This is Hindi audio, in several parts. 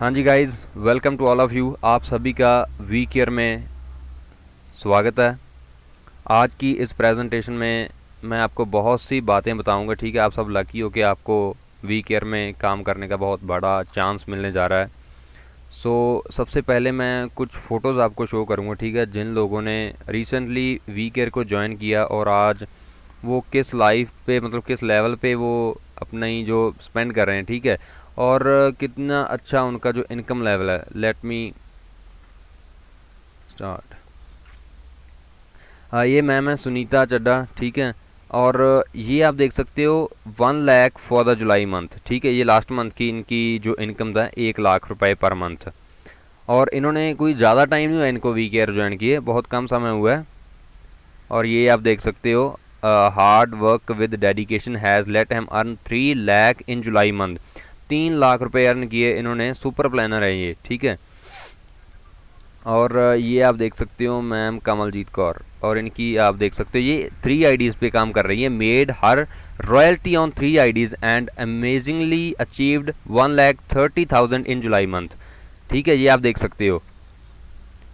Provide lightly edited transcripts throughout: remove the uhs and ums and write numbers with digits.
हाँ जी guys, welcome to all of you. आप सभी का वी केयर में स्वागत है। आज की इस प्रेजेंटेशन में मैं आपको बहुत सी बातें बताऊंगा। ठीक है, आप सब लकी हो कि आपको वी केयर में काम करने का बहुत बड़ा चांस मिलने जा रहा है। सबसे पहले मैं कुछ फ़ोटोज़ आपको शो करूंगा। ठीक है, जिन लोगों ने रिसेंटली वी केयर को ज्वाइन किया और आज वो किस लाइफ पे, मतलब किस लेवल पे वो अपनी जो स्पेंड कर रहे हैं। ठीक है, और कितना अच्छा उनका जो इनकम लेवल है। Let me start. हाँ, ये मैम है सुनीता चड्डा। ठीक है, और ये आप देख सकते हो 1 lakh for the July month. ठीक है, ये लास्ट मंथ की इनकी जो इनकम था 1 लाख रुपए पर मंथ। और इन्होंने कोई ज़्यादा टाइम नहीं हुआ इनको वी केयर ज्वाइन किए, बहुत कम समय हुआ है। और ये आप देख सकते हो, hard work with dedication has let him earn 3 lakh in July month. 3 lakh रुपए अर्न किए इन्होंने। सुपर प्लानर है ये। ठीक है, और ये आप देख सकते हो मैम कमलजीत कौर, और इनकी आप देख सकते हो ये 3 आईडीज़ पे काम कर रही है। Made her royalty on 3 IDs and amazingly achieved 1,30,000 in July month. ठीक है, ये आप देख सकते हो।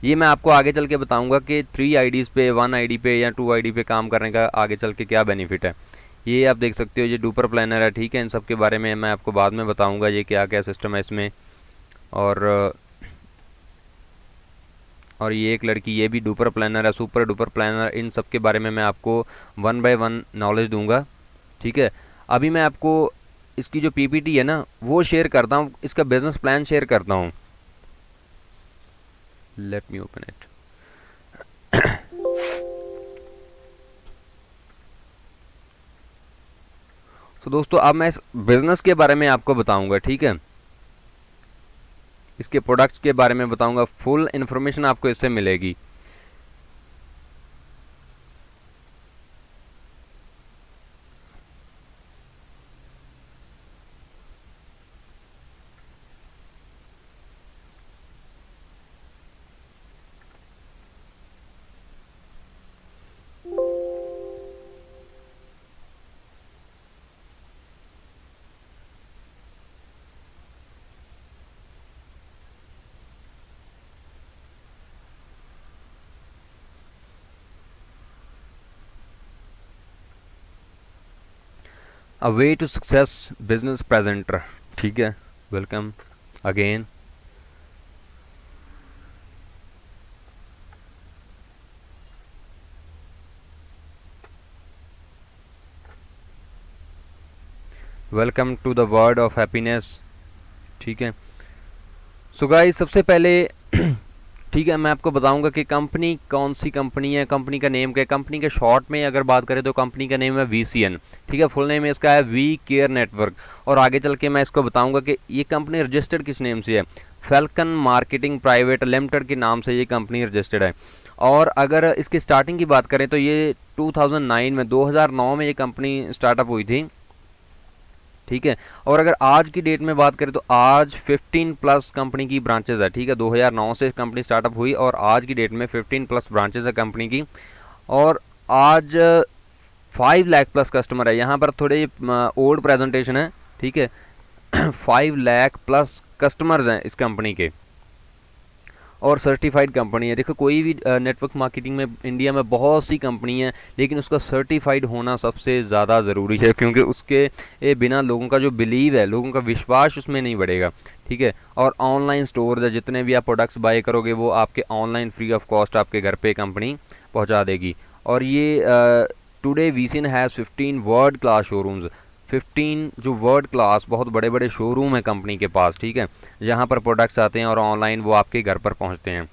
ये मैं आपको आगे चल के बताऊंगा कि 3 आईडीज़ पे, 1 आईडी पे या 2 आईडी पे काम करने का आगे चल के क्या बेनिफिट है। ये आप देख सकते हो, ये डूपर प्लानर है। ठीक है, इन सब के बारे में मैं आपको बाद में बताऊंगा ये क्या क्या सिस्टम है इसमें। और और ये एक लड़की, ये भी डुपर प्लानर है, सुपर डुपर प्लानर। इन सब के बारे में मैं आपको 1 बाय 1 नॉलेज दूंगा। ठीक है, अभी मैं आपको इसकी जो पीपीटी है ना वो शेयर करता हूँ, इसका बिजनेस प्लान शेयर करता हूँ। Let me open it. तो दोस्तों, अब मैं इस बिजनेस के बारे में आपको बताऊंगा। ठीक है, इसके प्रोडक्ट्स के बारे में बताऊंगा, फुल इन्फॉर्मेशन आपको इससे मिलेगी। A way to success business presenter. ठीक है, welcome again. Welcome to the world of happiness. ठीक है, सो गाइस, सबसे पहले ठीक है, मैं आपको बताऊंगा कि कंपनी कौन सी कंपनी है, कंपनी का नेम क्या है। कंपनी के शॉर्ट में अगर बात करें तो कंपनी का नेम है VCN। ठीक है, फुल नेम इसका है वी केयर नेटवर्क। और आगे चल के मैं इसको बताऊंगा कि ये कंपनी रजिस्टर्ड किस नेम से है। फैल्कन मार्केटिंग प्राइवेट लिमिटेड के नाम से ये कंपनी रजिस्टर्ड है। और अगर इसकी स्टार्टिंग की बात करें तो ये 2009 में, 2009 में ये कंपनी स्टार्टअप हुई थी। ठीक है, और अगर आज की डेट में बात करें तो आज 15 प्लस कंपनी की ब्रांचेस है। ठीक है, 2009 से कंपनी स्टार्टअप हुई और आज की डेट में 15 प्लस ब्रांचेस है कंपनी की। और आज 5 लाख प्लस कस्टमर है। यहाँ पर थोड़े ओल्ड प्रेजेंटेशन है। ठीक है, 5 लाख प्लस कस्टमर्स हैं इस कंपनी के, और सर्टिफाइड कंपनी है। देखो, कोई भी नेटवर्क मार्केटिंग में इंडिया में बहुत सी कंपनी है, लेकिन उसका सर्टिफाइड होना सबसे ज़्यादा ज़रूरी है, क्योंकि उसके बिना लोगों का जो बिलीव है, लोगों का विश्वास उसमें नहीं बढ़ेगा। ठीक है, और ऑनलाइन स्टोर है, जितने भी आप प्रोडक्ट्स बाय करोगे वो आपके ऑनलाइन फ्री ऑफ कॉस्ट आपके घर पे कंपनी पहुँचा देगी। और ये today VCN has 15 world class showrooms. 15 जो वर्ल्ड क्लास बहुत बड़े बड़े शोरूम है कंपनी के पास। ठीक है, जहाँ पर प्रोडक्ट्स आते हैं और ऑनलाइन वो आपके घर पर पहुँचते हैं।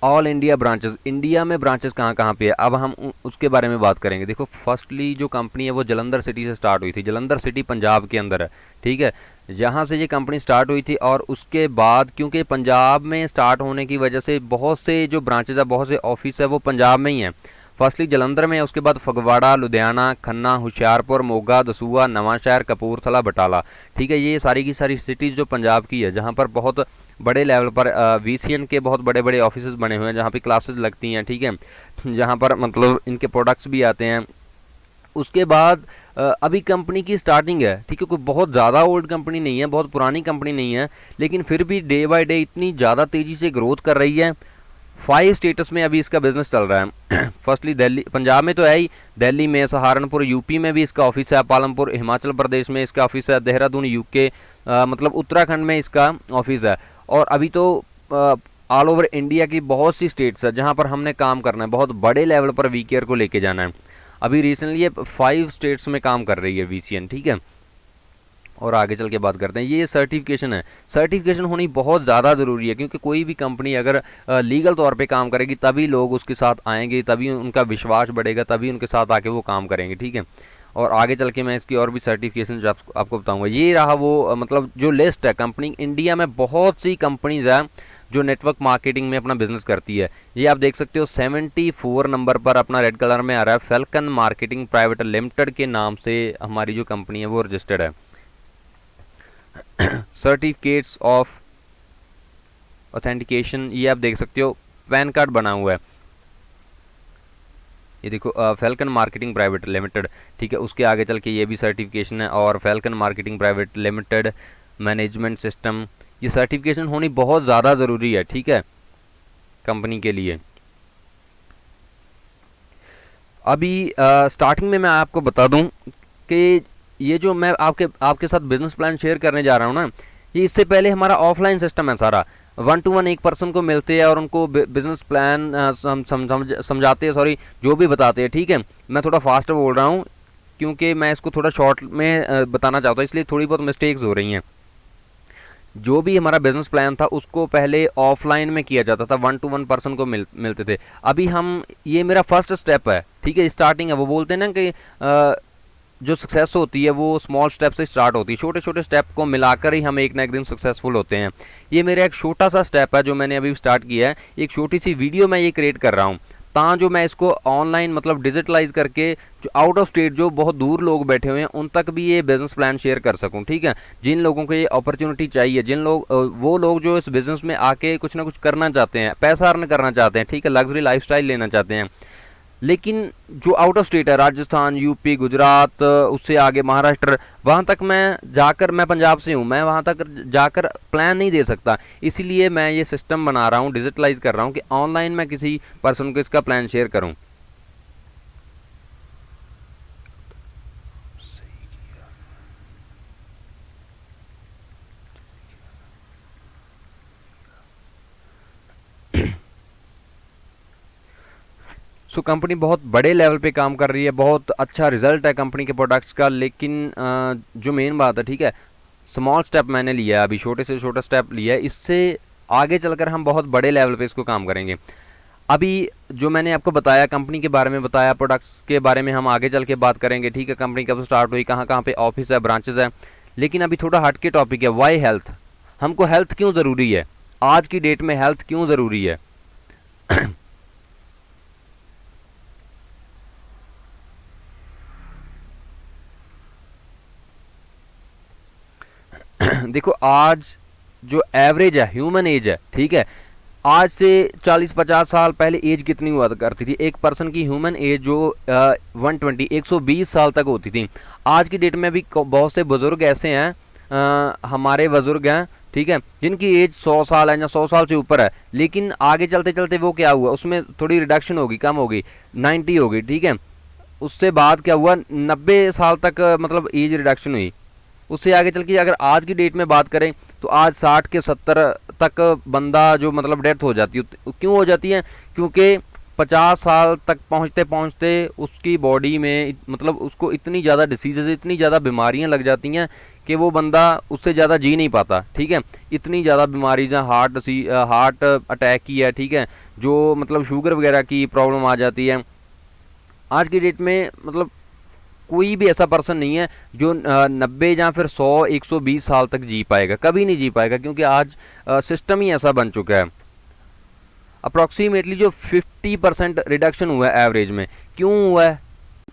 ऑल इंडिया ब्रांचेस, इंडिया में ब्रांचेस कहाँ कहाँ पे है, अब हम उसके बारे में बात करेंगे। देखो, फर्स्टली जो कंपनी है वो जलंधर सिटी से स्टार्ट हुई थी। जलंधर सिटी पंजाब के अंदर है। ठीक है, जहाँ से ये कंपनी स्टार्ट हुई थी, और उसके बाद क्योंकि पंजाब में स्टार्ट होने की वजह से बहुत से जो ब्रांचेस है, बहुत से ऑफिस है वो पंजाब में ही हैं। फर्स्टली जलंधर में है, उसके बाद फगवाड़ा, लुधियाना, खन्ना, होशियारपुर, मोगा, दसूहा, नवांशहर, कपूरथला, बटाला। ठीक है, ये सारी की सारी सिटीज़ जो पंजाब की है, जहाँ पर बहुत बड़े लेवल पर VCN के बहुत बड़े बड़े ऑफिस बने हुए हैं, जहाँ पे क्लासेस लगती हैं। ठीक है, जहाँ पर मतलब इनके प्रोडक्ट्स भी आते हैं, उसके बाद अभी कंपनी की स्टार्टिंग है, ठीक है, कोई बहुत ज़्यादा ओल्ड कंपनी नहीं है, बहुत पुरानी कंपनी नहीं है, लेकिन फिर भी डे बाय डे इतनी ज़्यादा तेज़ी से ग्रोथ कर रही है। 5 स्टेटस में अभी इसका बिजनेस चल रहा है। फर्स्टली दिल्ली, पंजाब में तो है ही, दिल्ली में, सहारनपुर यूपी में भी इसका ऑफिस है, पालमपुर हिमाचल प्रदेश में इसका ऑफिस है, देहरादून यूके, मतलब उत्तराखंड में इसका ऑफिस है। और अभी तो ऑल ओवर इंडिया की बहुत सी स्टेट्स है जहाँ पर हमने काम करना है, बहुत बड़े लेवल पर वीकेयर को लेके जाना है। अभी रिसेंटली ये 5 स्टेट्स में काम कर रही है वीसीएन, ठीक है। और आगे चल के बात करते हैं, ये सर्टिफिकेशन है। सर्टिफिकेशन होनी बहुत ज़्यादा ज़रूरी है, क्योंकि कोई भी कंपनी अगर लीगल तौर पे काम करेगी तभी लोग उसके साथ आएंगे, तभी उनका विश्वास बढ़ेगा, तभी उनके साथ आके वो काम करेंगे, ठीक है। और आगे चल के मैं इसकी और भी सर्टिफिकेशन आपको बताऊंगा। ये रहा वो मतलब जो लिस्ट है कंपनी, इंडिया में बहुत सी कंपनीज हैं जो नेटवर्क मार्केटिंग में अपना बिजनेस करती है। ये आप देख सकते हो 74 नंबर पर अपना रेड कलर में आ रहा है, फैल्कन मार्केटिंग प्राइवेट लिमिटेड के नाम से हमारी जो कंपनी है वो रजिस्टर्ड है। सर्टिफिकेट्स ऑफ ऑथेंटिकेशन, ये आप देख सकते हो पैन कार्ड बना हुआ है, ये देखो फैल्कन मार्केटिंग प्राइवेट लिमिटेड, ठीक है। उसके आगे चल के ये भी सर्टिफिकेशन है, और falcon marketing private limited management system, ये सर्टिफिकेशन होनी बहुत ज़्यादा ज़रूरी है, ठीक है, कंपनी के लिए। अभी स्टार्टिंग में मैं आपको बता दूं कि ये जो मैं आपके साथ बिजनेस प्लान शेयर करने जा रहा हूँ ना, ये इससे पहले हमारा ऑफलाइन सिस्टम है सारा। 1 to 1 एक पर्सन को मिलते हैं और उनको बिजनेस प्लान समझाते हैं, सॉरी जो भी बताते हैं, ठीक है। मैं थोड़ा फास्ट बोल रहा हूँ क्योंकि मैं इसको थोड़ा शॉर्ट में बताना चाहता हूँ, इसलिए थोड़ी बहुत मिस्टेक्स हो रही हैं। जो भी हमारा बिजनेस प्लान था उसको पहले ऑफलाइन में किया जाता था, 1 to 1 पर्सन को मिलते थे। अभी हम, ये मेरा फर्स्ट स्टेप है, ठीक है, स्टार्टिंग है। वो बोलते हैं ना कि जो सक्सेस होती है वो स्मॉल स्टेप से स्टार्ट होती है, छोटे छोटे स्टेप को मिलाकर ही हम एक ना एक दिन सक्सेसफुल होते हैं। ये मेरा एक छोटा सा स्टेप है जो मैंने अभी स्टार्ट किया है, एक छोटी सी वीडियो मैं ये क्रिएट कर रहा हूँ, जो मैं इसको ऑनलाइन मतलब डिजिटलाइज करके जो आउट ऑफ स्टेट, जो बहुत दूर लोग बैठे हुए हैं, उन तक भी ये बिजनेस प्लान शेयर कर सकूं, ठीक है। जिन लोगों को ये अपॉर्चुनिटी चाहिए, जिन लोग वो लोग जो इस बिजनेस में आके कुछ ना कुछ करना चाहते हैं, पैसा अर्न करना चाहते हैं, ठीक है, लग्जरी लाइफस्टाइल लेना चाहते हैं, लेकिन जो आउट ऑफ स्टेट है, राजस्थान, यूपी, गुजरात, उससे आगे महाराष्ट्र, वहाँ तक मैं पंजाब से हूँ, मैं वहाँ तक जाकर प्लान नहीं दे सकता। इसीलिए मैं ये सिस्टम बना रहा हूँ, डिजिटलाइज कर रहा हूँ कि ऑनलाइन मैं किसी पर्सन को इसका प्लान शेयर करूँ। कंपनी बहुत बड़े लेवल पे काम कर रही है, बहुत अच्छा रिजल्ट है कंपनी के प्रोडक्ट्स का, लेकिन जो मेन बात है, ठीक है, स्मॉल स्टेप मैंने लिया है, अभी छोटे से छोटा स्टेप लिया है, इससे आगे चलकर हम बहुत बड़े लेवल पे इसको काम करेंगे। अभी जो मैंने आपको बताया, कंपनी के बारे में बताया, प्रोडक्ट्स के बारे में हम आगे चल के बात करेंगे, ठीक है। कंपनी कब स्टार्ट हुई, कहाँ कहाँ पे ऑफिस है, ब्रांचेस है, लेकिन अभी थोड़ा हट के टॉपिक है, वाई हेल्थ। हमको हेल्थ क्यों ज़रूरी है, आज की डेट में हेल्थ क्यों ज़रूरी है। देखो, आज जो एवरेज है ह्यूमन एज है, ठीक है, आज से 40-50 साल पहले एज कितनी हुआ करती थी एक पर्सन की, ह्यूमन एज जो 120 साल तक होती थी। आज की डेट में भी बहुत से बुजुर्ग ऐसे हैं, हमारे बुजुर्ग हैं, ठीक है, जिनकी एज 100 साल है या 100 साल से ऊपर है, लेकिन आगे चलते चलते वो क्या हुआ, उसमें थोड़ी रिडक्शन होगी, कम होगी, 90 होगी, ठीक है। उससे बाद क्या हुआ, 90 साल तक मतलब एज रिडक्शन हुई। उससे आगे चल के अगर आज की डेट में बात करें तो आज 60 के 70 तक बंदा जो मतलब डेथ हो जाती है। क्यों हो जाती है, क्योंकि 50 साल तक पहुंचते पहुंचते उसकी बॉडी में मतलब उसको इतनी ज़्यादा डिसीजेज, इतनी ज़्यादा बीमारियां लग जाती हैं कि वो बंदा उससे ज़्यादा जी नहीं पाता, ठीक है। इतनी ज़्यादा बीमारीज हैं, हार्ट अटैक की है, ठीक है, जो मतलब शुगर वगैरह की प्रॉब्लम आ जाती है। आज की डेट में मतलब कोई भी ऐसा पर्सन नहीं है जो 90 या फिर 100-120 साल तक जी पाएगा, कभी नहीं जी पाएगा, क्योंकि आज सिस्टम ही ऐसा बन चुका है। अप्रॉक्सीमेटली जो 50% रिडक्शन हुआ है एवरेज में, क्यों हुआ है,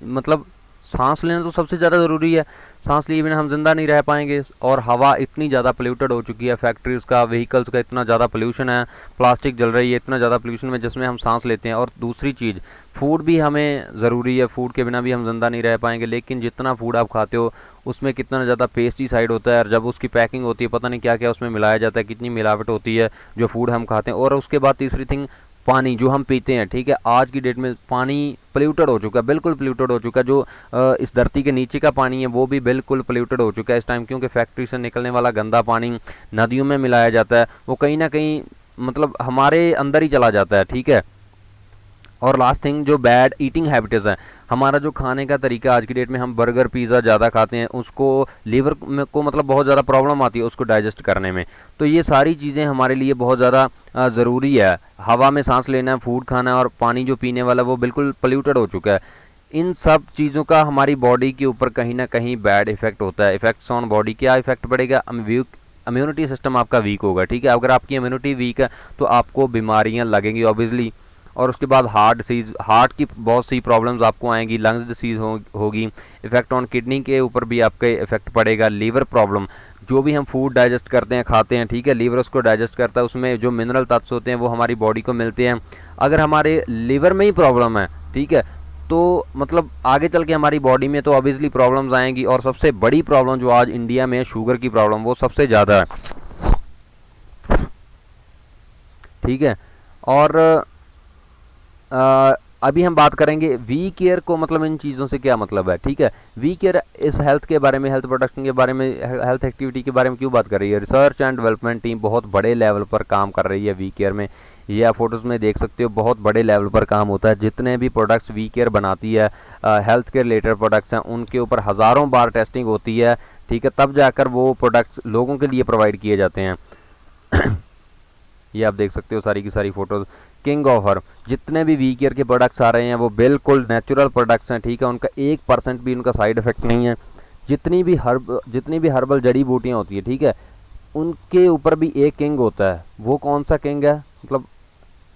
मतलब सांस लेना तो सबसे ज़्यादा ज़रूरी है, सांस लिए बिना हम जिंदा नहीं रह पाएंगे, और हवा इतनी ज़्यादा पोल्यूटेड हो चुकी है, फैक्ट्रीज का, व्हीकल्स का इतना ज़्यादा पोल्यूशन है, प्लास्टिक जल रही है, इतना ज़्यादा पोल्यूशन में जिसमें हम सांस लेते हैं। और दूसरी चीज़, फूड भी हमें ज़रूरी है, फूड के बिना भी हम ज़िंदा नहीं रह पाएंगे, लेकिन जितना फूड आप खाते हो उसमें कितना ज़्यादा पेस्टिसाइड होता है, और जब उसकी पैकिंग होती है पता नहीं क्या क्या उसमें मिलाया जाता है, कितनी मिलावट होती है जो फूड हम खाते हैं। और उसके बाद तीसरी थिंग, पानी जो हम पीते हैं, ठीक है, आज की डेट में पानी पोल्यूटेड हो चुका है, बिल्कुल पोल्यूटेड हो चुका है। जो इस धरती के नीचे का पानी है वो भी बिल्कुल पोल्यूटेड हो चुका है इस टाइम, क्योंकि फैक्ट्री से निकलने वाला गंदा पानी नदियों में मिलाया जाता है, वो कहीं ना कहीं मतलब हमारे अंदर ही चला जाता है, ठीक है। और लास्ट थिंग, जो बैड ईटिंग हैबिट्स है, हमारा जो खाने का तरीका आज की डेट में, हम बर्गर पिज़्ज़ा ज़्यादा खाते हैं, उसको लीवर में को मतलब बहुत ज़्यादा प्रॉब्लम आती है उसको डाइजेस्ट करने में। तो ये सारी चीज़ें हमारे लिए बहुत ज़्यादा ज़रूरी है। हवा में सांस लेना, फूड खाना और पानी जो पीने वाला वो बिल्कुल पोल्यूटेड हो चुका है। इन सब चीज़ों का हमारी बॉडी के ऊपर कहीं ना कहीं बैड इफेक्ट होता है। इफेक्ट्स ऑन बॉडी, क्या इफेक्ट पड़ेगा? इम्यूनिटी सिस्टम आपका वीक होगा, ठीक है। अगर आपकी इम्यूनिटी वीक है तो आपको बीमारियां लगेंगी ऑब्वियसली। और उसके बाद हार्ट डिसीज़, हार्ट की बहुत सी प्रॉब्लम्स आपको आएंगी, लंग्स डिसीज़ होगी, इफेक्ट ऑन किडनी के ऊपर भी आपके इफेक्ट पड़ेगा, लीवर प्रॉब्लम। जो भी हम फूड डाइजेस्ट करते हैं, खाते हैं, ठीक है, लीवर उसको डाइजेस्ट करता है, उसमें जो मिनरल तत्व होते हैं वो हमारी बॉडी को मिलते हैं। अगर हमारे लीवर में ही प्रॉब्लम है, ठीक है, तो मतलब आगे चल के हमारी बॉडी में तो ऑब्वियसली प्रॉब्लम्स आएंगी। और सबसे बड़ी प्रॉब्लम जो आज इंडिया में है, शुगर की प्रॉब्लम, वो सबसे ज़्यादा है, ठीक है। और अभी हम बात करेंगे वी केयर को, मतलब इन चीज़ों से क्या मतलब है, ठीक है। वी केयर इस हेल्थ के बारे में, हेल्थ प्रोडक्शन के बारे में, हेल्थ एक्टिविटी के बारे में क्यों बात कर रही है? रिसर्च एंड डेवलपमेंट टीम बहुत बड़े लेवल पर काम कर रही है वी केयर में। ये आप फोटोज़ में देख सकते हो, बहुत बड़े लेवल पर काम होता है। जितने भी प्रोडक्ट्स वी केयर बनाती है, हेल्थ के रिलेटेड प्रोडक्ट्स हैं, उनके ऊपर हज़ारों बार टेस्टिंग होती है, ठीक है, तब जाकर वो प्रोडक्ट्स लोगों के लिए प्रोवाइड किए जाते हैं। ये आप देख सकते हो सारी की सारी फोटोज। किंग ऑफ हर्ब, जितने भी वी केयर के प्रोडक्ट्स आ रहे हैं वो बिल्कुल नेचुरल प्रोडक्ट्स हैं, ठीक है, उनका 1% भी उनका साइड इफेक्ट नहीं है। जितनी भी हर्बल जड़ी बूटियाँ होती है, ठीक है, उनके ऊपर भी एक किंग होता है। वो कौन सा किंग है? मतलब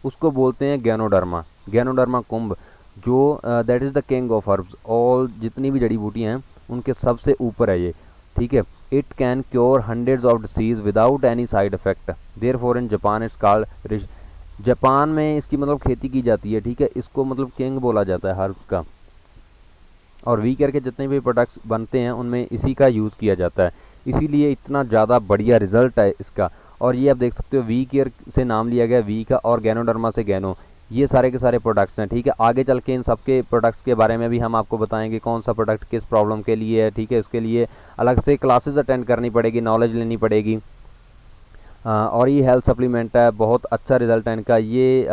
उसको बोलते हैं गैनोडर्मा, गैनोडर्मा कुंभ, जो that is the king of herbs. और जितनी भी जड़ी बूटियाँ हैं उनके सबसे ऊपर है ये, ठीक है। It can cure hundreds of disease without any side effect, therefore in Japan it's called. Japan में इसकी मतलब खेती की जाती है, ठीक है, इसको मतलब किंग बोला जाता है हर्ब्स का। और वी केयर के जितने भी प्रोडक्ट्स बनते हैं उनमें इसी का यूज़ किया जाता है, इसीलिए इतना ज़्यादा बढ़िया रिजल्ट है इसका। और ये आप देख सकते हो, वी केयर से नाम लिया गया वी का, और गैनोडर्मा से गैनो, ये सारे के सारे प्रोडक्ट्स हैं, ठीक है। आगे चल के इन सब के प्रोडक्ट्स के बारे में भी हम आपको बताएंगे, कौन सा प्रोडक्ट किस प्रॉब्लम के लिए है, ठीक है। इसके लिए अलग से क्लासेस अटेंड करनी पड़ेगी, नॉलेज लेनी पड़ेगी। और ये हेल्थ सप्लीमेंट है, बहुत अच्छा रिजल्ट है इनका। ये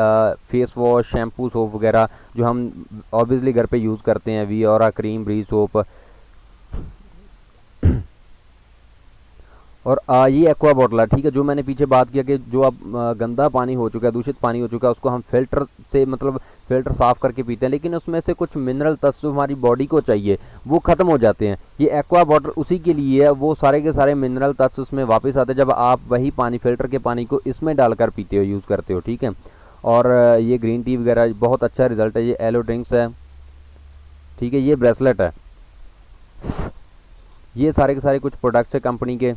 फेस वॉश, शैम्पू, सोप वगैरह जो हम ऑब्वियसली घर पे यूज़ करते हैं, वी और क्रीम, ब्रीज सोप। और ये एक्वा बॉटल है, ठीक है, जो मैंने पीछे बात किया कि जो अब गंदा पानी हो चुका है, दूषित पानी हो चुका है, उसको हम फिल्टर से मतलब फिल्टर साफ़ करके पीते हैं, लेकिन उसमें से कुछ मिनरल तत्व हमारी बॉडी को चाहिए वो ख़त्म हो जाते हैं। ये एक्वा बॉटल उसी के लिए है, वो सारे के सारे मिनरल तत्व उसमें वापस आते हैं जब आप वही पानी, फिल्टर के पानी को इसमें डालकर पीते हो, यूज़ करते हो, ठीक है। और ये ग्रीन टी वगैरह बहुत अच्छा रिजल्ट है। ये एलो ड्रिंक्स है, ठीक है, ये ब्रेसलेट है। ये सारे के सारे कुछ प्रोडक्ट्स है कंपनी के।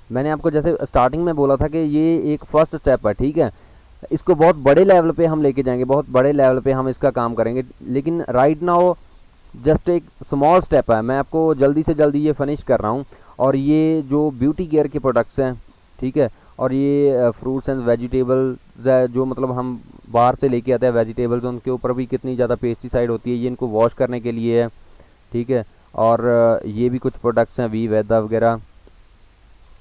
मैंने आपको जैसे स्टार्टिंग में बोला था कि ये एक फर्स्ट स्टेप है, ठीक है, इसको बहुत बड़े लेवल पे हम लेके जाएंगे, बहुत बड़े लेवल पे हम इसका काम करेंगे, लेकिन राइट नाउ जस्ट एक स्मॉल स्टेप है। मैं आपको जल्दी से जल्दी ये फिनिश कर रहा हूँ। और ये जो ब्यूटी केयर के प्रोडक्ट्स हैं, ठीक है, और ये फ्रूट्स एंड वेजिटेबल्स है, जो मतलब हम बाहर से लेके आते हैं वेजिटेबल्स, उनके ऊपर भी कितनी ज़्यादा पेस्टिसाइड होती है, ये इनको वॉश करने के लिए है, ठीक है। और ये भी कुछ प्रोडक्ट्स हैं, वी वेदा वगैरह,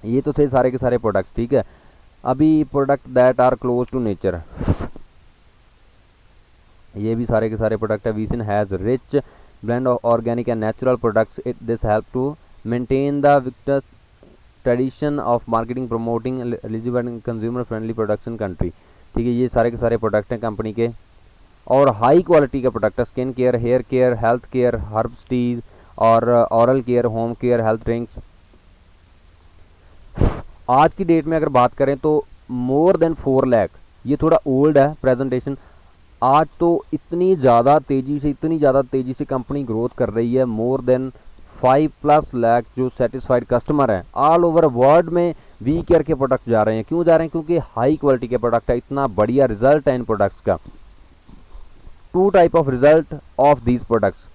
ये तो थे सारे के सारे प्रोडक्ट्स, ठीक है। अभी product that are close to nature, ये भी सारे के सारे प्रोडक्ट है। वीसिन has rich blend of organic and natural products, it this help to maintain the virtuous tradition of marketing, promoting eligible and consumer friendly production country, ठीक है। ये सारे के सारे प्रोडक्ट हैं कंपनी के, और हाई क्वालिटी का प्रोडक्ट है। Skin care, hair care, health care, herbs teas, और oral care, home care, health drinks. आज की डेट में अगर बात करें तो मोर देन 4 लाख, ये थोड़ा ओल्ड है प्रेजेंटेशन। आज तो इतनी ज़्यादा तेज़ी से कंपनी ग्रोथ कर रही है, मोर देन 5+ लाख जो सेटिस्फाइड कस्टमर हैं ऑल ओवर वर्ल्ड में। वी केयर के प्रोडक्ट जा रहे हैं। क्यों जा रहे हैं? क्योंकि हाई क्वालिटी के प्रोडक्ट है, इतना बढ़िया रिजल्ट है इन प्रोडक्ट्स का। Two type of result of these products,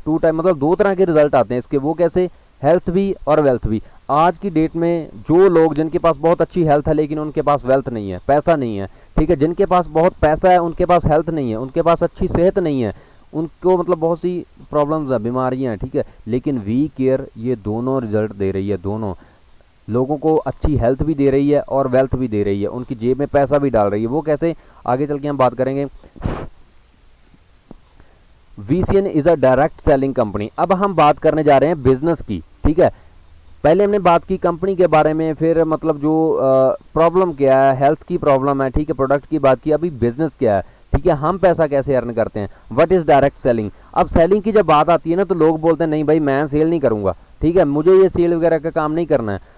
two type मतलब दो तरह के रिजल्ट आते हैं इसके। वो कैसे? हेल्थ भी और वेल्थ भी। आज की डेट में जो लोग जिनके पास बहुत अच्छी हेल्थ है लेकिन उनके पास वेल्थ नहीं है, पैसा नहीं है, ठीक है, जिनके पास बहुत पैसा है उनके पास हेल्थ नहीं है, उनके पास अच्छी सेहत नहीं है, उनको मतलब बहुत सी प्रॉब्लम्स है, बीमारियां हैं, ठीक है, लेकिन वी केयर ये दोनों रिजल्ट दे रही है। दोनों लोगों को अच्छी हेल्थ भी दे रही है और वेल्थ भी दे रही है, उनकी जेब में पैसा भी डाल रही है। वो कैसे? आगे चल के हम बात करेंगे। VCN is a direct selling company. अब हम बात करने जा रहे हैं बिजनेस की, ठीक है। पहले हमने बात की कंपनी के बारे में, फिर मतलब जो प्रॉब्लम क्या है, हेल्थ की प्रॉब्लम है, ठीक है, प्रोडक्ट की बात की, अभी बिजनेस क्या है, ठीक है, हम पैसा कैसे अर्न करते हैं। What is direct selling? अब सेलिंग की जब बात आती है ना तो लोग बोलते हैं नहीं भाई मैं सेल नहीं करूंगा, ठीक है, मुझे ये सेल वगैरह का काम नहीं करना है।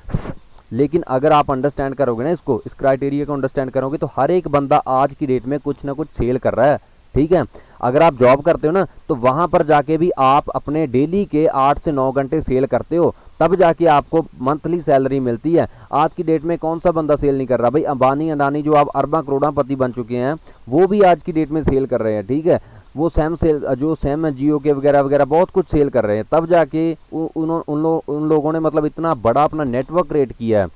लेकिन अगर आप अंडरस्टैंड करोगे ना इसको, इस क्राइटेरिया को अंडरस्टैंड करोगे, तो हर एक बंदा आज की डेट में कुछ ना कुछ सेल कर रहा है, ठीक है। अगर आप जॉब करते हो ना तो वहां पर जाके भी आप अपने डेली के 8 से 9 घंटे सेल करते हो, तब जाके आपको मंथली सैलरी मिलती है। आज की डेट में कौन सा बंदा सेल नहीं कर रहा भाई? अंबानी अडानी जो आप अरबा करोड़पति बन चुके हैं वो भी आज की डेट में सेल कर रहे हैं, ठीक है। वो सैम जियो के वगैरह वगैरह बहुत कुछ सेल कर रहे हैं, तब जाके उन लोगों ने मतलब इतना बड़ा अपना नेटवर्क क्रिएट किया है।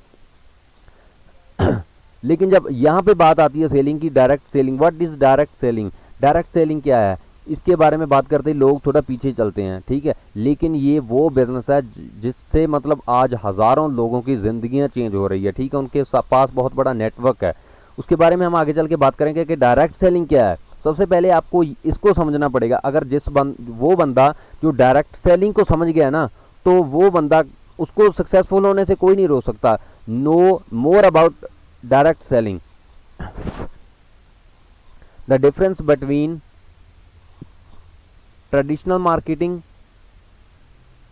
लेकिन जब यहाँ पे बात आती है सेलिंग की, direct selling, what is direct selling? Direct selling क्या है इसके बारे में बात करते ही लोग थोड़ा पीछे चलते हैं, ठीक है, लेकिन ये वो बिजनेस है जिससे मतलब आज हजारों लोगों की जिंदगियां चेंज हो रही है, ठीक है, उनके पास बहुत बड़ा नेटवर्क है। उसके बारे में हम आगे चल के बात करेंगे कि डायरेक्ट सेलिंग क्या है। सबसे पहले आपको इसको समझना पड़ेगा। अगर वो बंदा जो डायरेक्ट सेलिंग को समझ गया ना तो वो बंदा, उसको सक्सेसफुल होने से कोई नहीं रोक सकता। No more about direct selling. The difference between traditional marketing,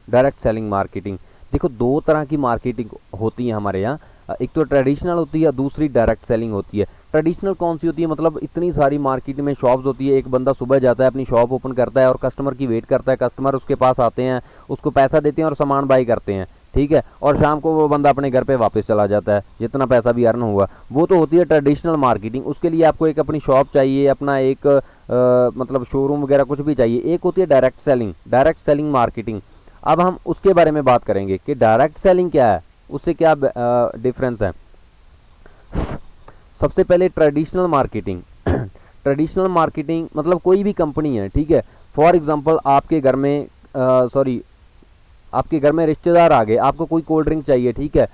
direct selling marketing. देखो दो तरह की मार्केटिंग होती है हमारे यहाँ, एक तो ट्रेडिशनल होती है, दूसरी डायरेक्ट सेलिंग होती है। ट्रेडिशनल कौन सी होती है? मतलब इतनी सारी मार्केट में शॉप्स होती है, एक बंदा सुबह जाता है अपनी शॉप ओपन करता है और कस्टमर की वेट करता है, कस्टमर उसके पास आते हैं, उसको पैसा देते हैं और सामान बाई करते हैं, ठीक है, और शाम को वो बंदा अपने घर पे वापस चला जाता है, जितना पैसा भी अर्न हुआ। वो तो होती है ट्रेडिशनल मार्केटिंग। उसके लिए आपको एक अपनी शॉप चाहिए, अपना एक मतलब शोरूम वगैरह कुछ भी चाहिए। एक होती है direct selling, direct selling marketing. अब हम उसके बारे में बात करेंगे कि डायरेक्ट सेलिंग क्या है, उससे क्या डिफरेंस है। सबसे पहले ट्रेडिशनल मार्केटिंग। ट्रेडिशनल मार्केटिंग मतलब कोई भी कंपनी है, ठीक है, फॉर एग्जांपल आपके घर में आपके घर में रिश्तेदार आ गए, आपको कोई कोल्ड ड्रिंक चाहिए, ठीक है,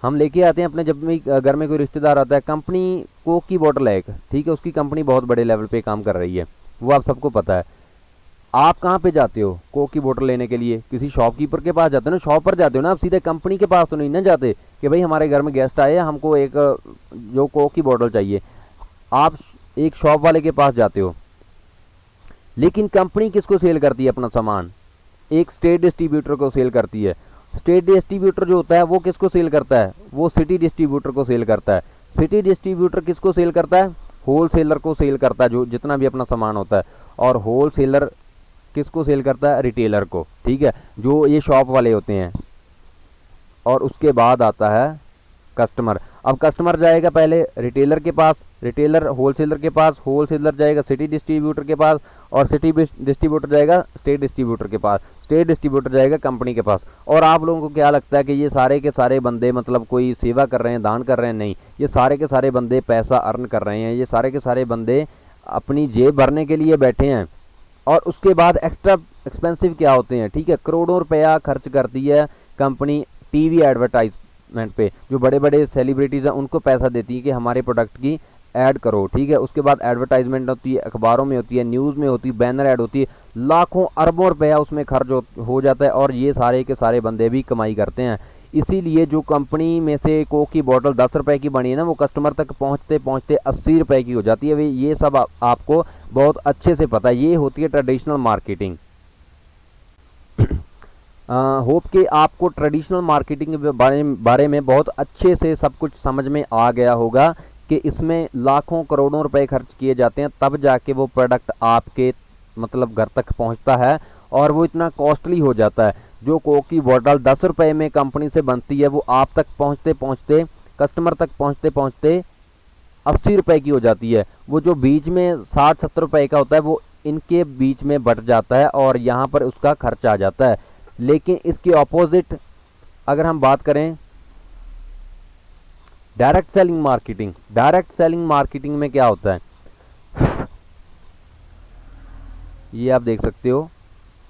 हम लेके आते हैं अपने, जब भी घर में कोई रिश्तेदार आता है, कंपनी कोक की बोतल है एक, ठीक है, उसकी कंपनी बहुत बड़े लेवल पे काम कर रही है, वो आप सबको पता है। आप कहाँ पे जाते हो कोक की बोतल लेने के लिए? किसी शॉपकीपर के पास जाते हो ना, शॉप पर जाते हो ना, आप सीधे कंपनी के पास तो नहीं ना जाते कि भाई हमारे घर में गेस्ट आए, हमको एक जो कोक की बोतल चाहिए। आप एक शॉप वाले के पास जाते हो। लेकिन कंपनी किसको सेल करती है अपना सामान? एक स्टेट डिस्ट्रीब्यूटर को सेल करती है। स्टेट डिस्ट्रीब्यूटर जो होता है वो किसको सेल करता है? वो सिटी डिस्ट्रीब्यूटर को सेल करता है। सिटी डिस्ट्रीब्यूटर किसको सेल करता है? होलसेलर को सेल करता है, जो जितना भी अपना सामान होता है। और होलसेलर किसको सेल करता है? रिटेलर को, ठीक है, जो ये शॉप वाले होते हैं। और उसके बाद आता है कस्टमर। अब कस्टमर जाएगा पहले रिटेलर के पास, रिटेलर होलसेलर के पास, होलसेलर जाएगा सिटी डिस्ट्रीब्यूटर के पास, और सिटी डिस्ट्रीब्यूटर जाएगा स्टेट डिस्ट्रीब्यूटर के पास, स्टेट डिस्ट्रीब्यूटर जाएगा कंपनी के पास। और आप लोगों को क्या लगता है कि ये सारे के सारे बंदे मतलब कोई सेवा कर रहे हैं, दान कर रहे हैं? नहीं, ये सारे के सारे बंदे पैसा अर्न कर रहे हैं, ये सारे के सारे बंदे अपनी जेब भरने के लिए बैठे हैं। और उसके बाद एक्स्ट्रा एक्सपेंसिव क्या होते हैं, ठीक है, करोड़ों रुपया खर्च करती है कंपनी टीवी एडवर्टाइजमेंट पे। जो बड़े बड़े सेलिब्रिटीज़ हैं उनको पैसा देती है कि हमारे प्रोडक्ट की ऐड करो, ठीक है। उसके बाद एडवर्टाइजमेंट होती है, अखबारों में होती है, न्यूज़ में होती है, बैनर ऐड होती है, लाखों अरबों रुपया उसमें खर्च हो जाता है। और ये सारे के सारे बंदे भी कमाई करते हैं। इसीलिए जो कंपनी में से कोक की बोतल 10 रुपए की बनी है ना, वो कस्टमर तक पहुंचते पहुंचते 80 रुपए की हो जाती है। ये सब आपको बहुत अच्छे से पता है। ये होती है ट्रेडिशनल मार्केटिंग। होप कि आपको ट्रेडिशनल मार्केटिंग के बारे में बहुत अच्छे से सब कुछ समझ में आ गया होगा कि इसमें लाखों करोड़ों रुपए खर्च किए जाते हैं, तब जाके वो प्रोडक्ट आपके मतलब घर तक पहुंचता है, और वो इतना कॉस्टली हो जाता है। जो कोक की बोतल 10 रुपए में कंपनी से बनती है वो आप तक पहुंचते पहुंचते, कस्टमर तक पहुंचते पहुंचते 80 रुपए की हो जाती है। वो जो बीच में 60-70 रुपए का होता है वो इनके बीच में बट जाता है और यहाँ पर उसका खर्च आ जाता है। लेकिन इसके ऑपोजिट अगर हम बात करें direct selling marketing, direct selling marketing में क्या होता है, ये आप देख सकते हो,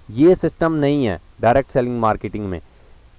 ये सिस्टम नहीं है डायरेक्ट सेलिंग मार्केटिंग में।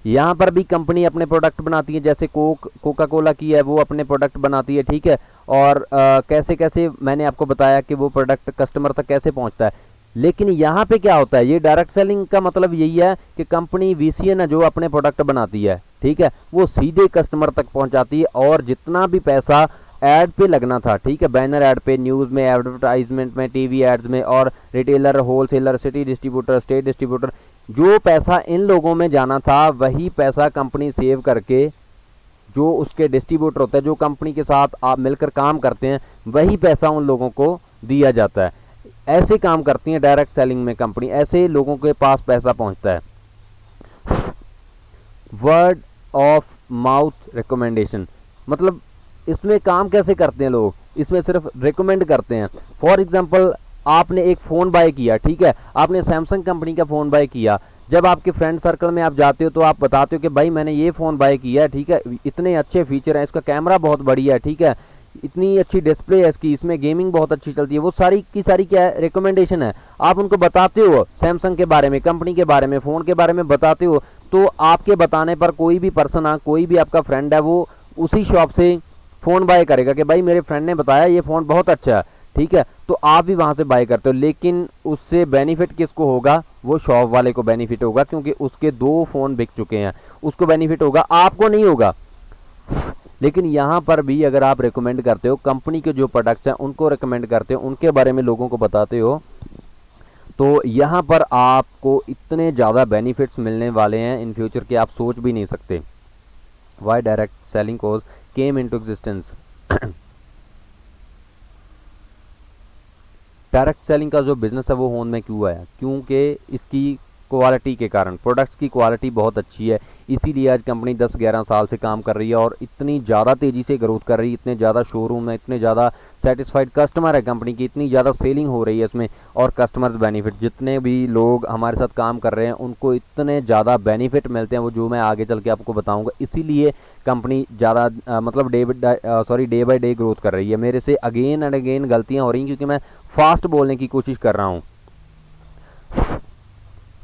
यहाँ पर भी कंपनी अपने प्रोडक्ट बनाती है, जैसे कोका कोला की है वो अपने प्रोडक्ट बनाती है, ठीक है। और कैसे कैसे मैंने आपको बताया कि वो प्रोडक्ट कस्टमर तक कैसे पहुँचता है। लेकिन यहाँ पे क्या होता है, ये डायरेक्ट सेलिंग का मतलब यही है कि कंपनी वीसीएन जो अपने प्रोडक्ट बनाती है, ठीक है, वो सीधे कस्टमर तक पहुँचाती है और जितना भी पैसा एड पे लगना था, ठीक है, बैनर एड पे, न्यूज़ में, एडवर्टाइजमेंट में, टीवी एड्स में और retailer, wholesaler, city distributor, state distributor, जो पैसा इन लोगों में जाना था वही पैसा कंपनी सेव करके जो उसके डिस्ट्रीब्यूटर होता है, जो कंपनी के साथ आप मिलकर काम करते हैं, वही पैसा उन लोगों को दिया जाता है। ऐसे काम करती है डायरेक्ट सेलिंग में कंपनी, ऐसे लोगों के पास पैसा पहुंचता है। वर्ड ऑफ माउथ रिकमेंडेशन, मतलब इसमें काम कैसे करते हैं लोग, इसमें सिर्फ रिकमेंड करते हैं। फॉर एग्जांपल आपने एक फ़ोन बाय किया, ठीक है, आपने सैमसंग कंपनी का फ़ोन बाय किया, जब आपके फ्रेंड सर्कल में आप जाते हो तो आप बताते हो कि भाई मैंने ये फ़ोन बाय किया है, ठीक है, इतने अच्छे फीचर हैं, इसका कैमरा बहुत बढ़िया है, ठीक है, इतनी अच्छी डिस्प्ले है इसकी, इसमें गेमिंग बहुत अच्छी चलती है, वो सारी की सारी क्या है, रिकमेंडेशन है। आप उनको बताते हो सैमसंग के बारे में, कंपनी के बारे में, फ़ोन के बारे में बताते हो, तो आपके बताने पर कोई भी पर्सन, कोई भी आपका फ्रेंड है, वो उसी शॉप से फ़ोन बाय करेगा कि भाई मेरे फ्रेंड ने बताया ये फ़ोन बहुत अच्छा है, ठीक है, तो आप भी वहाँ से बाय करते हो। लेकिन उससे बेनिफिट किसको होगा, वो शॉप वाले को बेनिफिट होगा, क्योंकि उसके 2 फ़ोन बिक चुके हैं, उसको बेनिफिट होगा, आपको नहीं होगा। लेकिन यहाँ पर भी अगर आप रिकमेंड करते हो, कंपनी के जो प्रोडक्ट्स हैं उनको रिकमेंड करते हो, उनके बारे में लोगों को बताते हो, तो यहाँ पर आपको इतने ज़्यादा बेनिफिट्स मिलने वाले हैं इन फ्यूचर के आप सोच भी नहीं सकते। Why direct selling course came into existence. Direct selling का जो बिजनेस है वो होंद में क्यों आया, क्योंकि इसकी क्वालिटी के कारण, प्रोडक्ट्स की क्वालिटी बहुत अच्छी है, इसीलिए आज कंपनी 10-11 साल से काम कर रही है और इतनी ज़्यादा तेज़ी से ग्रोथ कर रही है, इतने ज़्यादा शोरूम है, इतने ज़्यादा सेटिस्फाइड कस्टमर है कंपनी की, इतनी ज़्यादा सेलिंग हो रही है इसमें, और कस्टमर्स बेनिफिट, जितने भी लोग हमारे साथ काम कर रहे हैं उनको इतने ज़्यादा बेनिफिट मिलते हैं, वो जो मैं आगे चल के आपको बताऊँगा। इसीलिए कंपनी ज़्यादा मतलब डे बाई डे ग्रोथ कर रही है। मेरे से अगेन एंड अगेन गलतियाँ हो रही हैं क्योंकि मैं फास्ट बोलने की कोशिश कर रहा हूँ।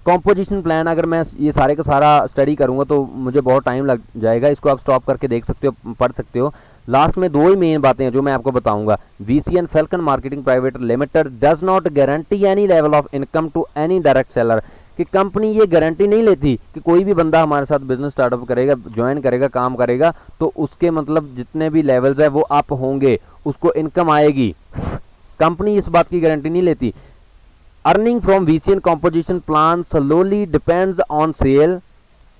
कॉम्पोजिशन प्लान, अगर मैं ये सारे का सारा स्टडी करूंगा तो मुझे बहुत टाइम लग जाएगा, इसको आप स्टॉप करके देख सकते हो, पढ़ सकते हो। लास्ट में 2 ही मेन बातें हैं जो मैं आपको बताऊंगा। VCN falcon marketing private limited does not guarantee any level of income to any direct seller, कि कंपनी ये गारंटी नहीं लेती कि कोई भी बंदा हमारे साथ बिजनेस स्टार्टअप करेगा, ज्वाइन करेगा, काम करेगा, तो उसके मतलब जितने भी लेवल्स है वो अप होंगे, उसको इनकम आएगी। कंपनी इस बात की गारंटी नहीं लेती। Earning from VCN composition plan solely depends on sale,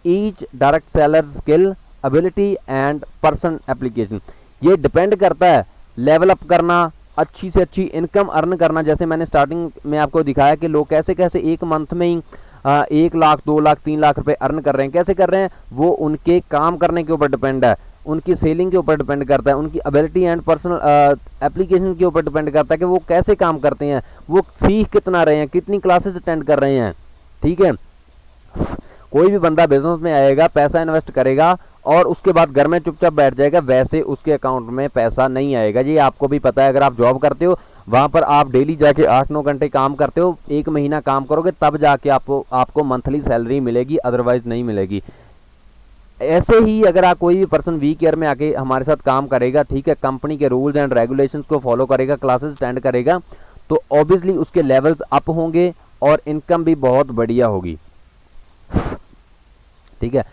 each direct seller's skill, ability and person application। ये डिपेंड करता है लेवल अप करना, अच्छी से अच्छी इनकम अर्न करना। जैसे मैंने स्टार्टिंग में आपको दिखाया कि लोग कैसे कैसे एक मंथ में ही 1 लाख, 2 लाख, 3 लाख रुपए अर्न कर रहे हैं। कैसे कर रहे हैं, वो उनके काम करने के ऊपर डिपेंड है, उनकी सेलिंग के ऊपर डिपेंड करता है, उनकी एबिलिटी एंड पर्सनल एप्लीकेशन के ऊपर डिपेंड करता है कि वो कैसे काम करते हैं, वो सीख कितना रहे हैं, कितनी क्लासेस अटेंड कर रहे हैं, ठीक है। कोई भी बंदा बिजनेस में आएगा, पैसा इन्वेस्ट करेगा और उसके बाद घर में चुपचाप बैठ जाएगा, वैसे उसके अकाउंट में पैसा नहीं आएगा। ये आपको भी पता है, अगर आप जॉब करते हो वहाँ पर आप डेली जाके 8-9 घंटे काम करते हो, 1 महीना काम करोगे तब जाके आपको मंथली सैलरी मिलेगी, अदरवाइज नहीं मिलेगी। ऐसे ही अगर आप कोई भी पर्सन वीक ईयर में आके हमारे साथ काम करेगा, ठीक है, कंपनी के रूल्स एंड रेगुलेशंस को फॉलो करेगा, क्लासेस अटेंड करेगा, तो ऑब्वियसली उसके लेवल्स अप होंगे और इनकम भी बहुत बढ़िया होगी, ठीक है।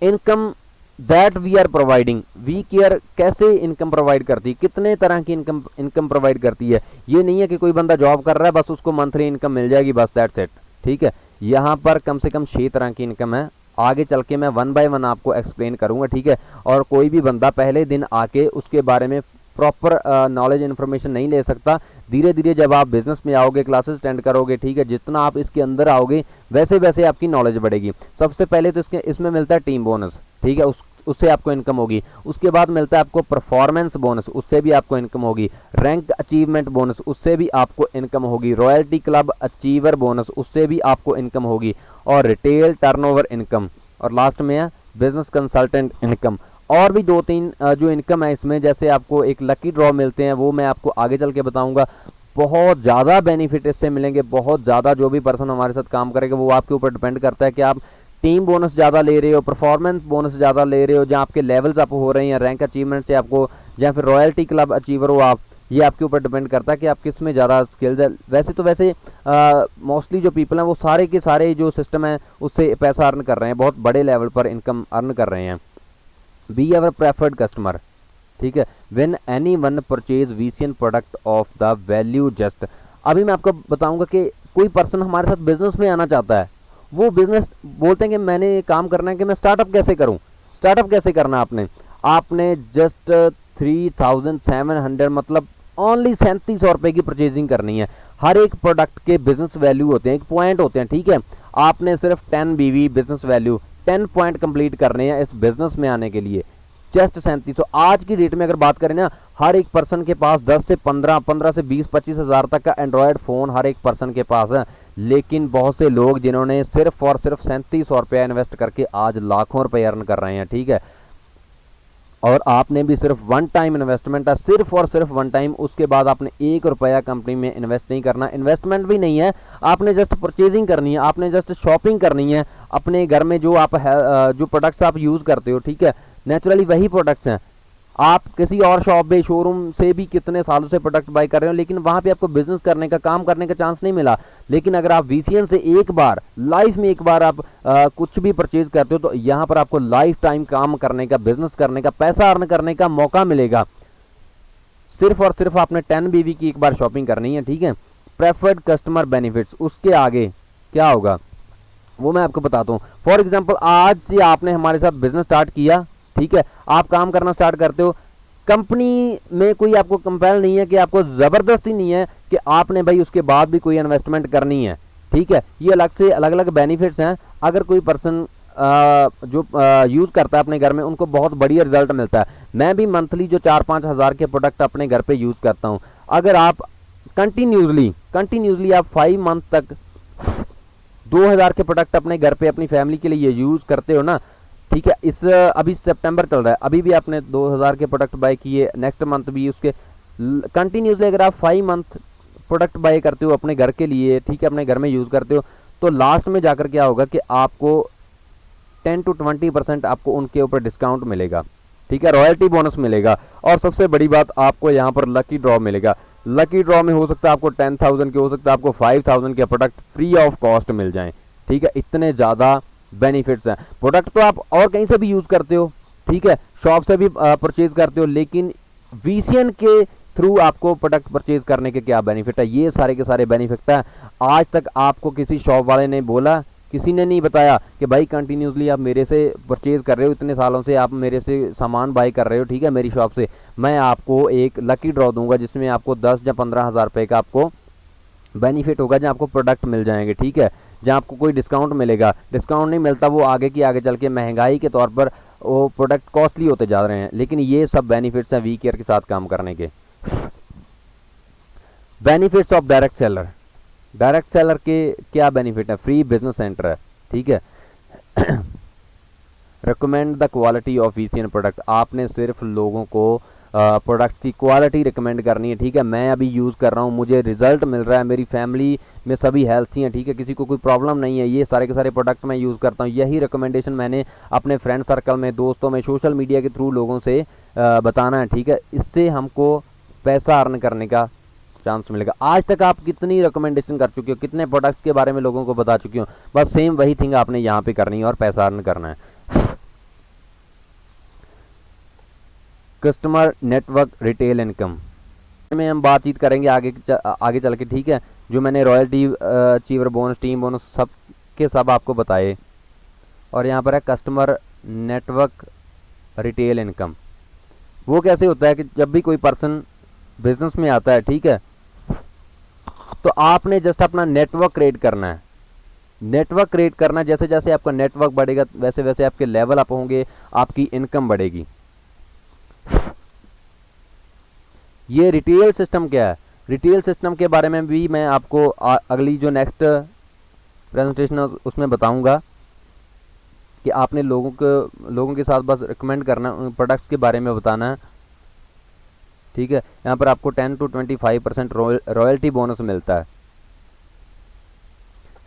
Income that we are providing, week year कैसे इनकम प्रोवाइड करती है, कितने तरह की इनकम प्रोवाइड करती है। ये नहीं है कि कोई बंदा जॉब कर रहा है बस उसको मंथली इनकम मिल जाएगी, बस दैट्स इट, ठीक है। यहाँ पर कम से कम 6 तरह की इनकम है, आगे चल के मैं 1 बाय 1 आपको एक्सप्लेन करूंगा, ठीक है। और कोई भी बंदा पहले दिन आके उसके बारे में प्रॉपर नॉलेज इन्फॉर्मेशन नहीं ले सकता, धीरे धीरे जब आप बिजनेस में आओगे, क्लासेस अटेंड करोगे, ठीक है, जितना आप इसके अंदर आओगे वैसे वैसे आपकी नॉलेज बढ़ेगी। सबसे पहले तो इसमें मिलता है टीम बोनस, ठीक है, उससे आपको इनकम होगी। उसके बाद मिलता है आपको परफॉर्मेंस बोनस, उससे भी आपको इनकम होगी। रैंक अचीवमेंट बोनस, उससे भी आपको इनकम होगी। रॉयल्टी क्लब अचीवर बोनस, उससे भी आपको इनकम होगी। और रिटेल टर्नओवर इनकम, और लास्ट में है बिजनेस कंसल्टेंट इनकम। और भी 2-3 जो इनकम है इसमें, जैसे आपको एक लकी ड्रॉ मिलते हैं, वो मैं आपको आगे चल के बताऊंगा। बहुत ज़्यादा बेनिफिट इससे मिलेंगे, बहुत ज़्यादा। जो भी पर्सन हमारे साथ काम करेगा वो आपके ऊपर डिपेंड करता है कि आप टीम बोनस ज़्यादा ले रहे हो, परफॉर्मेंस बोनस ज़्यादा ले रहे हो, जहाँ आपके लेवल्स आप हो रहे हैं रैंक अचीवमेंट से आपको, या फिर रॉयल्टी क्लब अचीवर हो आप। ये आपके ऊपर डिपेंड करता है कि आप किस में ज़्यादा स्किल्स है। वैसे मोस्टली जो पीपल हैं वो सारे के सारे जो सिस्टम है उससे पैसा अर्न कर रहे हैं, बहुत बड़े लेवल पर इनकम अर्न कर रहे हैं। बी अवर प्रेफर्ड कस्टमर, ठीक है, when anyone purchase VCN product of the value just. अभी मैं आपको बताऊंगा कि कोई पर्सन हमारे साथ बिजनेस में आना चाहता है, वो बिजनेस बोलते हैं कि मैंने काम करना है कि मैं स्टार्टअप कैसे करूं। स्टार्टअप कैसे करना आपने जस्ट 3700 मतलब ओनली 3700 रुपए की परचेजिंग करनी है। हर एक प्रोडक्ट के बिजनेस वैल्यू होते हैं, एक पॉइंट होते हैं, ठीक है। आपने सिर्फ 10 बीवी बिजनेस वैल्यू 10 पॉइंट कंप्लीट करने हैं इस बिजनेस में आने के लिए, जस्ट 3700। आज की डेट में अगर बात करें ना, हर एक पर्सन के पास 10 से 15 से 20-25 हज़ार तक का एंड्रॉयड फ़ोन हर एक पर्सन के पास है। लेकिन बहुत से लोग जिन्होंने सिर्फ और सिर्फ 3700 रुपया इन्वेस्ट करके आज लाखों रुपए अर्न कर रहे हैं, ठीक है। और आपने भी सिर्फ वन टाइम इन्वेस्टमेंट है, सिर्फ और सिर्फ वन टाइम। उसके बाद आपने 1 रुपया कंपनी में इन्वेस्ट नहीं करना, इन्वेस्टमेंट भी नहीं है, आपने जस्ट परचेजिंग करनी है, आपने जस्ट शॉपिंग करनी है। अपने घर में जो आप जो प्रोडक्ट्स आप यूज़ करते हो, ठीक है, नेचुरली वही प्रोडक्ट्स हैं। आप किसी और शॉप पे, शोरूम से भी कितने सालों से प्रोडक्ट बाय कर रहे हो, लेकिन वहां पे आपको बिजनेस करने का, काम करने का चांस नहीं मिला। लेकिन अगर आप वीसीएन से एक बार लाइफ में, एक बार आप कुछ भी परचेज करते हो, तो यहाँ पर आपको लाइफ टाइम काम करने का, बिजनेस करने का, पैसा अर्न करने का मौका मिलेगा। सिर्फ और सिर्फ आपने 10 बीवी की एक बार शॉपिंग करनी है, ठीक है। प्रेफर्ड कस्टमर बेनिफिट्स, उसके आगे क्या होगा वो मैं आपको बताता हूँ। फॉर एग्जाम्पल, आज से आपने हमारे साथ बिजनेस स्टार्ट किया, ठीक है, आप काम करना स्टार्ट करते हो। कंपनी में कोई आपको कंपेल नहीं है कि आपको जबरदस्ती नहीं है कि आपने भाई उसके बाद भी कोई इन्वेस्टमेंट करनी है, ठीक है। ये अलग से अलग अलग बेनिफिट्स हैं। अगर कोई पर्सन जो यूज करता है अपने घर में, उनको बहुत बढ़िया रिजल्ट मिलता है। मैं भी मंथली जो 4-5 हज़ार के प्रोडक्ट अपने घर पे यूज करता हूँ। अगर आप कंटिन्यूसली आप 5 मंथ तक 2000 के प्रोडक्ट अपने घर पे अपनी फैमिली के लिए यूज करते हो ना, ठीक है। इस अभी सितंबर चल रहा है, अभी भी आपने 2000 के प्रोडक्ट बाय किए, नेक्स्ट मंथ भी उसके कंटिन्यूसली अगर आप 5 मंथ प्रोडक्ट बाय करते हो अपने घर के लिए, ठीक है, अपने घर में यूज करते हो, तो लास्ट में जाकर क्या होगा कि आपको 10 to 20% आपको उनके ऊपर डिस्काउंट मिलेगा, ठीक है, रॉयल्टी बोनस मिलेगा। और सबसे बड़ी बात, आपको यहाँ पर लकी ड्रॉ मिलेगा। लकी ड्रॉ में हो सकता है आपको 10,000 के, हो सकता है आपको 5,000 के प्रोडक्ट फ्री ऑफ कॉस्ट मिल जाएं, ठीक है। इतने ज़्यादा बेनिफिट्स हैं। प्रोडक्ट तो आप और कहीं से भी यूज करते हो, ठीक है, शॉप से भी परचेज करते हो, लेकिन वीसीएन के थ्रू आपको प्रोडक्ट परचेज करने के क्या बेनिफिट है, ये सारे के सारे बेनिफिट है। आज तक आपको किसी शॉप वाले ने बोला, किसी ने नहीं बताया कि भाई कंटिन्यूसली आप मेरे से परचेज कर रहे हो, इतने सालों से आप मेरे से सामान बाय कर रहे हो, ठीक है, मेरी शॉप से, मैं आपको एक लकी ड्रॉ दूंगा जिसमें आपको 10 या 15 हज़ार रुपये का आपको बेनिफिट होगा, जहाँ आपको प्रोडक्ट मिल जाएंगे, ठीक है, जहाँ आपको कोई डिस्काउंट मिलेगा। डिस्काउंट नहीं मिलता, वो आगे चल के महंगाई के तौर पर वो प्रोडक्ट कॉस्टली होते जा रहे हैं। लेकिन ये सब बेनिफिट्स हैं वी केयर के साथ काम करने के। Benefits of direct seller, direct seller के क्या बेनिफिट है? फ्री बिजनेस सेंटर है, ठीक है। Recommend the quality of VCN product, आपने सिर्फ लोगों को प्रोडक्ट्स की क्वालिटी रिकमेंड करनी है, ठीक है। मैं अभी यूज़ कर रहा हूँ, मुझे रिजल्ट मिल रहा है, मेरी फैमिली में सभी हेल्थी हैं, ठीक है, किसी को कोई प्रॉब्लम नहीं है, ये सारे के सारे प्रोडक्ट मैं यूज़ करता हूँ। यही रिकमेंडेशन मैंने अपने फ्रेंड सर्कल में, दोस्तों में, सोशल मीडिया के थ्रू लोगों से बताना है, ठीक है। इससे हमको पैसा अर्न करने का चांस मिलेगा। आज तक आप कितनी रिकमेंडेशन कर चुके हो, कितने प्रोडक्ट्स के बारे में लोगों को बता चुके हो, बस सेम वही थिंग आपने यहाँ पे करनी है और पैसा अर्न करना है। कस्टमर नेटवर्क रिटेल इनकम में हम बातचीत करेंगे आगे चल के, ठीक है। जो मैंने royalty, achiever bonus, team bonus सब के सब आपको बताए। और यहाँ पर है कस्टमर नेटवर्क रिटेल इनकम। वो कैसे होता है कि जब भी कोई पर्सन बिजनेस में आता है, ठीक है, तो आपने जस्ट अपना नेटवर्क क्रिएट करना है, नेटवर्क क्रिएट करना। जैसे जैसे आपका नेटवर्क बढ़ेगा वैसे वैसे आपके लेवल अप होंगे, आपकी इनकम बढ़ेगी। ये रिटेल सिस्टम क्या है, रिटेल सिस्टम के बारे में भी मैं आपको अगली जो नेक्स्ट प्रेजेंटेशन उसमें बताऊंगा कि आपने लोगों के साथ बस रिकमेंड करना, उन प्रोडक्ट्स के बारे में बताना है, ठीक है। यहाँ पर आपको 10 to 25% रॉयल्टी बोनस मिलता है।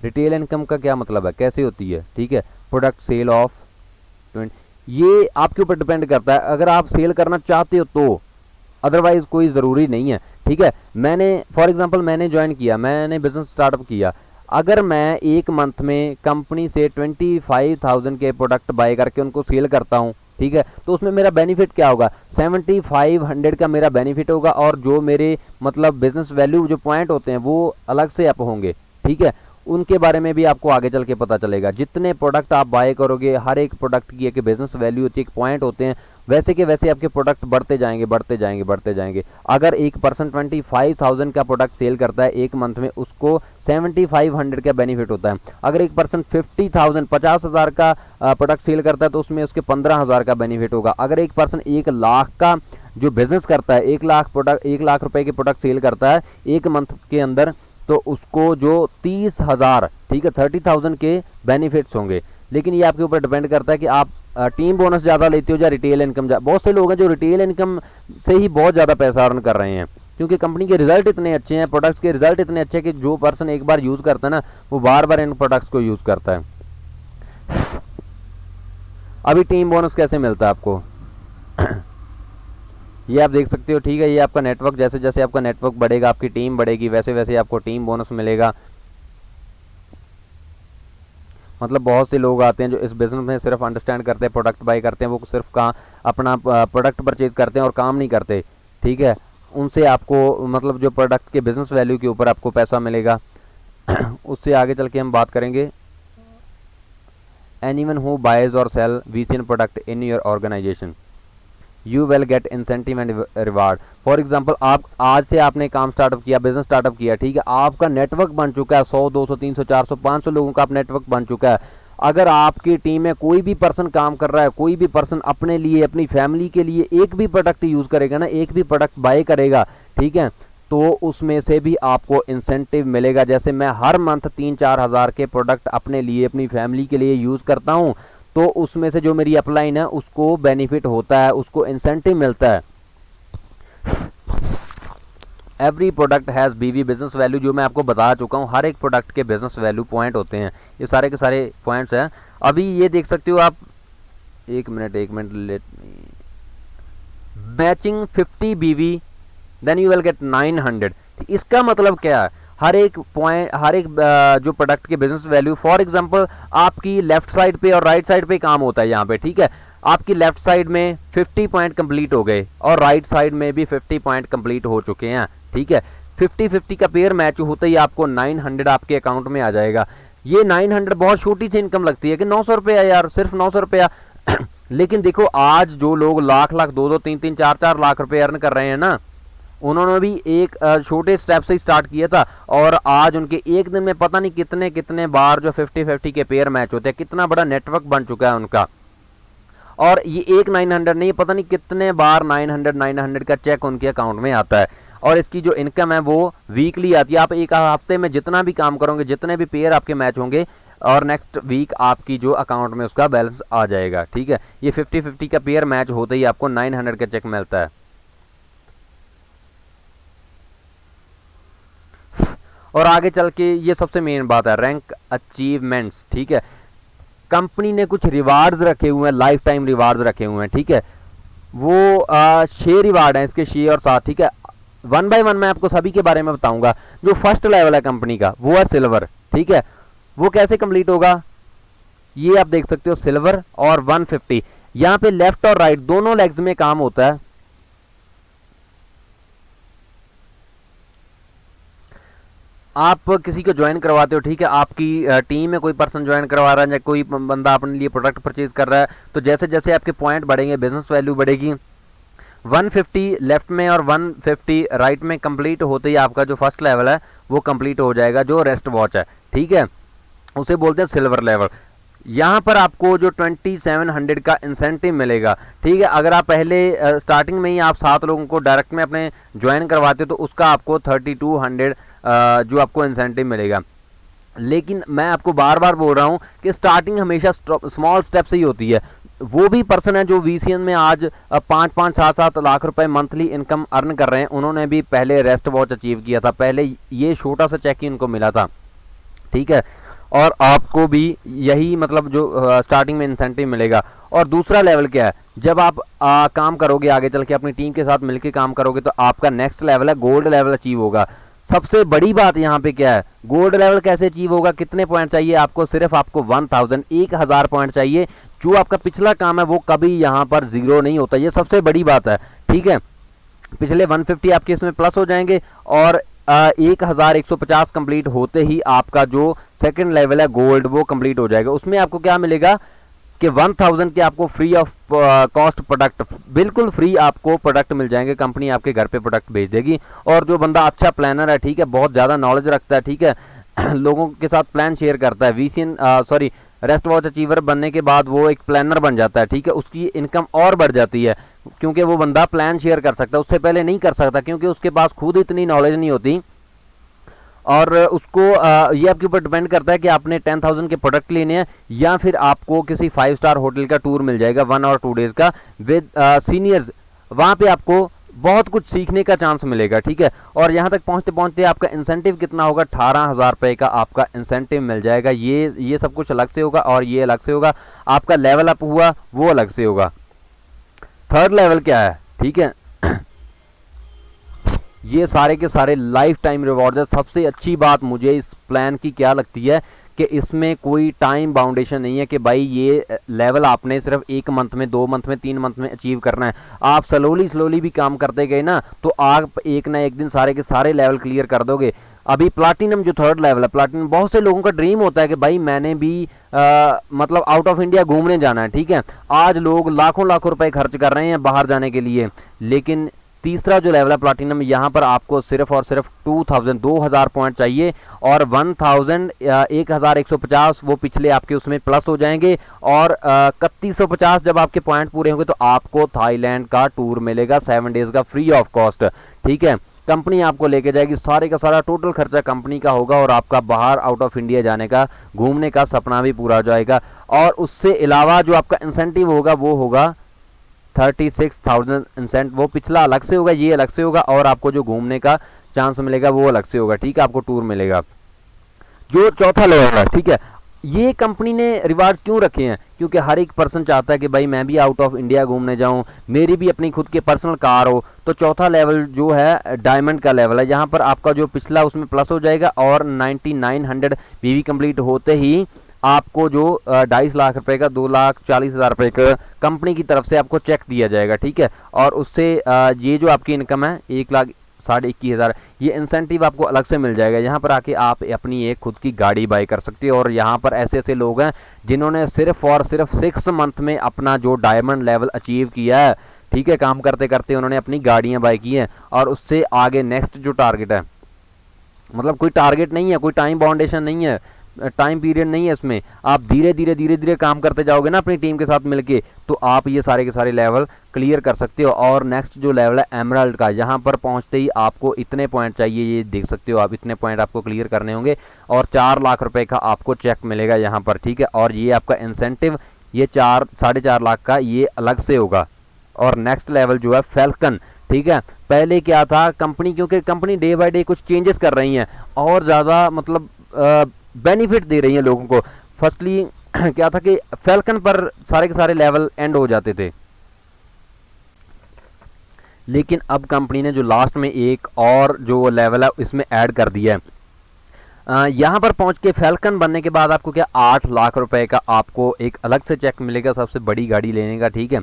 रिटेल इनकम का क्या मतलब है, कैसे होती है, ठीक है। प्रोडक्ट सेल ऑफ 20, ये आपके ऊपर डिपेंड करता है, अगर आप सेल करना चाहते हो तो, अदरवाइज कोई ज़रूरी नहीं है, ठीक है। मैंने फॉर एग्जांपल मैंने ज्वाइन किया, मैंने बिजनेस स्टार्टअप किया, अगर मैं एक मंथ में कंपनी से 25,000 के प्रोडक्ट बाय करके उनको सेल करता हूँ, ठीक है, तो उसमें मेरा बेनिफिट क्या होगा, 7500 का मेरा बेनिफिट होगा, और जो मेरे मतलब बिजनेस वैल्यू जो पॉइंट होते हैं वो अलग से अप होंगे, ठीक है। उनके बारे में भी आपको आगे चल के पता चलेगा। जितने प्रोडक्ट आप बाय करोगे, हर एक प्रोडक्ट की एक बिजनेस वैल्यू होती है, एक पॉइंट होते हैं, वैसे के वैसे आपके प्रोडक्ट बढ़ते जाएंगे बढ़ते जाएंगे बढ़ते जाएंगे। अगर एक पर्सन 25,000 का प्रोडक्ट सेल करता है एक मंथ में, उसको 7500 का बेनिफिट होता है। अगर एक पर्सन 50,000 का प्रोडक्ट सेल करता है तो उसमें उसके 15,000 का बेनिफिट होगा। अगर एक पर्सन 1 लाख का जो बिजनेस करता है, 1 लाख रुपए के प्रोडक्ट सेल करता है एक मंथ के अंदर, तो उसको जो 30,000, ठीक है, 30,000 के बेनिफिट्स होंगे। लेकिन ये आपके ऊपर डिपेंड करता है कि आप टीम बोनस ज़्यादा लेते हो या रिटेल इनकम। बहुत से लोग हैं जो रिटेल इनकम से ही बहुत ज़्यादा पैसा अर्न कर रहे हैं, क्योंकि कंपनी के रिजल्ट इतने अच्छे हैं, प्रोडक्ट्स के रिजल्ट इतने अच्छे हैं कि जो पर्सन एक बार यूज़ करता है ना, वो बार बार इन प्रोडक्ट्स को यूज़ करता है। अभी टीम बोनस कैसे मिलता है आपको ये आप देख सकते हो, ठीक है। ये आपका नेटवर्क, जैसे जैसे आपका नेटवर्क बढ़ेगा, आपकी टीम बढ़ेगी, वैसे वैसे आपको टीम बोनस मिलेगा। मतलब बहुत से लोग आते हैं जो इस बिजनेस में सिर्फ अंडरस्टैंड करते हैं, प्रोडक्ट बाय करते हैं, वो सिर्फ अपना प्रोडक्ट परचेज करते हैं और काम नहीं करते, ठीक है। उनसे आपको मतलब जो प्रोडक्ट के बिजनेस वैल्यू के ऊपर आपको पैसा मिलेगा उससे आगे चल के हम बात करेंगे। एनीवन हु बायज और sell VCN product in your organization, you will get incentive and reward. For example, आप आज से आपने काम स्टार्टअप किया, बिजनेस स्टार्टअप किया, ठीक है, आपका नेटवर्क बन चुका है, 100 200 300 400 500 लोगों का आप नेटवर्क बन चुका है। अगर आपकी टीम में कोई भी पर्सन काम कर रहा है, कोई भी पर्सन अपने लिए, अपनी फैमिली के लिए एक भी प्रोडक्ट यूज करेगा ना, एक भी प्रोडक्ट बाय करेगा, ठीक है, तो उसमें से भी आपको इंसेंटिव मिलेगा। जैसे मैं हर मंथ 3-4 हज़ार के प्रोडक्ट अपने लिए, अपनी फैमिली के लिए यूज करता हूँ, तो उसमें से जो मेरी अपलाइन है उसको बेनिफिट होता है, उसको इंसेंटिव मिलता है। Every product has BV business value, जो मैं आपको बता चुका हूँ, हर एक प्रोडक्ट के बिजनेस वैल्यू पॉइंट होते हैं, ये सारे के सारे पॉइंट्स हैं। अभी ये देख सकते हो आप, एक minute let matching 50 BV then you will get 900। इसका मतलब क्या है, हर एक पॉइंट, हर एक जो प्रोडक्ट के बिजनेस वैल्यू, फॉर एग्जांपल आपकी लेफ्ट साइड पे और राइट साइड पे काम होता है यहाँ पे, ठीक है। आपकी लेफ्ट साइड में 50 पॉइंट कंप्लीट हो गए और राइट साइड में भी 50 पॉइंट कंप्लीट हो चुके हैं, ठीक है। 50-50 का पेयर मैच होते ही आपको 900 आपके अकाउंट में आ जाएगा। ये 900 बहुत छोटी सी इनकम लगती है कि 900 रुपया यार, सिर्फ 900 रुपया लेकिन देखो आज जो लोग लाख 2-2 3-3 4-4 लाख रुपए अर्न कर रहे हैं ना, उन्होंने भी एक छोटे स्टेप से स्टार्ट किया था, और आज उनके एक दिन में पता नहीं कितने कितने बार जो 50-50 के पेयर मैच होते हैं, कितना बड़ा नेटवर्क बन चुका है उनका। और ये एक 900 नहीं, पता नहीं कितने बार 900 का चेक उनके अकाउंट में आता है। और इसकी जो इनकम है वो वीकली आती है। आप एक हफ्ते में जितना भी काम करोगे, जितने भी पेयर आपके मैच होंगे, और नेक्स्ट वीक आपकी जो अकाउंट में उसका बैलेंस आ जाएगा, ठीक है। ये 50-50 का पेयर मैच होते ही आपको 900 का चेक मिलता है। और आगे चल के ये सबसे मेन बात है, रैंक अचीवमेंट्स, ठीक है। कंपनी ने कुछ रिवार्ड्स रखे हुए हैं, लाइफ टाइम रिवार्ड्स रखे हुए हैं, ठीक है। वो 6 रिवार्ड हैं इसके, 6 और 7, ठीक है। 1 बाय 1 मैं आपको सभी के बारे में बताऊंगा। जो फर्स्ट लेवल है कंपनी का वो है सिल्वर, ठीक है। वो कैसे कंप्लीट होगा, ये आप देख सकते हो, सिल्वर और 150। यहाँ पे लेफ्ट और राइट दोनों लेग्स में काम होता है। आप किसी को ज्वाइन करवाते हो, ठीक है, आपकी टीम में कोई पर्सन ज्वाइन करवा रहा है या कोई बंदा अपने लिए प्रोडक्ट परचेज कर रहा है, तो जैसे जैसे आपके पॉइंट बढ़ेंगे, बिजनेस वैल्यू बढ़ेगी, 150 लेफ्ट में और 150 राइट में कंप्लीट होते ही आपका जो फर्स्ट लेवल है वो कंप्लीट हो जाएगा, जो रेस्ट वॉच है, ठीक है, उसे बोलते हैं सिल्वर लेवल। यहाँ पर आपको जो 2700 का इंसेंटिव मिलेगा, ठीक है। अगर आप पहले स्टार्टिंग में ही आप 7 लोगों को डायरेक्ट में अपने ज्वाइन करवाते हो तो उसका आपको 3200 जो आपको इंसेंटिव मिलेगा। लेकिन मैं आपको बार बार बोल रहा हूँ कि स्टार्टिंग हमेशा स्मॉल स्टेप से ही होती है। वो भी पर्सन है जो VCN में आज 5-5, 7-7 लाख रुपए मंथली इनकम अर्न कर रहे हैं, उन्होंने भी पहले रेस्ट वॉच अचीव किया था, पहले ये छोटा सा चेक ही उनको मिला था, ठीक है। और आपको भी यही मतलब जो स्टार्टिंग में इंसेंटिव मिलेगा। और दूसरा लेवल क्या है, जब आप काम करोगे आगे चल के अपनी टीम के साथ मिलकर काम करोगे तो आपका नेक्स्ट लेवल है गोल्ड लेवल अचीव होगा। सबसे बड़ी बात यहाँ पे क्या है, गोल्ड लेवल कैसे अचीव होगा, कितने पॉइंट चाहिए आपको, सिर्फ आपको 1000 पॉइंट चाहिए। जो आपका पिछला काम है वो कभी यहाँ पर जीरो नहीं होता, ये सबसे बड़ी बात है, ठीक है। पिछले 150 आपके इसमें प्लस हो जाएंगे और 1150 कंप्लीट होते ही आपका जो सेकंड लेवल है गोल्ड वो कंप्लीट हो जाएगा। उसमें आपको क्या मिलेगा कि 1000 के आपको फ्री ऑफ कॉस्ट प्रोडक्ट, बिल्कुल फ्री आपको प्रोडक्ट मिल जाएंगे, कंपनी आपके घर पे प्रोडक्ट भेज देगी। और जो बंदा अच्छा प्लानर है, ठीक है, बहुत ज़्यादा नॉलेज रखता है, ठीक है, लोगों के साथ प्लान शेयर करता है, VCN रेस्ट वॉच अचीवर बनने के बाद वो एक प्लानर बन जाता है, ठीक है, उसकी इनकम और बढ़ जाती है क्योंकि वो बंदा प्लान शेयर कर सकता है, उससे पहले नहीं कर सकता क्योंकि उसके पास खुद इतनी नॉलेज नहीं होती। और उसको ये आपके ऊपर डिपेंड करता है कि आपने 10,000 के प्रोडक्ट लेने हैं या फिर आपको किसी 5 स्टार होटल का टूर मिल जाएगा 1 और 2 डेज का विद सीनियर्स, वहाँ पे आपको बहुत कुछ सीखने का चांस मिलेगा, ठीक है। और यहाँ तक पहुँचते पहुँचते आपका इंसेंटिव कितना होगा, 18,000 रुपये का आपका इंसेंटिव मिल जाएगा। ये सब कुछ अलग से होगा और ये अलग से होगा, आपका लेवल अप हुआ वो अलग से होगा। थर्ड लेवल क्या है, ठीक है, ये सारे के सारे लाइफ टाइम रिवॉर्ड है। सबसे अच्छी बात मुझे इस प्लान की क्या लगती है कि इसमें कोई टाइम बाउंडेशन नहीं है कि भाई ये लेवल आपने सिर्फ 1 मंथ में, 2 मंथ में, 3 मंथ में अचीव करना है। आप स्लोली भी काम करते गए ना तो आप एक ना एक दिन सारे के सारे लेवल क्लियर कर दोगे। अभी प्लाटिनम जो थर्ड लेवल है, प्लाटिनम बहुत से लोगों का ड्रीम होता है कि भाई मैंने भी मतलब आउट ऑफ इंडिया घूमने जाना है, ठीक है। आज लोग लाखों रुपए खर्च कर रहे हैं बाहर जाने के लिए, लेकिन तीसरा जो लेवल है प्लाटिनम, यहाँ पर आपको सिर्फ और सिर्फ 2000 पॉइंट चाहिए और 1150 वो पिछले आपके उसमें प्लस हो जाएंगे और 3150 जब आपके पॉइंट पूरे होंगे तो आपको थाईलैंड का टूर मिलेगा 7 डेज का फ्री ऑफ कॉस्ट, ठीक है। कंपनी आपको लेके जाएगी, सारे का सारा टोटल खर्चा कंपनी का होगा और आपका बाहर आउट ऑफ इंडिया जाने का, घूमने का सपना भी पूरा हो जाएगा। और उससे अलावा जो आपका इंसेंटिव होगा वो होगा 36,000 इंसेंट, वो पिछला अलग से होगा, ये अलग से होगा और आपको जो घूमने का चांस मिलेगा वो अलग से होगा, ठीक है, आपको टूर मिलेगा। जो चौथा लेवल है, ठीक है, ये कंपनी ने रिवार्ड्स क्यों रखे हैं, क्योंकि हर एक पर्सन चाहता है कि भाई मैं भी आउट ऑफ इंडिया घूमने जाऊं, मेरी भी अपनी खुद की पर्सनल कार हो। तो चौथा लेवल जो है डायमंड का लेवल है, यहाँ पर आपका जो पिछला उसमें प्लस हो जाएगा और 9900 PV कंप्लीट होते ही आपको जो 2.5 लाख रुपए का 2,40,000 रुपए का कंपनी की तरफ से आपको चेक दिया जाएगा, ठीक है। और उससे ये जो आपकी इनकम है 1,21,000, ये इंसेंटिव आपको अलग से मिल जाएगा। यहाँ पर आके आप अपनी एक खुद की गाड़ी बाय कर सकते हो और यहाँ पर ऐसे ऐसे लोग हैं जिन्होंने सिर्फ और सिर्फ 6 मंथ में अपना जो डायमंड लेवल अचीव किया है, ठीक है, काम करते करते उन्होंने अपनी गाड़ियाँ बाय की हैं। और उससे आगे नेक्स्ट जो टारगेट है, मतलब कोई टारगेट नहीं है, कोई टाइम बाउंडेशन नहीं है, टाइम पीरियड नहीं है इसमें, आप धीरे धीरे काम करते जाओगे ना अपनी टीम के साथ मिलके तो आप ये सारे के सारे लेवल क्लियर कर सकते हो। और नेक्स्ट जो लेवल है एमराल्ड का, यहाँ पर पहुंचते ही आपको इतने पॉइंट चाहिए, ये देख सकते हो आप, इतने पॉइंट आपको क्लियर करने होंगे और 4 लाख रुपए का आपको चेक मिलेगा यहाँ पर, ठीक है। और ये आपका इंसेंटिव ये 4-4.5 लाख का ये अलग से होगा। और नेक्स्ट लेवल जो है फैल्कन, ठीक है, पहले क्या था कंपनी, क्योंकि कंपनी डे बाय डे कुछ चेंजेस कर रही है और ज़्यादा मतलब बेनिफिट दे रही है लोगों को। फर्स्टली क्या था कि फैल्कन पर सारे के सारे लेवल एंड हो जाते थे, लेकिन अब कंपनी ने जो लास्ट में एक और जो लेवल है इसमें ऐड कर दिया है। यहाँ पर पहुंच के फैल्कन बनने के बाद आपको क्या 8 लाख रुपए का आपको एक अलग से चेक मिलेगा सबसे बड़ी गाड़ी लेने का, ठीक है।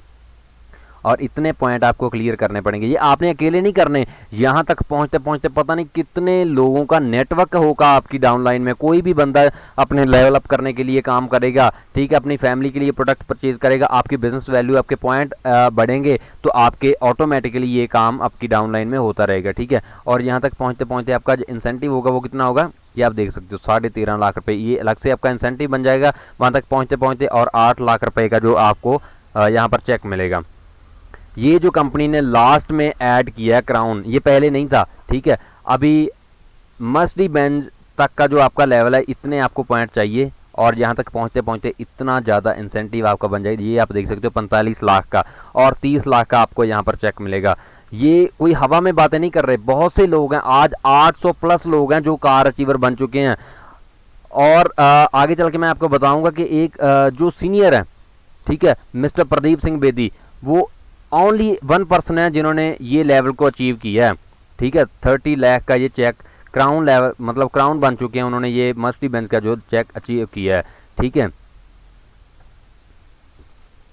और इतने पॉइंट आपको क्लियर करने पड़ेंगे। ये आपने अकेले नहीं करने, यहाँ तक पहुँचते पहुँचते पता नहीं कितने लोगों का नेटवर्क होगा आपकी डाउनलाइन में। कोई भी बंदा अपने लेवल अप करने के लिए काम करेगा, ठीक है, अपनी फैमिली के लिए प्रोडक्ट परचेज करेगा, आपकी बिजनेस वैल्यू, आपके पॉइंट बढ़ेंगे तो आपके ऑटोमेटिकली ये काम आपकी डाउनलाइन में होता रहेगा, ठीक है। और यहाँ तक पहुँचते पहुँचते आपका जो इंसेंटिव होगा वो कितना होगा, ये आप देख सकते हो 13.5 लाख रुपए, ये अलग से आपका इंसेंटिव बन जाएगा वहां तक पहुंचते पहुंचते। और 8 लाख रुपए का जो आपको यहाँ पर चेक मिलेगा। ये जो कंपनी ने लास्ट में ऐड किया क्राउन, ये पहले नहीं था, ठीक है। अभी मर्सिडीज बेंज तक का जो आपका लेवल है, इतने आपको पॉइंट चाहिए और यहाँ तक पहुँचते पहुँचते इतना ज़्यादा इंसेंटिव आपका बन जाएगा। ये आप देख सकते हो 45 लाख का और 30 लाख का आपको यहाँ पर चेक मिलेगा। ये कोई हवा में बातें नहीं कर रहे, बहुत से लोग हैं, आज 800 प्लस लोग हैं जो कार अचीवर बन चुके हैं। और आगे चल के मैं आपको बताऊंगा कि एक जो सीनियर है, ठीक है, मिस्टर प्रदीप सिंह बेदी, वो ओनली 1 पर्सन है जिन्होंने ये लेवल को अचीव किया है, ठीक है। 30 लाख का ये चेक क्राउन लेवल, मतलब क्राउन बन चुके हैं उन्होंने, ये मर्सिडीज बेंज का जो चेक अचीव किया है, ठीक है।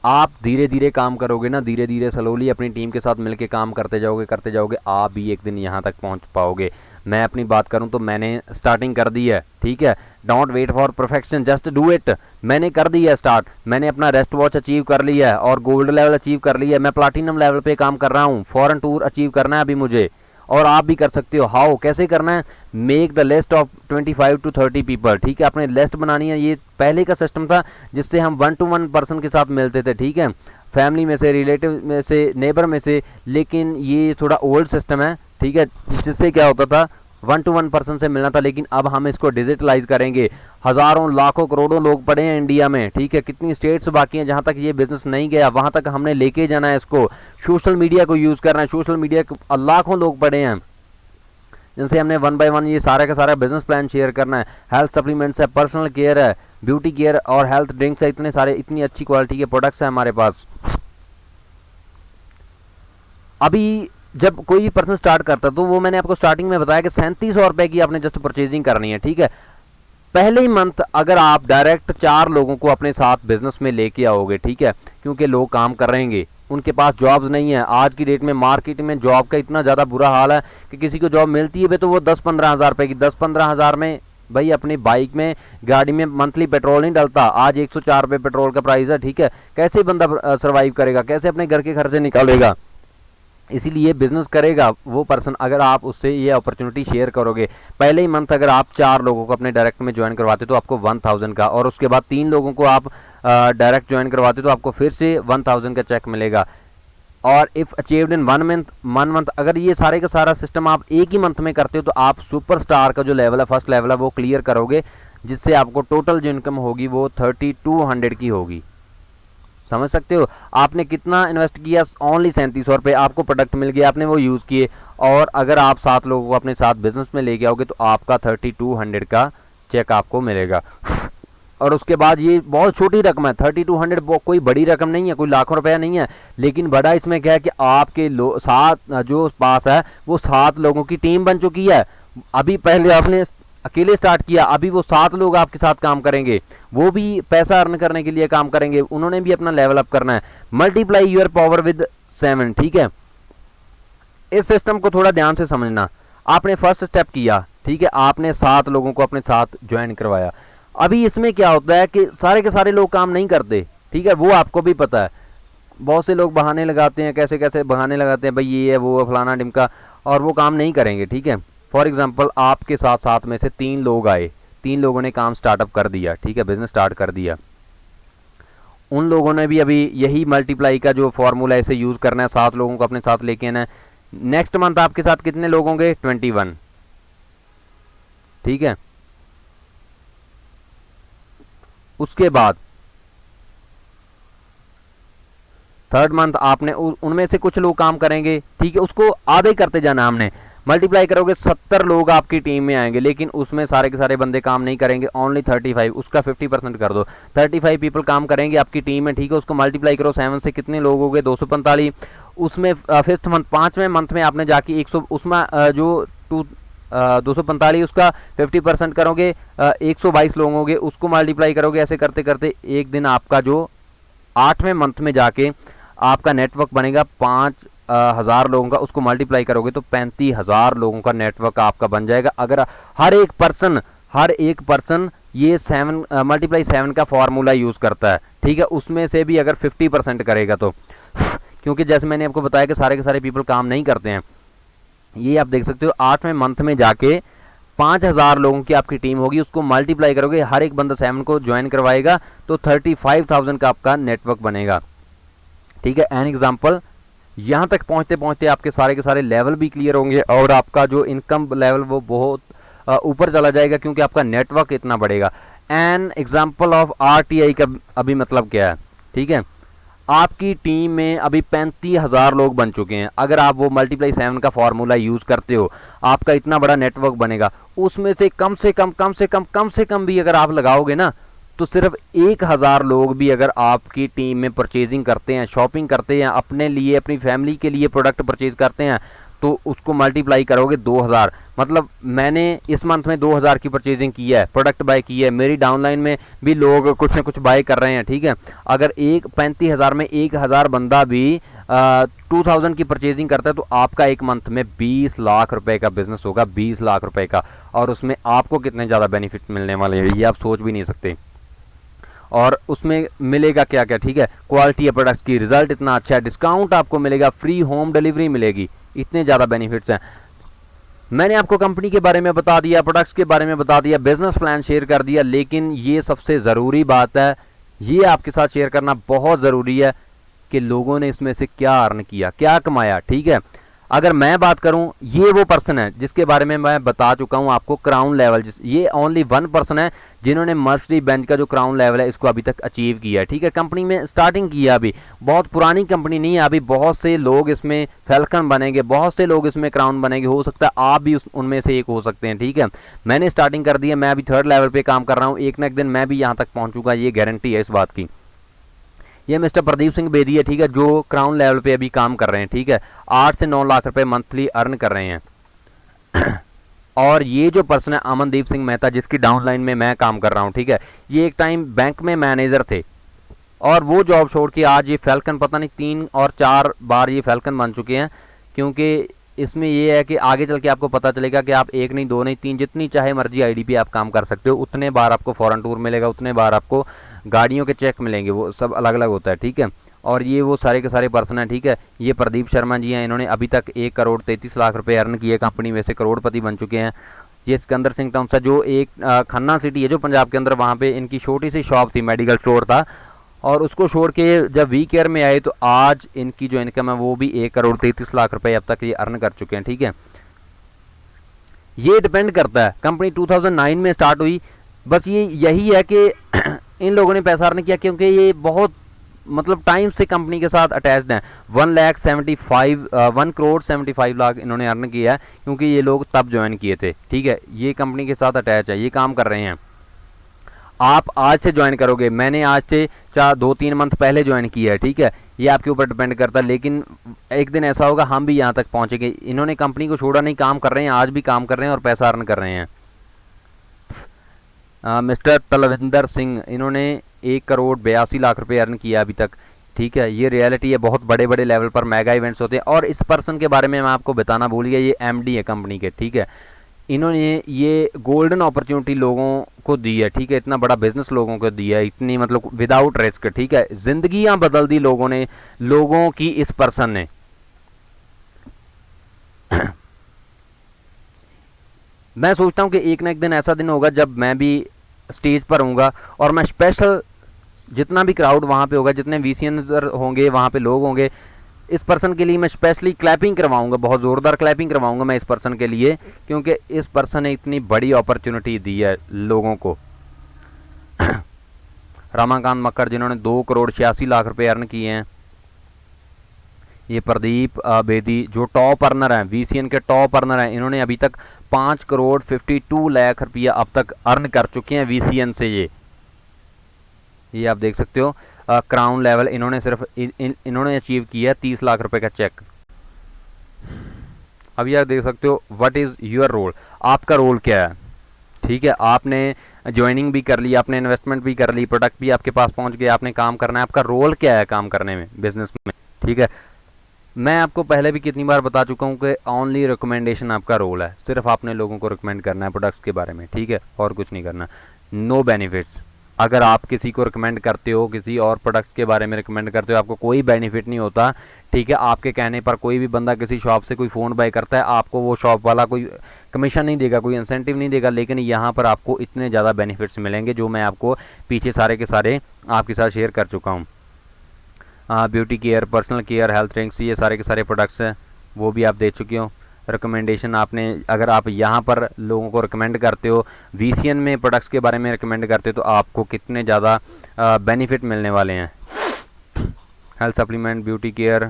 आप धीरे धीरे काम करोगे ना, धीरे धीरे स्लोली अपनी टीम के साथ मिलके काम करते जाओगे, आप भी एक दिन यहाँ तक पहुँच पाओगे। मैं अपनी बात करूँ तो मैंने स्टार्टिंग कर दी है, ठीक है। Don't wait for perfection, just do it. मैंने कर दी है स्टार्ट, मैंने अपना रेस्ट वॉच अचीव कर लिया है और गोल्ड लेवल अचीव कर लिया है। मैं प्लाटिनम लेवल पे काम कर रहा हूँ, फॉरेन टूर अचीव करना है अभी मुझे, और आप भी कर सकते हो। हाउ, कैसे करना है, make the list of 25 to 30 people, ठीक है। आपने लिस्ट बनानी है। ये पहले का सिस्टम था जिससे हम 1 to 1 पर्सन के साथ मिलते थे, ठीक है, फैमिली में से, रिलेटिव में से, नेबर में से। लेकिन ये थोड़ा ओल्ड सिस्टम है, ठीक है, जिससे क्या होता था 1 to 1 पर्सन से मिलना था। लेकिन अब हम इसको डिजिटलाइज करेंगे। हजारों लाखों करोड़ों लोग पड़े हैं इंडिया में, ठीक है, कितनी स्टेट्स बाकी हैं जहां तक ये बिजनेस नहीं गया, वहां तक हमने लेके जाना है इसको। सोशल मीडिया को यूज करना है, सोशल मीडिया लाखों लोग पड़े हैं जिनसे हमने 1 by 1 ये सारा का सारा बिजनेस प्लान शेयर करना है। हेल्थ सप्लीमेंट्स है, पर्सनल केयर है, ब्यूटी केयर और हेल्थ ड्रिंक्स है, इतने सारे, इतनी अच्छी क्वालिटी के प्रोडक्ट्स हैं हमारे पास। अभी जब कोई भी पर्सन स्टार्ट करता है तो वो मैंने आपको स्टार्टिंग में बताया कि 3700 रुपए की आपने जस्ट परचेजिंग करनी है, ठीक है। पहले ही मंथ अगर आप डायरेक्ट 4 लोगों को अपने साथ बिजनेस में लेके आओगे, ठीक है, क्योंकि लोग काम कर रहेंगे, उनके पास जॉब्स नहीं है। आज की डेट में मार्केट में जॉब का इतना ज़्यादा बुरा हाल है कि किसी को जॉब मिलती है तो वो 10-15 हज़ार रुपए की, 10-15 हज़ार में भाई अपनी बाइक में, गाड़ी में मंथली पेट्रोल नहीं डलता। आज 104 रुपये पेट्रोल का प्राइस है, ठीक है। कैसे बंदा सर्वाइव करेगा, कैसे अपने घर के खर्चे निकालेगा। इसीलिए बिजनेस करेगा वो पर्सन अगर आप उससे ये अपॉर्चुनिटी शेयर करोगे। पहले ही मंथ अगर आप 4 लोगों को अपने डायरेक्ट में ज्वाइन करवाते तो आपको 1000 का, और उसके बाद 3 लोगों को आप डायरेक्ट ज्वाइन करवाते तो आपको फिर से 1000 का चेक मिलेगा। और इफ अचीव्ड इन 1 मंथ, अगर ये सारे का सारा सिस्टम आप एक ही मंथ में करते हो तो आप सुपरस्टार का जो लेवल है, फर्स्ट लेवल है, वो क्लियर करोगे, जिससे आपको टोटल जो इनकम होगी वो 3200 की होगी। समझ सकते हो आपने कितना इन्वेस्ट किया, ओनली 3700 रुपये, आपको प्रोडक्ट मिल गया, आपने वो यूज़ किए। और अगर आप 7 लोगों को अपने साथ बिजनेस में लेके आओगे तो आपका 3200 का चेक आपको मिलेगा। और उसके बाद ये बहुत छोटी रकम है, 3200 कोई बड़ी रकम नहीं है, कोई लाखों रुपया नहीं है। लेकिन बड़ा इसमें क्या है कि आपके साथ जो पास है वो 7 लोगों की टीम बन चुकी है। अभी पहले आपने अकेले स्टार्ट किया, अभी वो 7 लोग आपके साथ काम करेंगे, वो भी पैसा अर्न करने के लिए काम करेंगे, उन्होंने भी अपना लेवल अप करना है। मल्टीप्लाई योर पावर विद 7, ठीक है। इस सिस्टम को थोड़ा ध्यान से समझना। आपने फर्स्ट स्टेप किया, ठीक है, आपने 7 लोगों को अपने साथ ज्वाइन करवाया। अभी इसमें क्या होता है कि सारे के सारे लोग काम नहीं करते, ठीक है, वो आपको भी पता है। बहुत से लोग बहाने लगाते हैं, कैसे कैसे बहाने लगाते हैं, भाई ये है वो है फलाना ढिमका, और वो काम नहीं करेंगे, ठीक है। फॉर एग्जाम्पल आपके साथ साथ में से 3 लोग आए, 3 लोगों ने काम स्टार्टअप कर दिया, ठीक है, बिजनेस स्टार्ट कर दिया। उन लोगों ने भी अभी यही मल्टीप्लाई का जो फॉर्मूला है इसे यूज करना है, 7 लोगों को अपने साथ लेके आना है। नेक्स्ट मंथ आपके साथ कितने लोग होंगे, 21, ठीक है। उसके बाद थर्ड मंथ आपने उनमें से कुछ लोग काम करेंगे, ठीक है, उसको आधे ही करते जाना। हमने मल्टीप्लाई करोगे 70 लोग आपकी टीम में आएंगे, लेकिन उसमें सारे के सारे बंदे काम नहीं करेंगे, ओनली 35, उसका 50% कर दो, 35 पीपल काम करेंगे आपकी टीम में, ठीक है। उसको मल्टीप्लाई करो 7 से, कितने लोग हो गए, 245। उसमें फिफ्थ मंथ, 5वें मंथ में आपने जाके 100, उसमें जो 245 उसका 50% करोगे, 122 लोग होंगे, उसको मल्टीप्लाई करोगे। ऐसे करते करते एक दिन आपका जो 8वें मंथ में जाके आपका नेटवर्क बनेगा 5,000 लोगों का, उसको मल्टीप्लाई करोगे तो 35,000 लोगों का नेटवर्क आपका बन जाएगा। अगर हर एक पर्सन ये 7 मल्टीप्लाई 7 का फॉर्मूला यूज करता है, ठीक है, उसमें से भी अगर 50% करेगा तो क्योंकि जैसे मैंने आपको बताया कि सारे के सारे पीपल काम नहीं करते हैं। ये आप देख सकते हो 8वें मंथ में जाके 5,000 लोगों की आपकी टीम होगी, उसको मल्टीप्लाई करोगे, हर एक बंदा 7 को ज्वाइन करवाएगा तो 35,000 का आपका नेटवर्क बनेगा, ठीक है। एन एग्जाम्पल, यहां तक पहुंचते पहुंचते आपके सारे के सारे लेवल भी क्लियर होंगे और आपका जो इनकम लेवल वो बहुत ऊपर चला जाएगा क्योंकि आपका नेटवर्क इतना बढ़ेगा। एन एग्जाम्पल ऑफ आरटीआई का अभी मतलब क्या है, ठीक है, आपकी टीम में अभी 35,000 लोग बन चुके हैं। अगर आप वो मल्टीप्लाई 7 का फॉर्मूला यूज करते हो, आपका इतना बड़ा नेटवर्क बनेगा, उसमें से कम से कम भी अगर आप लगाओगे ना, तो सिर्फ 1,000 लोग भी अगर आपकी टीम में परचेजिंग करते हैं, शॉपिंग करते हैं, अपने लिए अपनी फैमिली के लिए प्रोडक्ट परचेज करते हैं, तो उसको मल्टीप्लाई करोगे 2,000, मतलब मैंने इस मंथ में 2,000 की परचेजिंग की है, प्रोडक्ट बाय की है, मेरी डाउनलाइन में भी लोग कुछ ना कुछ बाय कर रहे हैं, ठीक है। अगर 35,000 में 1,000 बंदा भी 2,000 की परचेजिंग करता है तो आपका एक मंथ में 20 लाख रुपए का बिजनेस होगा, 20 लाख रुपए का, और उसमें आपको कितने ज़्यादा बेनिफिट मिलने वाले हैं ये आप सोच भी नहीं सकते। और उसमें मिलेगा क्या क्या, ठीक है, क्वालिटी है प्रोडक्ट्स की, रिजल्ट इतना अच्छा है, डिस्काउंट आपको मिलेगा, फ्री होम डिलीवरी मिलेगी, इतने ज़्यादा बेनिफिट्स हैं। मैंने आपको कंपनी के बारे में बता दिया, प्रोडक्ट्स के बारे में बता दिया, बिजनेस प्लान शेयर कर दिया, लेकिन ये सबसे ज़रूरी बात है, ये आपके साथ शेयर करना बहुत ज़रूरी है कि लोगों ने इसमें से क्या अर्न किया, क्या कमाया, ठीक है। अगर मैं बात करूं, ये वो पर्सन है जिसके बारे में मैं बता चुका हूं आपको, क्राउन लेवल, ये ओनली 1 पर्सन है जिन्होंने मर्सिडीज बेंज का जो क्राउन लेवल है इसको अभी तक अचीव किया है, ठीक है। कंपनी में स्टार्टिंग किया, अभी बहुत पुरानी कंपनी नहीं है, अभी बहुत से लोग इसमें फैल्कन बनेंगे, बहुत से लोग इसमें क्राउन बनेंगे, हो सकता है आप भी उनमें से एक हो सकते हैं, ठीक है। मैंने स्टार्टिंग कर दी है, मैं अभी 3rd लेवल पे काम कर रहा हूँ, एक ना एक दिन मैं भी यहाँ तक पहुँचूंगा, ये गारंटी है इस बात की। ये मिस्टर प्रदीप सिंह बेदी है, ठीक है, जो क्राउन लेवल पे अभी काम कर रहे हैं, ठीक है, 8 से 9 लाख रुपए मंथली अर्न कर रहे हैं। और ये जो पर्सन है अमनदीप सिंह मेहता, जिसकी डाउनलाइन में मैं काम कर रहा हूँ, ठीक है, ये एक टाइम बैंक में मैनेजर थे और वो जॉब छोड़ के आज ये फैल्कन, पता नहीं 3 और 4 बार ये फैल्कन बन चुके हैं। क्योंकि इसमें ये है कि आगे चल के आपको पता चलेगा कि आप 1 नहीं 2 नहीं 3 जितनी चाहे मर्जी आईडी पे आप काम कर सकते हो, उतने बार आपको फॉरेन टूर मिलेगा, उतने बार आपको गाड़ियों के चेक मिलेंगे, वो सब अलग अलग होता है, ठीक है। और ये वो सारे के सारे पर्सन हैं, ठीक है। ये प्रदीप शर्मा जी हैं, इन्होंने अभी तक 1 करोड़ 33 लाख रुपए अर्न किए, कंपनी में से करोड़पति बन चुके हैं। ये सिकंदर सिंह टॉमसा, जो एक खन्ना सिटी है जो पंजाब के अंदर, वहाँ पे इनकी छोटी सी शॉप थी, मेडिकल स्टोर था, और उसको छोड़ के जब वी केयर में आए तो आज इनकी जो इनकम है वो भी 1 करोड़ 33 लाख रुपए अब तक ये अर्न कर चुके हैं, ठीक है। ये डिपेंड करता है, कंपनी 2009 में स्टार्ट हुई, बस ये यही है कि इन लोगों ने पैसा अर्न किया क्योंकि ये बहुत मतलब टाइम से कंपनी के साथ अटैच्ड हैं। 1 करोड़ 75 लाख इन्होंने अर्न किया है क्योंकि ये लोग तब ज्वाइन किए थे, ठीक है। ये कंपनी के साथ अटैच है, ये काम कर रहे हैं। आप आज से ज्वाइन करोगे, मैंने आज से 2-3 मंथ पहले ज्वाइन किया है, ठीक है, ये आपके ऊपर डिपेंड करता है, लेकिन एक दिन ऐसा होगा हम भी यहाँ तक पहुँचेंगे। इन्होंने कंपनी को छोड़ा नहीं, काम कर रहे हैं, आज भी काम कर रहे हैं और पैसा अर्न कर रहे हैं। मिस्टर तलविंदर सिंह, इन्होंने 1 करोड़ 82 लाख रुपए अर्न किया अभी तक, ठीक है। ये रियलिटी है, बहुत बड़े बड़े लेवल पर मेगा इवेंट्स होते हैं। और इस पर्सन के बारे में मैं आपको बताना भूल गया, ये एमडी है कंपनी के, ठीक है। इन्होंने ये गोल्डन अपॉर्चुनिटी लोगों को दी है, ठीक है, इतना बड़ा बिजनेस लोगों को दिया है, इतनी मतलब विदाउट रिस्क, ठीक है। जिंदगियां बदल दी लोगों की इस पर्सन ने। मैं सोचता हूं कि एक ना एक दिन ऐसा दिन होगा जब मैं भी स्टेज पर होऊंगा और मैं स्पेशल, जितना भी क्राउड वहां पे होगा, जितने वीसीएन होंगे वहां पे लोग होंगे, इस पर्सन के लिए मैं स्पेशली क्लैपिंग करवाऊंगा, बहुत जोरदार क्लैपिंग करवाऊंगा मैं इस पर्सन के लिए, क्योंकि इस पर्सन ने इतनी बड़ी अपॉर्चुनिटी दी है लोगों को। रमाकांत मक्कड़, जिन्होंने 2 करोड़ 86 लाख रुपए अर्न किए हैं। ये प्रदीप बेदी, जो टॉप अर्नर हैं, वीसीएन के टॉप अर्नर हैं, इन्होंने अभी तक 5 करोड़ 52 लाख रुपया अब तक अर्न कर चुके हैं वीसीएन से। ये आप देख सकते हो, क्राउन लेवल इन्होंने सिर्फ इन्होंने अचीव किया 30 लाख रुपए का चेक। अब ये आप देख सकते हो, व्हाट इज योर रोल, आपका रोल क्या है, ठीक है। आपने ज्वाइनिंग भी कर ली, आपने इन्वेस्टमेंट भी कर ली, प्रोडक्ट भी आपके पास पहुंच गया, आपने काम करना है, आपका रोल क्या है काम करने में, बिजनेस में, ठीक है। मैं आपको पहले भी कितनी बार बता चुका हूँ कि ओनली रिकमेंडेशन आपका रोल है, सिर्फ आपने लोगों को रिकमेंड करना है प्रोडक्ट्स के बारे में, ठीक है, और कुछ नहीं करना। No benefits. अगर आप किसी को रिकमेंड करते हो, किसी और प्रोडक्ट के बारे में रिकमेंड करते हो, आपको कोई बेनिफिट नहीं होता, ठीक है। आपके कहने पर कोई भी बंदा किसी शॉप से कोई फ़ोन बाय करता है, आपको वो शॉप वाला कोई कमीशन नहीं देगा, कोई इंसेंटिव नहीं देगा, लेकिन यहाँ पर आपको इतने ज़्यादा बेनिफिट्स मिलेंगे जो मैं आपको पीछे सारे के सारे आपके साथ शेयर कर चुका हूँ। Beauty care, personal care, health drinks, ये सारे के सारे प्रोडक्ट्स हैं, वो भी आप दे चुके हो। रिकमेंडेशन आपने, अगर आप यहाँ पर लोगों को रिकमेंड करते हो, वीसीएन में प्रोडक्ट्स के बारे में रिकमेंड करते हो, तो आपको कितने ज़्यादा बेनिफिट मिलने वाले हैं। Health supplement, beauty care,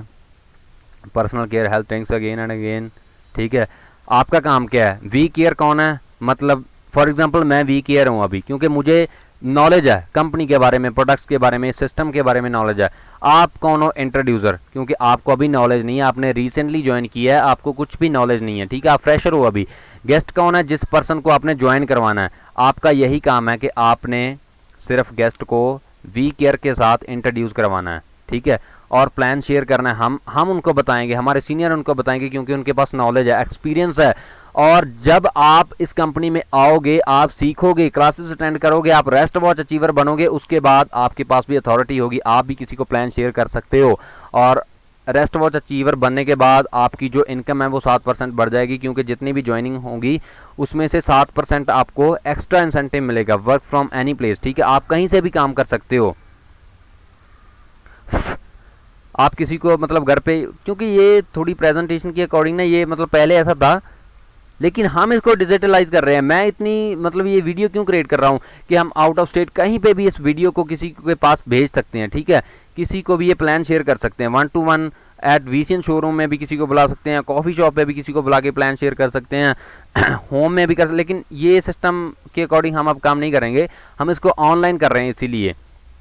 personal care, health drinks, again and again, ठीक है। आपका काम क्या है? वी केयर कौन है? मतलब फॉर एग्जांपल मैं वी केयर हूँ अभी, क्योंकि मुझे नॉलेज है कंपनी के बारे में, प्रोडक्ट्स के बारे में, सिस्टम के बारे में नॉलेज है। आप कौन हो? इंट्रोड्यूसर, क्योंकि आपको अभी नॉलेज नहीं है, आपने रिसेंटली ज्वाइन किया है, आपको कुछ भी नॉलेज नहीं है, ठीक है, आप फ्रेशर हो अभी। गेस्ट कौन है? जिस पर्सन को आपने ज्वाइन करवाना है। आपका यही काम है कि आपने सिर्फ गेस्ट को वी केयर के साथ इंट्रोड्यूस करवाना है, ठीक है, और प्लान शेयर करना है। हम उनको बताएंगे, हमारे सीनियर उनको बताएंगे, क्योंकि उनके पास नॉलेज है, एक्सपीरियंस है। और जब आप इस कंपनी में आओगे, आप सीखोगे, क्लासेस अटेंड करोगे, आप रेस्ट वॉच अचीवर बनोगे, उसके बाद आपके पास भी अथॉरिटी होगी, आप भी किसी को प्लान शेयर कर सकते हो। और रेस्ट वॉच अचीवर बनने के बाद आपकी जो इनकम है वो 7% बढ़ जाएगी, क्योंकि जितनी भी ज्वाइनिंग होगी उसमें से 7% आपको एक्स्ट्रा इंसेंटिव मिलेगा, वर्क फ्रॉम एनी प्लेस, ठीक है, आप कहीं से भी काम कर सकते हो। आप किसी को मतलब घर पे, क्योंकि ये थोड़ी प्रेजेंटेशन के अकॉर्डिंग ना, ये मतलब पहले ऐसा था, लेकिन हम इसको डिजिटलाइज कर रहे हैं। मैं इतनी मतलब ये वीडियो क्यों क्रिएट कर रहा हूँ कि हम आउट ऑफ स्टेट कहीं पे भी इस वीडियो को किसी के पास भेज सकते हैं, ठीक है, किसी को भी ये प्लान शेयर कर सकते हैं। 1-to-1 एट वीसीएन शोरूम में भी किसी को बुला सकते हैं, कॉफ़ी शॉप पे भी किसी को बुला के प्लान शेयर कर सकते हैं, होम में भी कर, लेकिन ये सिस्टम के अकॉर्डिंग हम अब काम नहीं करेंगे, हम इसको ऑनलाइन कर रहे हैं, इसीलिए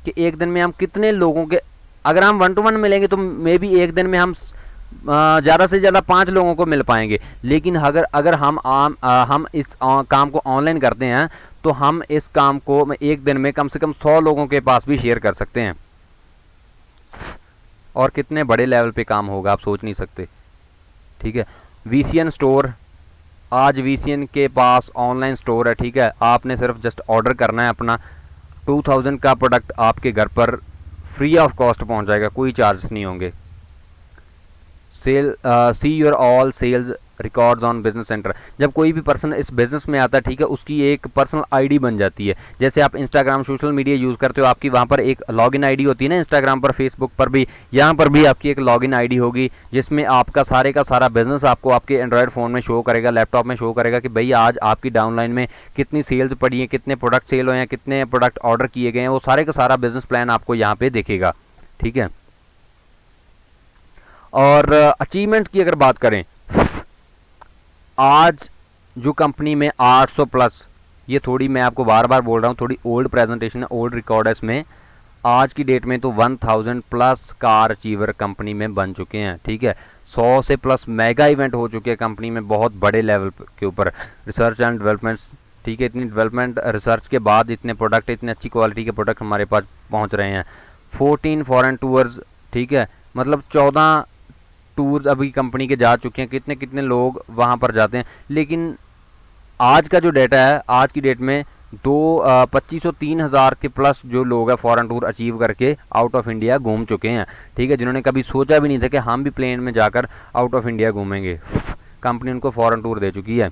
कि एक दिन में हम कितने लोगों के, अगर हम 1-to-1 मिलेंगे तो मे बी एक दिन में हम ज़्यादा से ज़्यादा 5 लोगों को मिल पाएंगे, लेकिन अगर हम इस काम को ऑनलाइन करते हैं तो हम इस काम को एक दिन में कम से कम 100 लोगों के पास भी शेयर कर सकते हैं। और कितने बड़े लेवल पे काम होगा आप सोच नहीं सकते, ठीक है। वीसीएन स्टोर, आज वीसीएन के पास ऑनलाइन स्टोर है, ठीक है, आपने सिर्फ जस्ट ऑर्डर करना है अपना, 2000 का प्रोडक्ट आपके घर पर फ्री ऑफ कॉस्ट पहुंच जाएगा, कोई चार्जेस नहीं होंगे। See your all sales records on business centre. जब कोई भी पर्सन इस बिजनेस में आता है, ठीक है, उसकी एक पर्सनल आईडी बन जाती है। जैसे आप इंस्टाग्राम सोशल मीडिया यूज़ करते हो, आपकी वहाँ पर एक लॉगिन आईडी होती है ना, इंस्टाग्राम पर, फेसबुक पर भी, यहाँ पर भी आपकी एक लॉगिन आईडी होगी, जिसमें आपका सारे का सारा बिजनेस आपको आपके एंड्रॉयड फ़ोन में शो करेगा, लैपटॉप में शो करेगा कि भाई आज आपकी डाउनलाइन में कितनी सेल्स पड़ी है, कितने प्रोडक्ट सेल हुए हैं, कितने प्रोडक्ट ऑर्डर किए गए हैं, वो सारे का सारा बिजनेस प्लान आपको यहाँ पर दिखेगा, ठीक है। और अचीवमेंट की अगर बात करें, आज जो कंपनी में 800 प्लस, ये थोड़ी मैं आपको बार बार बोल रहा हूँ, थोड़ी ओल्ड प्रेजेंटेशन है, ओल्ड रिकॉर्ड है इसमें, आज की डेट में तो 1000 प्लस कार अचीवर कंपनी में बन चुके हैं, ठीक है। 100 से प्लस मेगा इवेंट हो चुके हैं कंपनी में, बहुत बड़े लेवल के ऊपर, रिसर्च एंड डेवलपमेंट्स, ठीक है, इतनी डेवलपमेंट रिसर्च के बाद इतने प्रोडक्ट, इतने अच्छी क्वालिटी के प्रोडक्ट हमारे पास पहुँच रहे हैं। 14 फॉरेन टूर्स, ठीक है, मतलब 14 टूर्स अभी कंपनी के जा चुके हैं, कितने कितने लोग वहाँ पर जाते हैं। लेकिन आज का जो डेटा है, आज की डेट में 25,000-3,000 के प्लस जो लोग हैं फॉरेन टूर अचीव करके आउट ऑफ इंडिया घूम चुके हैं, ठीक है, जिन्होंने कभी सोचा भी नहीं था कि हम भी प्लेन में जाकर आउट ऑफ इंडिया घूमेंगे, कंपनी उनको फॉरेन टूर दे चुकी है।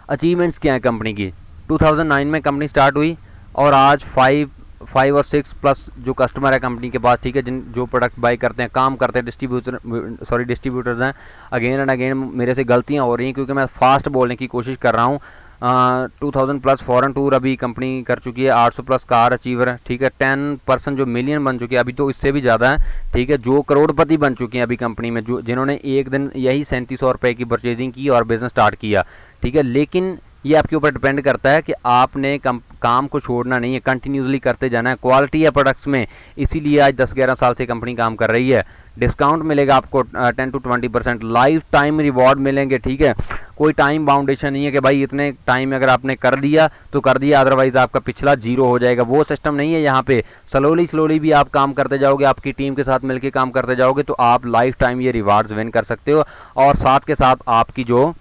अचीवमेंट्स क्या है कंपनी की? 2009 में कंपनी स्टार्ट हुई और आज 5 और 6 प्लस जो कस्टमर है कंपनी के पास, ठीक है, जो प्रोडक्ट बाय करते हैं, काम करते हैं, डिस्ट्रीब्यूटर्स हैं। अगेन एंड अगेन मेरे से गलतियां हो रही हैं क्योंकि मैं फास्ट बोलने की कोशिश कर रहा हूँ। 2000 प्लस फॉरेन टूर अभी कंपनी कर चुकी है, 800 प्लस कार अचीवर, ठीक है, 10% जो मिलियन बन चुके हैं, अभी तो इससे भी ज़्यादा है, ठीक है, जो करोड़पति बन चुके हैं अभी कंपनी में, जो जिन्होंने एक दिन यही 3700 रुपये की परचेजिंग की और बिजनेस स्टार्ट किया, ठीक है। लेकिन ये आपके ऊपर डिपेंड करता है कि आपने काम को छोड़ना नहीं है, कंटिन्यूसली करते जाना है, क्वालिटी है प्रोडक्ट्स में, इसीलिए आज 10-11 साल से कंपनी काम कर रही है। डिस्काउंट मिलेगा आपको 10 to 20%, लाइफ टाइम रिवॉर्ड मिलेंगे, ठीक है, कोई टाइम बाउंडेशन नहीं है कि भाई इतने टाइम में अगर आपने कर दिया तो कर दिया, अदरवाइज आपका पिछला जीरो हो जाएगा, वो सिस्टम नहीं है यहाँ पे। स्लोली स्लोली भी आप काम करते जाओगे, आपकी टीम के साथ मिलकर काम करते जाओगे तो आप लाइफ टाइम ये रिवार्ड्स विन कर सकते हो, और साथ के साथ आपकी जो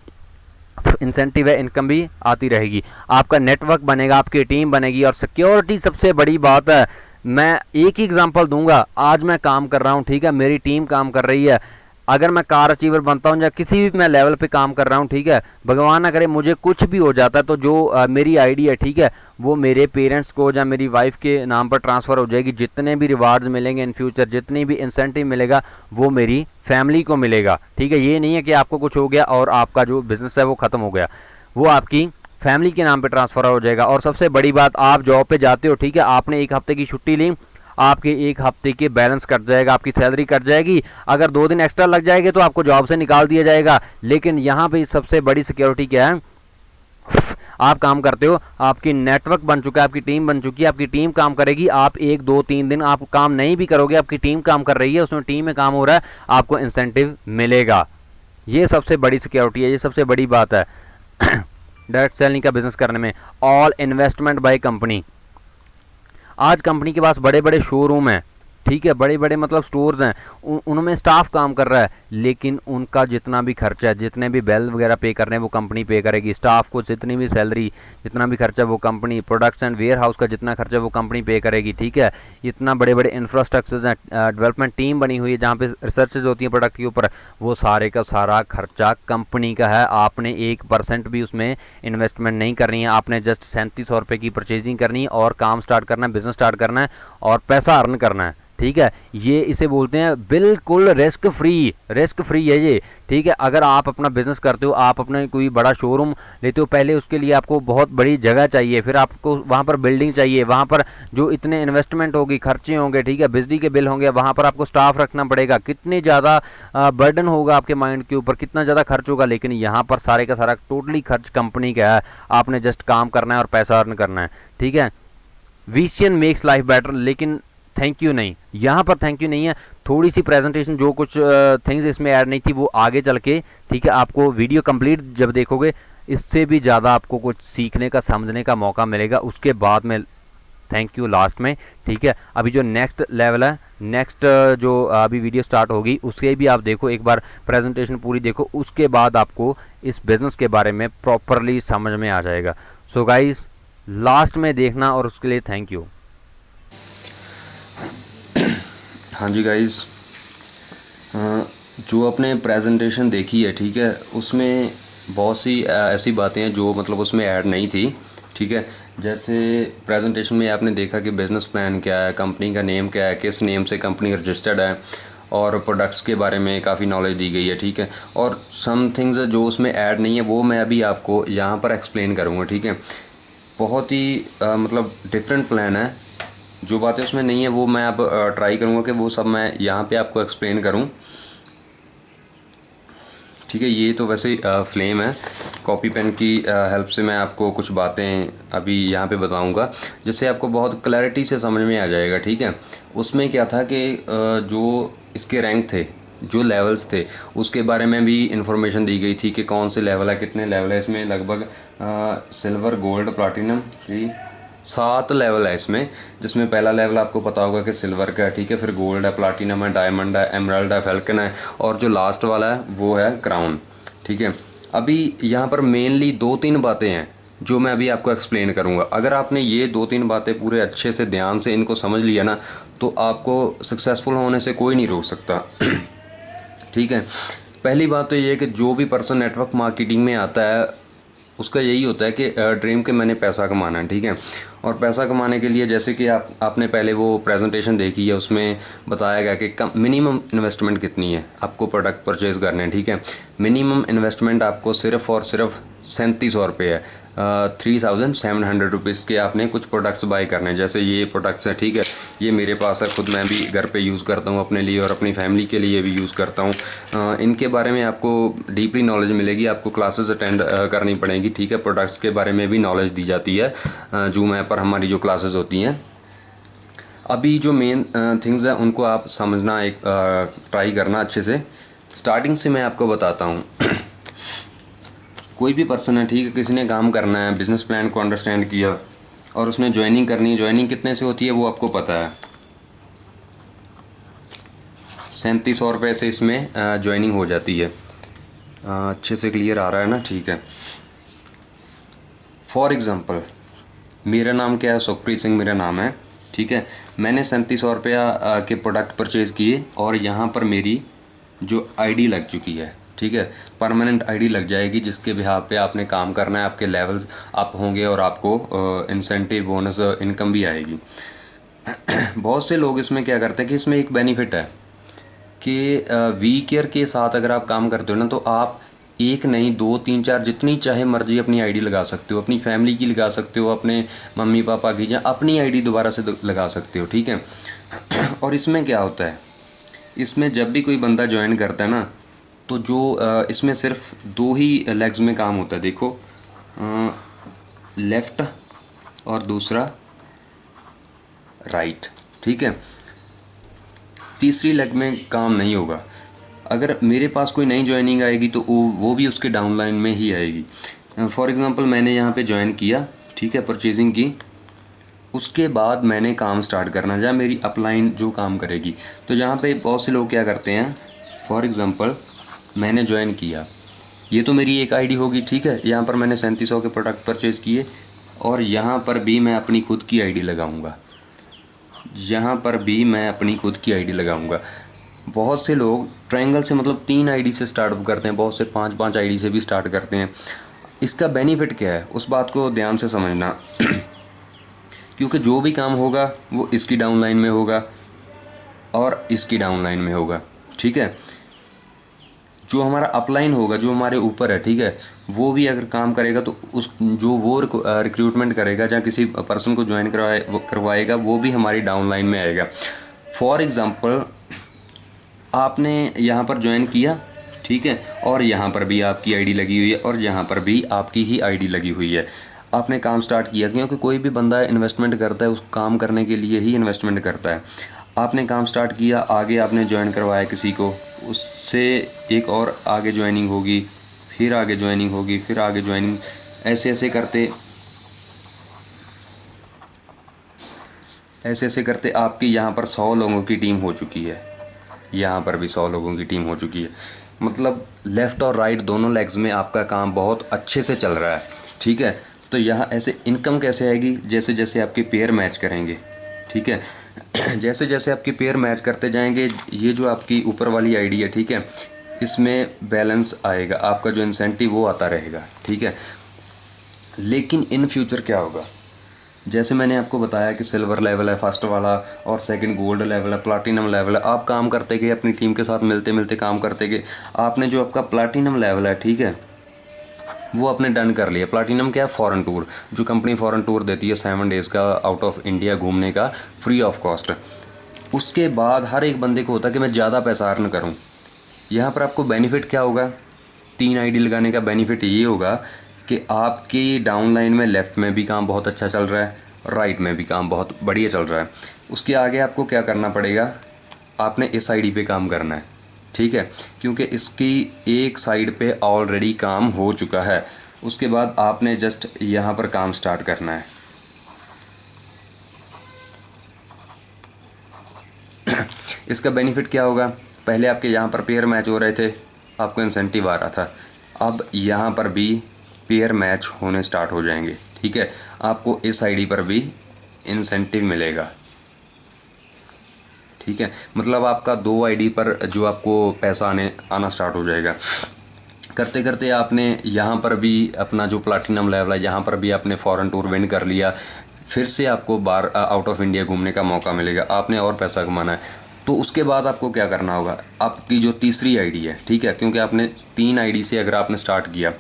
इंसेंटिव है, इनकम भी आती रहेगी, आपका नेटवर्क बनेगा, आपकी टीम बनेगी। और सिक्योरिटी सबसे बड़ी बात है। मैं एक ही एग्जांपल दूंगा, आज मैं काम कर रहा हूं, ठीक है, मेरी टीम काम कर रही है, अगर मैं कार अचीवर बनता हूं या किसी भी मैं लेवल पे काम कर रहा हूं, ठीक है, भगवान ना करे मुझे कुछ भी हो जाता है तो जो मेरी आईडी है, ठीक है, वो मेरे पेरेंट्स को या मेरी वाइफ के नाम पर ट्रांसफ़र हो जाएगी। जितने भी रिवार्ड्स मिलेंगे इन फ्यूचर, जितनी भी इंसेंटिव मिलेगा, वो मेरी फैमिली को मिलेगा, ठीक है। ये नहीं है कि आपको कुछ हो गया और आपका जो बिजनेस है वो ख़त्म हो गया, वो आपकी फैमिली के नाम पे ट्रांसफ़र हो जाएगा। और सबसे बड़ी बात, आप जॉब पे जाते हो, ठीक है, आपने एक हफ्ते की छुट्टी ली, आपके एक हफ्ते के बैलेंस कट जाएगा, आपकी सैलरी कट जाएगी, अगर 2 दिन एक्स्ट्रा लग जाएंगे तो आपको जॉब से निकाल दिया जाएगा। लेकिन यहाँ पे सबसे बड़ी सिक्योरिटी क्या है, आप काम करते हो, आपकी नेटवर्क बन चुका है, आपकी टीम बन चुकी है, आपकी टीम काम करेगी, आप 1 2 3 दिन आप काम नहीं भी करोगे, आपकी टीम काम कर रही है, उसमें टीम में काम हो रहा है, आपको इंसेंटिव मिलेगा। ये सबसे बड़ी सिक्योरिटी है, ये सबसे बड़ी बात है डायरेक्ट सेलिंग का बिजनेस करने में। All investment by company. आज कंपनी के पास बड़े बड़े शोरूम हैं, ठीक है, बड़े बड़े मतलब स्टोर्स हैं, उनमें स्टाफ काम कर रहा है, लेकिन उनका जितना भी खर्चा है, जितने भी बिल वगैरह पे करने हैं वो कंपनी पे करेगी, स्टाफ को जितनी भी सैलरी, जितना भी खर्चा वो company, products and warehouse का जितना खर्चा वो कंपनी पे करेगी, ठीक है। इतना बड़े बड़े इंफ्रास्ट्रक्चर हैं, डेवलपमेंट टीम बनी हुई है जहाँ पे रिसर्चेज होती है प्रोडक्ट के ऊपर, वो सारे का सारा खर्चा कंपनी का है। आपने 1% भी उसमें इन्वेस्टमेंट नहीं करनी है, आपने जस्ट 3700 रुपये की परचेजिंग करनी है और काम स्टार्ट करना है, बिजनेस स्टार्ट करना है और पैसा अर्न करना है, ठीक है। ये इसे बोलते हैं बिल्कुल रिस्क फ्री, रिस्क फ्री है ये, ठीक है। अगर आप अपना बिजनेस करते हो, आप अपना कोई बड़ा शोरूम लेते हो, पहले उसके लिए आपको बहुत बड़ी जगह चाहिए, फिर आपको वहाँ पर बिल्डिंग चाहिए, वहाँ पर जो इतने इन्वेस्टमेंट होगी, खर्चे होंगे, ठीक है, बिजली के बिल होंगे, वहाँ पर आपको स्टाफ रखना पड़ेगा, कितनी ज़्यादा बर्डन होगा आपके माइंड के ऊपर, कितना ज़्यादा खर्च होगा। लेकिन यहाँ पर सारे का सारा टोटली खर्च कंपनी का है, आपने जस्ट काम करना है और पैसा अर्न करना है, ठीक है। विजन मेक्स लाइफ बेटर, लेकिन थैंक यू नहीं, यहाँ पर थैंक यू नहीं है। थोड़ी सी प्रेजेंटेशन जो कुछ थिंग्स इसमें ऐड नहीं थी वो आगे चल के, ठीक है, आपको वीडियो कंप्लीट जब देखोगे इससे भी ज़्यादा आपको कुछ सीखने का, समझने का मौका मिलेगा, उसके बाद में थैंक यू लास्ट में, ठीक है। अभी जो नेक्स्ट लेवल है, नेक्स्ट जो अभी वीडियो स्टार्ट होगी उसके भी आप देखो, एक बार प्रेजेंटेशन पूरी देखो, उसके बाद आपको इस बिज़नेस के बारे में प्रॉपरली समझ में आ जाएगा। सो गाइज लास्ट में देखना और उसके लिए थैंक यू। हाँ जी गाइस, जो आपने प्रेजेंटेशन देखी है, ठीक है, उसमें बहुत सी ऐसी बातें हैं जो मतलब उसमें ऐड नहीं थी, ठीक है। जैसे प्रेजेंटेशन में आपने देखा कि बिज़नेस प्लान क्या है, कंपनी का नेम क्या है, किस नेम से कंपनी रजिस्टर्ड है, और प्रोडक्ट्स के बारे में काफ़ी नॉलेज दी गई है, ठीक है। और सम थिंग्स जो उसमें ऐड नहीं है वो मैं अभी आपको यहाँ पर एक्सप्लेन करूँगा, ठीक है। बहुत ही मतलब डिफरेंट प्लान है, जो बातें उसमें नहीं है वो मैं अब ट्राई करूँगा कि वो सब मैं यहाँ पे आपको एक्सप्लेन करूँ, ठीक है। ये तो वैसे फ्लेम है, कॉपी पेन की हेल्प से मैं आपको कुछ बातें अभी यहाँ पे बताऊँगा जिससे आपको बहुत क्लैरिटी से समझ में आ जाएगा, ठीक है। उसमें क्या था कि जो इसके रैंक थे, जो लेवल्स थे, उसके बारे में भी इंफॉर्मेशन दी गई थी कि कौन से लेवल है, कितने लेवल है इसमें। लगभग सिल्वर, गोल्ड, प्लाटिनम, 7 लेवल है इसमें, जिसमें पहला लेवल आपको पता होगा कि सिल्वर का है, ठीक है, फिर गोल्ड है, प्लाटिनम है, डायमंड है, एमराल्ड है, फैल्कन है, और जो लास्ट वाला है वो है क्राउन, ठीक है। अभी यहाँ पर मेनली 2-3 बातें हैं जो मैं अभी आपको एक्सप्लेन करूँगा। अगर आपने ये 2-3 बातें पूरे अच्छे से ध्यान से इनको समझ लिया ना, तो आपको सक्सेसफुल होने से कोई नहीं रोक सकता ठीक है। पहली बात तो ये है कि जो भी पर्सन नेटवर्क मार्केटिंग में आता है उसका यही होता है कि ड्रीम के मैंने पैसा कमाना है, ठीक है। और पैसा कमाने के लिए जैसे कि आपने पहले वो प्रेजेंटेशन देखी है, उसमें बताया गया कि मिनिमम इन्वेस्टमेंट कितनी है आपको प्रोडक्ट परचेज करने हैं, ठीक है। मिनिमम इन्वेस्टमेंट आपको सिर्फ़ और सिर्फ 3700 रुपये है, 3700 रुपीज़ के आपने कुछ प्रोडक्ट्स बाय करने हैं। जैसे ये प्रोडक्ट्स हैं, ठीक है, ये मेरे पास है, खुद मैं भी घर पे यूज़ करता हूँ अपने लिए और अपनी फैमिली के लिए भी यूज़ करता हूँ। इनके बारे में आपको डीपली नॉलेज मिलेगी, आपको क्लासेस अटेंड करनी पड़ेगी, ठीक है। प्रोडक्ट्स के बारे में भी नॉलेज दी जाती है जूम ऐप पर, हमारी जो क्लासेस होती हैं। अभी जो मेन थिंग्स हैं उनको आप समझना, एक ट्राई करना अच्छे से। स्टार्टिंग से मैं आपको बताता हूँ कोई भी पर्सन है, ठीक है, किसी ने काम करना है, बिजनेस प्लान को अंडरस्टैंड किया और उसने ज्वाइनिंग करनी है। ज्वाइनिंग कितने से होती है वो आपको पता है, 3700 रुपये से इसमें ज्वाइनिंग हो जाती है। अच्छे से क्लियर आ रहा है ना? ठीक है। फॉर एग्ज़ाम्पल मेरा नाम क्या है, सुखप्रीत सिंह मेरा नाम है, ठीक है। मैंने 3700 रुपया के प्रोडक्ट परचेज़ किए और यहाँ पर मेरी जो आईडी लग चुकी है, ठीक है, परमानेंट आईडी लग जाएगी, जिसके बिहाफ पे आपने काम करना है, आपके लेवल्स अप होंगे और आपको इंसेंटिव बोनस इनकम भी आएगी। बहुत से लोग इसमें क्या करते हैं कि इसमें एक बेनिफिट है कि वी केयर के साथ अगर आप काम करते हो ना, तो आप एक नहीं, दो, तीन, चार, जितनी चाहे मर्जी अपनी आईडी लगा सकते हो, अपनी फैमिली की लगा सकते हो, अपने मम्मी पापा की, या अपनी आईडी दोबारा से लगा सकते हो, ठीक है। और इसमें क्या होता है, इसमें जब भी कोई बंदा ज्वाइन करता है ना, तो जो इसमें सिर्फ 2 ही लेग्स में काम होता है। देखो, लेफ़्ट और दूसरा राइट, ठीक है। तीसरी लेग में काम नहीं होगा। अगर मेरे पास कोई नई ज्वाइनिंग आएगी तो वो भी उसके डाउनलाइन में ही आएगी। फॉर एग्ज़ाम्पल मैंने यहाँ पे ज्वाइन किया, ठीक है, परचेजिंग की, उसके बाद मैंने काम स्टार्ट करना, जहाँ मेरी अपलाइन जो काम करेगी। तो यहाँ पे बहुत से लोग क्या करते हैं, फॉर एग्ज़ाम्पल मैंने ज्वाइन किया, ये तो मेरी एक आईडी होगी, ठीक है। यहाँ पर मैंने 3700 के प्रोडक्ट परचेज़ किए और यहाँ पर भी मैं अपनी खुद की आईडी लगाऊंगा, यहाँ पर भी मैं अपनी खुद की आईडी लगाऊंगा। बहुत से लोग ट्रायंगल से, मतलब 3 आईडी से स्टार्ट करते हैं, बहुत से 5-5 आईडी से भी स्टार्ट करते हैं। इसका बेनिफिट क्या है, उस बात को ध्यान से समझना। क्योंकि जो भी काम होगा वो इसकी डाउनलाइन में होगा और इसकी डाउनलाइन में होगा, ठीक है। जो हमारा अपलाइन होगा, जो हमारे ऊपर है, ठीक है, वो भी अगर काम करेगा तो उस जो वो रिक्रूटमेंट करेगा, जहाँ किसी पर्सन को ज्वाइन करवाएगा, वो भी हमारी डाउनलाइन में आएगा। फॉर एग्ज़ाम्पल आपने यहाँ पर ज्वाइन किया, ठीक है, और यहाँ पर भी आपकी आईडी लगी हुई है और यहाँ पर भी आपकी ही आईडी लगी हुई है। आपने काम स्टार्ट किया, क्योंकि कोई भी बंदा इन्वेस्टमेंट करता है उस काम करने के लिए ही इन्वेस्टमेंट करता है। आपने काम स्टार्ट किया, आगे आपने ज्वाइन करवाया किसी को, उससे एक और आगे ज्वाइनिंग होगी, फिर आगे ज्वाइनिंग होगी, फिर आगे ज्वाइनिंग, ऐसे ऐसे करते आपकी यहाँ पर 100 लोगों की टीम हो चुकी है, यहाँ पर भी 100 लोगों की टीम हो चुकी है। मतलब लेफ़्ट और राइट दोनों लेग्स में आपका काम बहुत अच्छे से चल रहा है, ठीक है। तो यहाँ ऐसे इनकम कैसे आएगी, जैसे जैसे आपके पेयर मैच करेंगे, ठीक है। जैसे जैसे आपके पेयर मैच करते जाएंगे, ये जो आपकी ऊपर वाली आईडी है, ठीक है, इसमें बैलेंस आएगा, आपका जो इंसेंटिव वो आता रहेगा, ठीक है। लेकिन इन फ्यूचर क्या होगा, जैसे मैंने आपको बताया कि सिल्वर लेवल है फर्स्ट वाला, और सेकंड गोल्ड लेवल है, प्लैटिनम लेवल है। आप काम करते गए, अपनी टीम के साथ मिलते मिलते काम करते गए, आपने जो आपका प्लैटिनम लेवल है, ठीक है, वो आपने डन कर लिया। प्लैटिनम क्या है, फ़ॉरेन टूर, जो कंपनी फ़ॉरेन टूर देती है 7 डेज़ का आउट ऑफ इंडिया घूमने का, फ्री ऑफ कॉस्ट। उसके बाद हर एक बंदे को होता है कि मैं ज़्यादा पैसा अर्न करूँ। यहाँ पर आपको बेनिफिट क्या होगा, 3 आईडी लगाने का बेनिफिट ये होगा कि आपकी डाउनलाइन में लेफ़्ट में भी काम बहुत अच्छा चल रहा है, राइट में भी काम बहुत बढ़िया चल रहा है। उसके आगे आपको क्या करना पड़ेगा, आपने इस आईडी पे काम करना है, ठीक है, क्योंकि इसकी एक साइड पे ऑलरेडी काम हो चुका है। उसके बाद आपने जस्ट यहाँ पर काम स्टार्ट करना है। इसका बेनिफिट क्या होगा, पहले आपके यहाँ पर पेयर मैच हो रहे थे, आपको इंसेंटिव आ रहा था, अब यहाँ पर भी पेयर मैच होने स्टार्ट हो जाएंगे, ठीक है। आपको इस आईडी पर भी इंसेंटिव मिलेगा, ठीक है। मतलब आपका 2 आईडी पर जो आपको पैसा आना स्टार्ट हो जाएगा। करते करते आपने यहाँ पर भी अपना जो प्लैटिनम लेवल है, यहाँ पर भी आपने फ़ॉरेन टूर विन कर लिया, फिर से आपको बाहर आउट ऑफ इंडिया घूमने का मौका मिलेगा, आपने और पैसा कमाना है। तो उसके बाद आपको क्या करना होगा, आपकी जो तीसरी आईडी है, ठीक है, क्योंकि आपने 3 आईडी से अगर आपने स्टार्ट किया,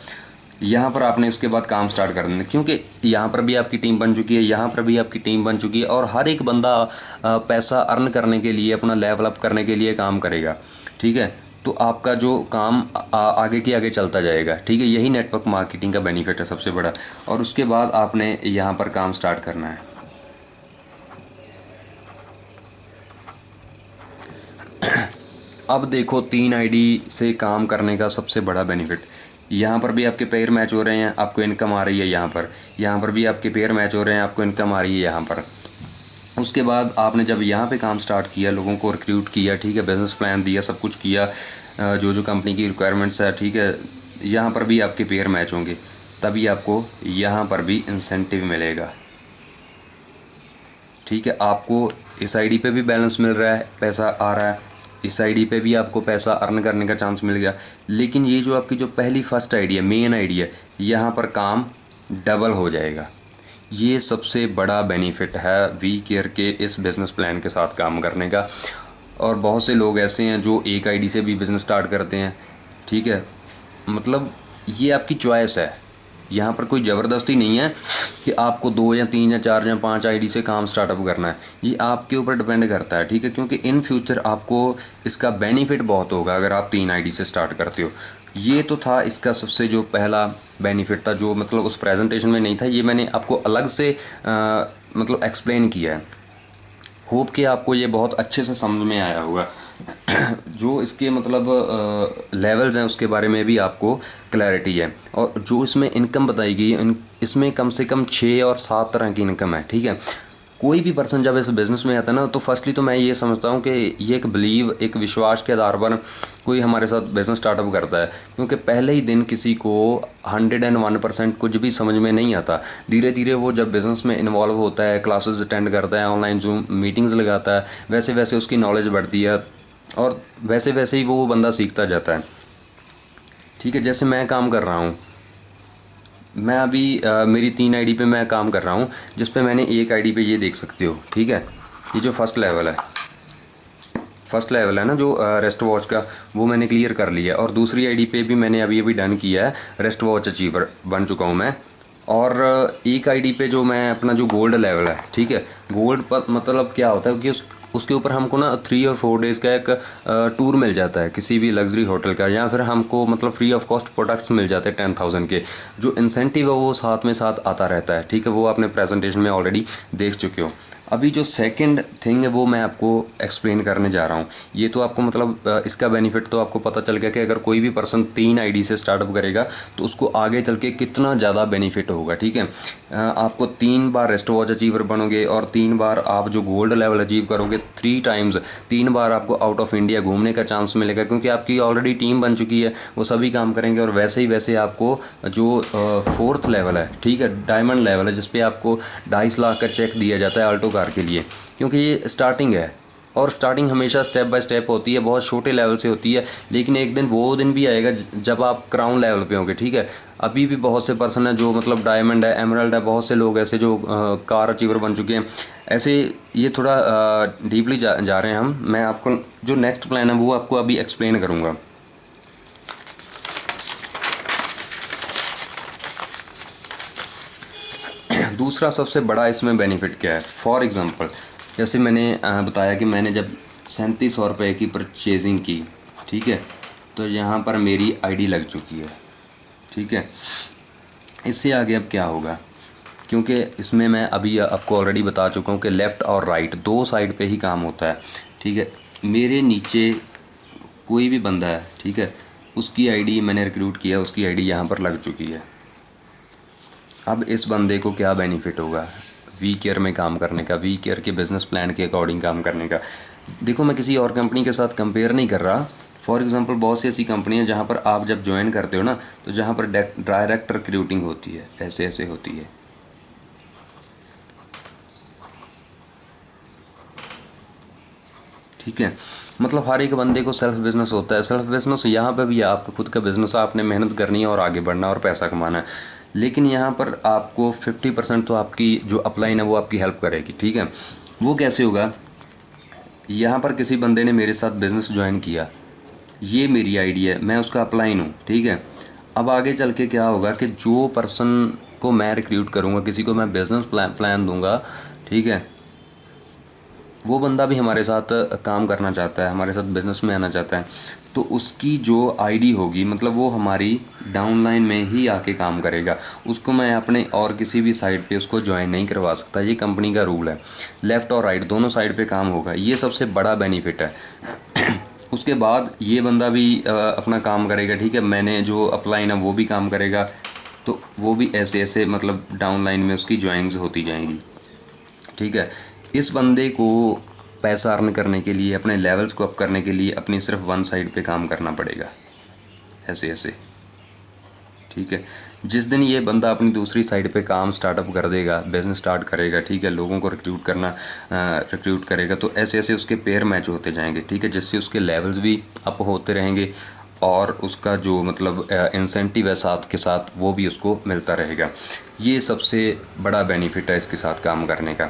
यहाँ पर आपने उसके बाद काम स्टार्ट कर देना, क्योंकि यहाँ पर भी आपकी टीम बन चुकी है, यहाँ पर भी आपकी टीम बन चुकी है, और हर एक बंदा पैसा अर्न करने के लिए, अपना लेवल अप करने के लिए काम करेगा, ठीक है। तो आपका जो काम आगे के आगे चलता जाएगा, ठीक है। यही नेटवर्क मार्केटिंग का बेनिफिट है सबसे बड़ा। और उसके बाद आपने यहाँ पर काम स्टार्ट करना है। अब देखो 3 आईडी से काम करने का सबसे बड़ा बेनिफिट, यहाँ पर भी आपके पेयर मैच हो रहे हैं, आपको इनकम आ रही है यहाँ पर भी आपके पेयर मैच हो रहे हैं, आपको इनकम आ रही है यहाँ पर। उसके बाद आपने जब यहाँ पे काम स्टार्ट किया, लोगों को रिक्रूट किया, ठीक है, बिज़नेस प्लान दिया, सब कुछ किया, जो जो कंपनी की रिक्वायरमेंट्स है, ठीक है, यहाँ पर भी आपके पेयर मैच होंगे, तभी आपको यहाँ पर भी इंसेंटिव मिलेगा। ठीक है, आपको इस आईडी पे भी बैलेंस मिल रहा है, पैसा आ रहा है, इस आईडी पे भी आपको पैसा अर्न करने का चांस मिल गया। लेकिन ये जो आपकी जो पहली फर्स्ट आईडी है, मेन आईडी है, यहाँ पर काम डबल हो जाएगा। ये सबसे बड़ा बेनिफिट है वी केयर के इस बिज़नेस प्लान के साथ काम करने का। और बहुत से लोग ऐसे हैं जो एक आईडी से भी बिज़नेस स्टार्ट करते हैं, ठीक है, मतलब ये आपकी चॉइस है, यहाँ पर कोई ज़बरदस्ती नहीं है कि आपको 2 या 3 या 4 या 5 आईडी से काम स्टार्टअप करना है, ये आपके ऊपर डिपेंड करता है, ठीक है, क्योंकि इन फ्यूचर आपको इसका बेनिफिट बहुत होगा अगर आप 3 आईडी से स्टार्ट करते हो। ये तो था इसका सबसे जो पहला बेनिफिट था, जो मतलब उस प्रेजेंटेशन में नहीं था, ये मैंने आपको अलग से मतलब एक्सप्लेन किया है। होप कि आपको ये बहुत अच्छे से समझ में आया होगा। जो इसके मतलब लेवल्स हैं उसके बारे में भी आपको क्लैरिटी है। और जो इसमें इनकम बताई गई है, इसमें कम से कम 6 और 7 तरह की इनकम है, ठीक है। कोई भी पर्सन जब इस बिज़नेस में आता है ना, तो फर्स्टली तो मैं ये समझता हूँ कि ये एक विश्वास के आधार पर कोई हमारे साथ बिज़नेस स्टार्टअप करता है, क्योंकि पहले ही दिन किसी को 101% कुछ भी समझ में नहीं आता। धीरे धीरे वो जब बिज़नेस में इन्वॉल्व होता है, क्लासेस अटेंड करता है, ऑनलाइन जूम मीटिंग्स लगाता है, वैसे वैसे उसकी नॉलेज बढ़ती है और वैसे वैसे ही वो बंदा सीखता जाता है, ठीक है। जैसे मैं काम कर रहा हूँ, मैं अभी मेरी 3 आईडी पे मैं काम कर रहा हूँ, जिस पे मैंने एक आईडी पे ये देख सकते हो, ठीक है, ये जो फर्स्ट लेवल है ना, जो रेस्ट वॉच का, वो मैंने क्लियर कर लिया। और दूसरी आईडी पे भी मैंने अभी डन किया है, रेस्ट वॉच अचीवर बन चुका हूँ मैं। और एक आईडी पे जो मैं अपना जो गोल्ड लेवल है, ठीक है, गोल्ड पर मतलब क्या होता है कि उसके ऊपर हमको ना 3 और 4 डेज़ का एक टूर मिल जाता है किसी भी लग्जरी होटल का, या फिर हमको मतलब फ्री ऑफ कॉस्ट प्रोडक्ट्स मिल जाते हैं 10,000 के। जो इंसेंटिव है वो साथ में साथ आता रहता है, ठीक है, वो आपने प्रेजेंटेशन में ऑलरेडी देख चुके हो। अभी जो सेकंड थिंग है वो मैं आपको एक्सप्लेन करने जा रहा हूँ। ये तो आपको मतलब इसका बेनिफिट तो आपको पता चल गया कि अगर कोई भी पर्सन 3 आईडी से स्टार्टअप करेगा तो उसको आगे चल के कितना ज़्यादा बेनिफिट होगा, ठीक है। आपको 3 बार रेस्ट वॉच अचीवर बनोगे और 3 बार आप जो गोल्ड लेवल अचीव करोगे, 3 टाइम्स 3 बार आपको आउट ऑफ इंडिया घूमने का चांस मिलेगा, क्योंकि आपकी ऑलरेडी टीम बन चुकी है, वो सभी काम करेंगे। और वैसे ही वैसे आपको जो 4th लेवल है, ठीक है, डायमंड लेवल है, जिस पे आपको 2.5 लाख का चेक दिया जाता है अल्टो कार के लिए, क्योंकि ये स्टार्टिंग है। और स्टार्टिंग हमेशा स्टेप बाय स्टेप होती है, बहुत छोटे लेवल से होती है, लेकिन एक दिन वो दिन भी आएगा जब आप क्राउन लेवल पे होंगे, ठीक है। अभी भी बहुत से पर्सन हैं जो मतलब डायमंड है, एमराल्ड है, बहुत से लोग ऐसे जो कार अचीवर बन चुके हैं। ऐसे ये थोड़ा डीपली जा रहे हैं हम। मैं आपको जो नेक्स्ट प्लान है वो आपको अभी एक्सप्लेन करूँगा। दूसरा सबसे बड़ा इसमें बेनिफिट क्या है, फॉर एग्ज़ाम्पल जैसे मैंने बताया कि मैंने जब 3700 रुपये की परचेजिंग की, ठीक है, तो यहाँ पर मेरी आईडी लग चुकी है, ठीक है। इससे आगे अब क्या होगा, क्योंकि इसमें मैं अभी आपको ऑलरेडी बता चुका हूँ कि लेफ़्ट और राइट 2 साइड पे ही काम होता है, ठीक है। मेरे नीचे कोई भी बंदा है, ठीक है, उसकी आईडी मैंने रिक्रूट किया, उसकी आईडी यहाँ पर लग चुकी है। अब इस बंदे को क्या बेनिफिट होगा वी केयर में काम करने का, वी केयर के बिज़नेस प्लान के अकॉर्डिंग काम करने का। देखो, मैं किसी और कंपनी के साथ कंपेयर नहीं कर रहा। फॉर एग्जांपल बहुत सी ऐसी कंपनी है जहाँ पर आप जब ज्वाइन करते हो ना, तो जहाँ पर डायरेक्ट रिक्रूटिंग होती है, ऐसे ऐसे होती है, ठीक है। मतलब हर एक बंदे को सेल्फ बिज़नेस होता है। सेल्फ बिज़नेस यहाँ पे भी है, आपका खुद का बिज़नेस है, आपने मेहनत करनी है और आगे बढ़ना और पैसा कमाना है। लेकिन यहाँ पर आपको 50% तो आपकी जो अपलाइन है वो आपकी हेल्प करेगी, ठीक है। वो कैसे होगा, यहाँ पर किसी बंदे ने मेरे साथ बिज़नेस ज्वाइन किया, ये मेरी आईडी है, मैं उसका अपलाइन हूँ, ठीक है। अब आगे चल के क्या होगा कि जो पर्सन को मैं रिक्रूट करूँगा, किसी को मैं बिज़नेस प्लान दूँगा, ठीक है, वो बंदा भी हमारे साथ काम करना चाहता है, हमारे साथ बिज़नेस में आना चाहता है, तो उसकी जो आईडी होगी मतलब वो हमारी डाउनलाइन में ही आके काम करेगा। उसको मैं अपने और किसी भी साइड पे उसको ज्वाइन नहीं करवा सकता, ये कंपनी का रूल है। लेफ़्ट और राइट दोनों साइड पे काम होगा, ये सबसे बड़ा बेनिफिट है। उसके बाद ये बंदा भी अपना काम करेगा, ठीक है। मैंने जो अपलाइन है वो भी काम करेगा, तो वो भी ऐसे ऐसे मतलब डाउन लाइन में उसकी ज्वाइनिंग्स होती जाएंगी, ठीक है। इस बंदे को पैसा अर्न करने के लिए, अपने लेवल्स को अप करने के लिए अपनी सिर्फ वन साइड पे काम करना पड़ेगा, ऐसे ऐसे, ठीक है। जिस दिन ये बंदा अपनी दूसरी साइड पे काम स्टार्टअप कर देगा, बिजनेस स्टार्ट करेगा, ठीक है, लोगों को रिक्रूट करेगा, तो ऐसे ऐसे उसके पेयर मैच होते जाएंगे, ठीक है, जिससे उसके लेवल्स भी अप होते रहेंगे और उसका जो मतलब इंसेंटिव है साथ के साथ वो भी उसको मिलता रहेगा। ये सबसे बड़ा बेनिफिट है इसके साथ काम करने का।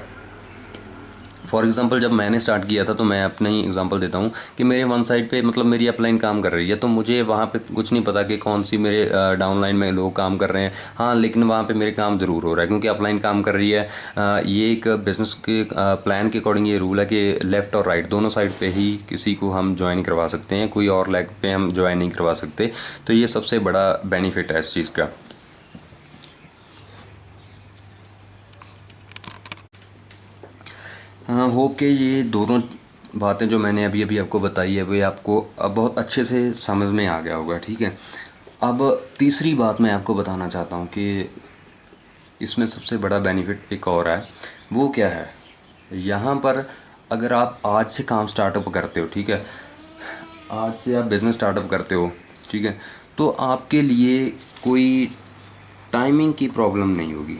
फॉर एग्ज़ाम्पल जब मैंने स्टार्ट किया था, तो मैं अपना ही एग्जांपल देता हूँ कि मेरे वन साइड पे मतलब मेरी अपलाइन काम कर रही है, तो मुझे वहाँ पे कुछ नहीं पता कि कौन सी मेरे डाउन लाइन में लोग काम कर रहे हैं। हाँ, लेकिन वहाँ पे मेरे काम ज़रूर हो रहा है क्योंकि अपलाइन काम कर रही है। ये एक बिज़नेस के प्लान के अकॉर्डिंग ये रूल है कि लेफ़्ट और राइट दोनों साइड पर ही किसी को हम ज्वाइन करवा सकते हैं, कोई और लेग पे हम ज्वाइन नहीं करवा सकते। तो ये सबसे बड़ा बेनिफिट है इस चीज़ का। हाँ, होप के ये दोनों बातें जो मैंने अभी अभी आपको बताई है वो आपको अब बहुत अच्छे से समझ में आ गया होगा, ठीक है। अब तीसरी बात मैं आपको बताना चाहता हूँ कि इसमें सबसे बड़ा बेनिफिट एक और है। वो क्या है, यहाँ पर अगर आप आज से काम स्टार्टअप करते हो, ठीक है, आज से आप बिज़नेस स्टार्टअप करते हो, ठीक है, तो आपके लिए कोई टाइमिंग की प्रॉब्लम नहीं होगी,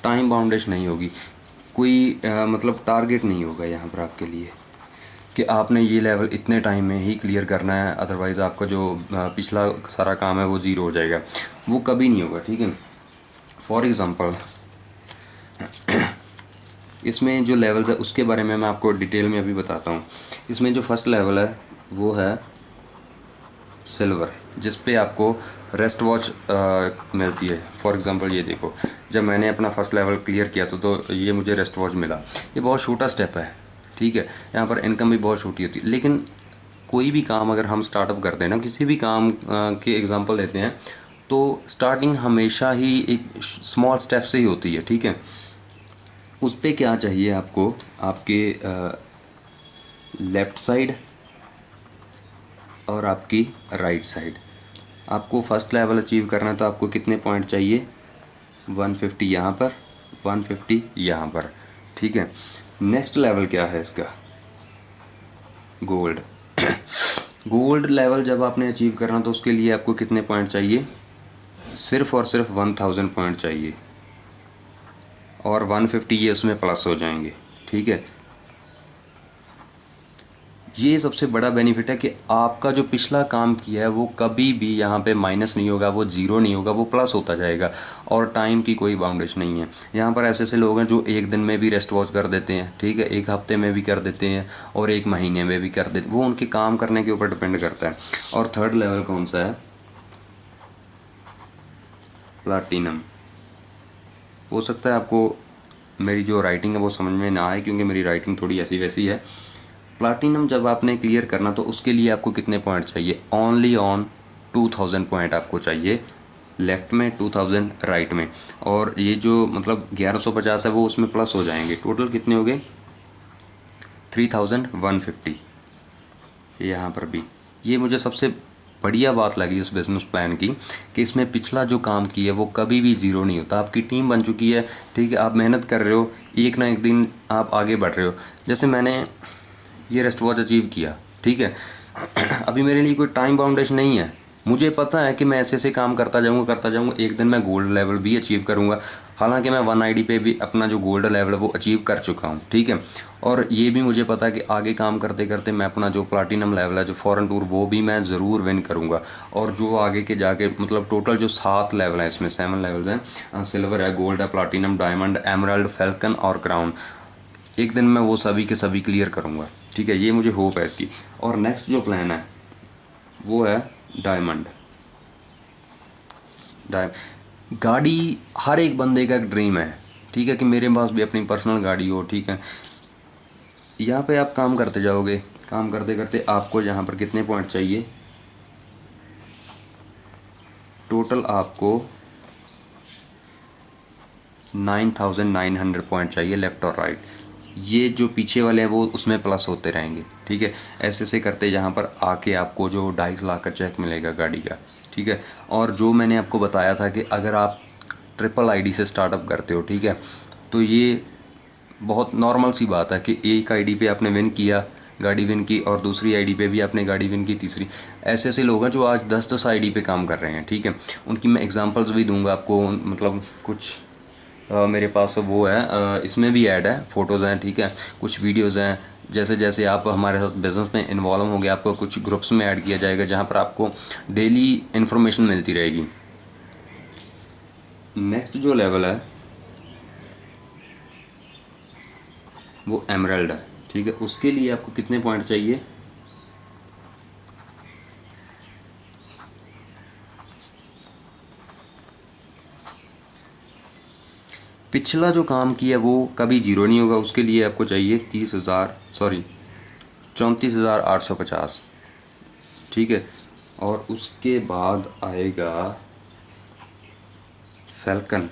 टाइम बाउंडेशन नहीं होगी, कोई मतलब टारगेट नहीं होगा यहाँ पर आपके लिए कि आपने ये लेवल इतने टाइम में ही क्लियर करना है, अदरवाइज़ आपका जो पिछला सारा काम है वो ज़ीरो हो जाएगा। वो कभी नहीं होगा, ठीक है। फॉर एग्ज़ाम्पल इसमें जो लेवल्स है उसके बारे में मैं आपको डिटेल में अभी बताता हूँ। इसमें जो फर्स्ट लेवल है वो है सिल्वर, जिस पे आपको रेस्ट वॉच मिलती है। फॉर एग्ज़ाम्पल ये देखो, जब मैंने अपना फर्स्ट लेवल क्लियर किया तो ये मुझे रेस्ट वॉच मिला। ये बहुत छोटा स्टेप है, ठीक है, यहाँ पर इनकम भी बहुत छोटी होती है, लेकिन कोई भी काम अगर हम स्टार्टअप करते हैं ना, किसी भी काम के एग्जांपल लेते हैं, तो स्टार्टिंग हमेशा ही एक स्मॉल स्टेप से ही होती है, ठीक है। उस पे क्या चाहिए आपको, आपके लेफ़्ट साइड और आपकी राइट साइड। आपको फर्स्ट लेवल अचीव करना है तो आपको कितने पॉइंट चाहिए, 150 यहाँ पर, 150 यहाँ पर, ठीक है। नेक्स्ट लेवल क्या है इसका, गोल्ड। गोल्ड लेवल जब आपने अचीव करना तो उसके लिए आपको कितने पॉइंट चाहिए, सिर्फ और सिर्फ 1000 पॉइंट चाहिए, और 150 ये उसमें प्लस हो जाएंगे, ठीक है। ये सबसे बड़ा बेनिफिट है कि आपका जो पिछला काम किया है वो कभी भी यहाँ पे माइनस नहीं होगा, वो ज़ीरो नहीं होगा, वो प्लस होता जाएगा, और टाइम की कोई बाउंडेशन नहीं है। यहाँ पर ऐसे ऐसे लोग हैं जो एक दिन में भी रेस्ट वॉच कर देते हैं, ठीक है, एक हफ्ते में भी कर देते हैं, और एक महीने में भी कर देते, वो उनके काम करने के ऊपर डिपेंड करता है। और थर्ड लेवल कौन सा है, प्लाटीनम। हो सकता है आपको मेरी जो राइटिंग है वो समझ में ना आए क्योंकि मेरी राइटिंग थोड़ी ऐसी वैसी है। प्लाटीनम जब आपने क्लियर करना तो उसके लिए आपको कितने पॉइंट चाहिए, ओनली ऑन 2000 पॉइंट आपको चाहिए, लेफ़्ट में 2000 राइट में, और ये जो मतलब 1150 है वो उसमें प्लस हो जाएंगे। टोटल कितने हो गए, 3150। यहाँ पर भी ये मुझे सबसे बढ़िया बात लगी इस बिज़नेस प्लान की कि इसमें पिछला जो काम किया है वो कभी भी ज़ीरो नहीं होता। आपकी टीम बन चुकी है, ठीक है, आप मेहनत कर रहे हो, एक ना एक दिन आप आगे बढ़ रहे हो। जैसे मैंने ये रेस्ट वॉच अचीव किया, ठीक है, अभी मेरे लिए कोई टाइम बाउंडेशन नहीं है, मुझे पता है कि मैं ऐसे ऐसे काम करता जाऊँगा, एक दिन मैं गोल्ड लेवल भी अचीव करूँगा। हालांकि मैं 1 आईडी पे भी अपना जो गोल्ड लेवल है वो अचीव कर चुका हूँ, ठीक है, और ये भी मुझे पता है कि आगे काम करते करते मैं अपना जो प्लाटीनम लेवल है, जो फॉरेन टूर, वो भी मैं ज़रूर विन करूँगा। और जो आगे के जाके मतलब टोटल जो 7 लेवल हैं, इसमें 7 लेवल्स हैं, सिल्वर है, गोल्ड है, प्लाटीनम, डायमंड, एमराल्ड, फैल्कन और क्राउन, एक दिन मैं वो सभी के सभी क्लियर करूँगा, ठीक है, ये मुझे होप है इसकी। और नेक्स्ट जो प्लान है वो है डायमंड। गाड़ी हर एक बंदे का एक ड्रीम है, ठीक है, कि मेरे पास भी अपनी पर्सनल गाड़ी हो, ठीक है। यहाँ पे आप काम करते जाओगे, काम करते करते आपको यहाँ पर कितने पॉइंट चाहिए, टोटल आपको 9900 पॉइंट चाहिए, लेफ़्ट और राइट। ये जो पीछे वाले हैं वो उसमें प्लस होते रहेंगे, ठीक है। ऐसे ऐसे करते यहाँ पर आके आपको जो 2.5 लाख का चेक मिलेगा गाड़ी का, ठीक है। और जो मैंने आपको बताया था कि अगर आप ट्रिपल आईडी से स्टार्टअप करते हो, ठीक है, तो ये बहुत नॉर्मल सी बात है कि एक आईडी पे आपने विन किया, गाड़ी विन की, और दूसरी आईडी पे भी आपने गाड़ी विन की, तीसरी। ऐसे ऐसे लोग हैं जो आज 10-10 आईडी पे काम कर रहे हैं, ठीक है। उनकी मैं एग्जांपल्स भी दूंगा आपको, मतलब कुछ मेरे पास वो है, इसमें भी ऐड है, फ़ोटोज़ हैं, ठीक है, कुछ वीडियोज़ हैं। जैसे जैसे आप हमारे साथ बिज़नेस में इन्वॉल्व होंगे, आपको कुछ ग्रुप्स में ऐड किया जाएगा जहाँ पर आपको डेली इन्फॉर्मेशन मिलती रहेगी। नेक्स्ट जो लेवल है वो एमरल्ड है, ठीक है। उसके लिए आपको कितने पॉइंट चाहिए? पिछला जो काम किया वो कभी जीरो नहीं होगा, उसके लिए आपको चाहिए 34,850, ठीक है। और उसके बाद आएगा फैल्कन,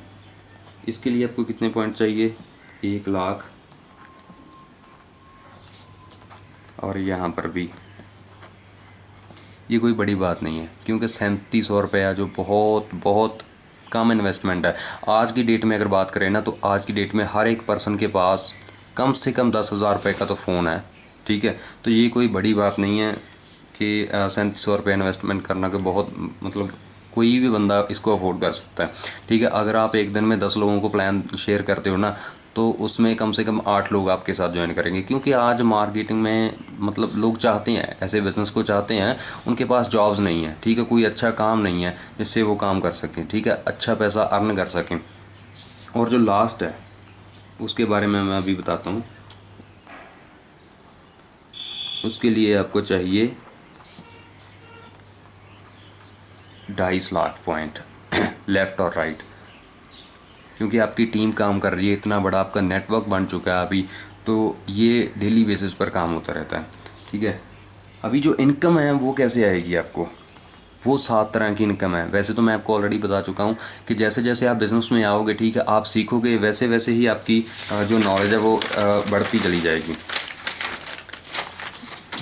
इसके लिए आपको कितने पॉइंट चाहिए? 1 लाख। और यहाँ पर भी ये कोई बड़ी बात नहीं है, क्योंकि 3700 रुपया जो बहुत बहुत कम इन्वेस्टमेंट है। आज की डेट में अगर बात करें ना, तो आज की डेट में हर एक पर्सन के पास कम से कम 10,000 रुपये का तो फ़ोन है, ठीक है। तो ये कोई बड़ी बात नहीं है कि 3700 रुपये इन्वेस्टमेंट करना के बहुत, मतलब कोई भी बंदा इसको अफोर्ड कर सकता है, ठीक है। अगर आप एक दिन में 10 लोगों को प्लान शेयर करते हो ना, तो उसमें कम से कम 8 लोग आपके साथ ज्वाइन करेंगे, क्योंकि आज मार्केटिंग में मतलब लोग चाहते हैं, ऐसे बिज़नेस को चाहते हैं, उनके पास जॉब्स नहीं है, ठीक है, कोई अच्छा काम नहीं है जिससे वो काम कर सकें, ठीक है, अच्छा पैसा अर्न कर सकें। और जो लास्ट है उसके बारे में मैं अभी बताता हूँ। उसके लिए आपको चाहिए 2.5 लाख पॉइंट लेफ़्ट और राइट, क्योंकि आपकी टीम काम कर रही है, इतना बड़ा आपका नेटवर्क बन चुका है अभी, तो ये डेली बेसिस पर काम होता रहता है, ठीक है। अभी जो इनकम है वो कैसे आएगी आपको? वो 7 तरह की इनकम है। वैसे तो मैं आपको ऑलरेडी बता चुका हूँ कि जैसे जैसे आप बिज़नेस में आओगे, ठीक है, आप सीखोगे, वैसे वैसे ही आपकी जो नॉलेज है वो बढ़ती चली जाएगी।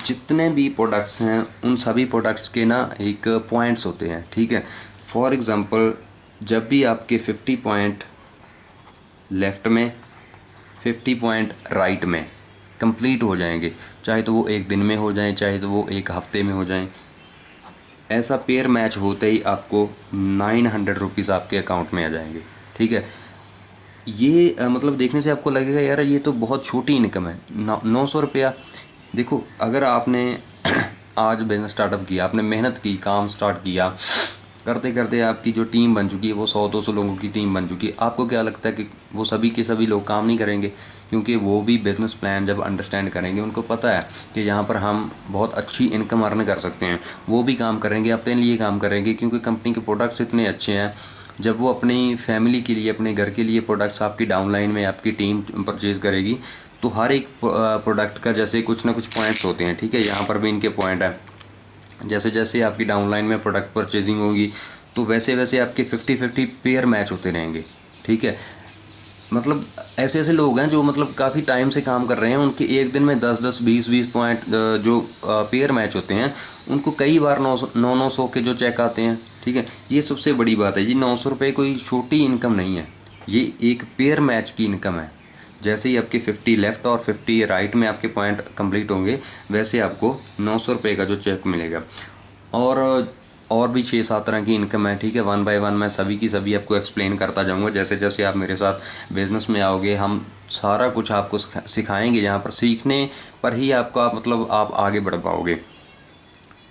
जितने भी प्रोडक्ट्स हैं उन सभी प्रोडक्ट्स के ना एक पॉइंट्स होते हैं, ठीक है। फॉर एग्ज़ाम्पल, जब भी आपके 50 पॉइंट लेफ़्ट में, 50 पॉइंट राइट में कंप्लीट हो जाएंगे, चाहे तो वो एक दिन में हो जाएं, चाहे तो वो एक हफ्ते में हो जाएं, ऐसा पेयर मैच होते ही आपको 900 रुपीज़ आपके अकाउंट में आ जाएंगे, ठीक है। ये मतलब देखने से आपको लगेगा यार ये तो बहुत छोटी इनकम है, 900 रुपया। देखो, अगर आपने आज बिजनेस स्टार्टअप किया, आपने मेहनत की, काम स्टार्ट किया, करते करते आपकी जो टीम बन चुकी है वो 100-200 लोगों की टीम बन चुकी है, आपको क्या लगता है कि वो सभी के सभी लोग काम नहीं करेंगे? क्योंकि वो भी बिज़नेस प्लान जब अंडरस्टैंड करेंगे, उनको पता है कि यहाँ पर हम बहुत अच्छी इनकम अर्न कर सकते हैं, वो भी काम करेंगे, अपने लिए काम करेंगे, क्योंकि कंपनी के प्रोडक्ट्स इतने अच्छे हैं। जब वो अपनी फैमिली के लिए, अपने घर के लिए प्रोडक्ट्स आपकी डाउनलाइन में आपकी टीम परचेज़ करेगी, तो हर एक प्रोडक्ट का जैसे कुछ ना कुछ पॉइंट्स होते हैं, ठीक है। यहाँ पर भी इनके पॉइंट है। जैसे जैसे आपकी डाउनलाइन में प्रोडक्ट परचेजिंग होगी, तो वैसे वैसे आपके 50-50 पेयर मैच होते रहेंगे, ठीक है। मतलब ऐसे ऐसे लोग हैं जो मतलब काफ़ी टाइम से काम कर रहे हैं, उनके एक दिन में 10-10, 20-20 पॉइंट जो पेयर मैच होते हैं, उनको कई बार 900 के जो चेक आते हैं, ठीक है। ये सबसे बड़ी बात है, ये 900 रुपये कोई छोटी इनकम नहीं है, ये एक पेयर मैच की इनकम है। जैसे ही आपके 50 लेफ़्ट और 50 राइट में आपके पॉइंट कंप्लीट होंगे, वैसे आपको 900 रुपये का जो चेक मिलेगा। और भी 6-7 तरह की इनकम है, ठीक है। 1 बाय 1 मैं सभी की सभी आपको एक्सप्लेन करता जाऊंगा। जैसे जैसे आप मेरे साथ बिज़नेस में आओगे, हम सारा कुछ आपको सिखाएंगे, यहाँ पर सीखने पर ही आपका मतलब आप आगे बढ़ पाओगे।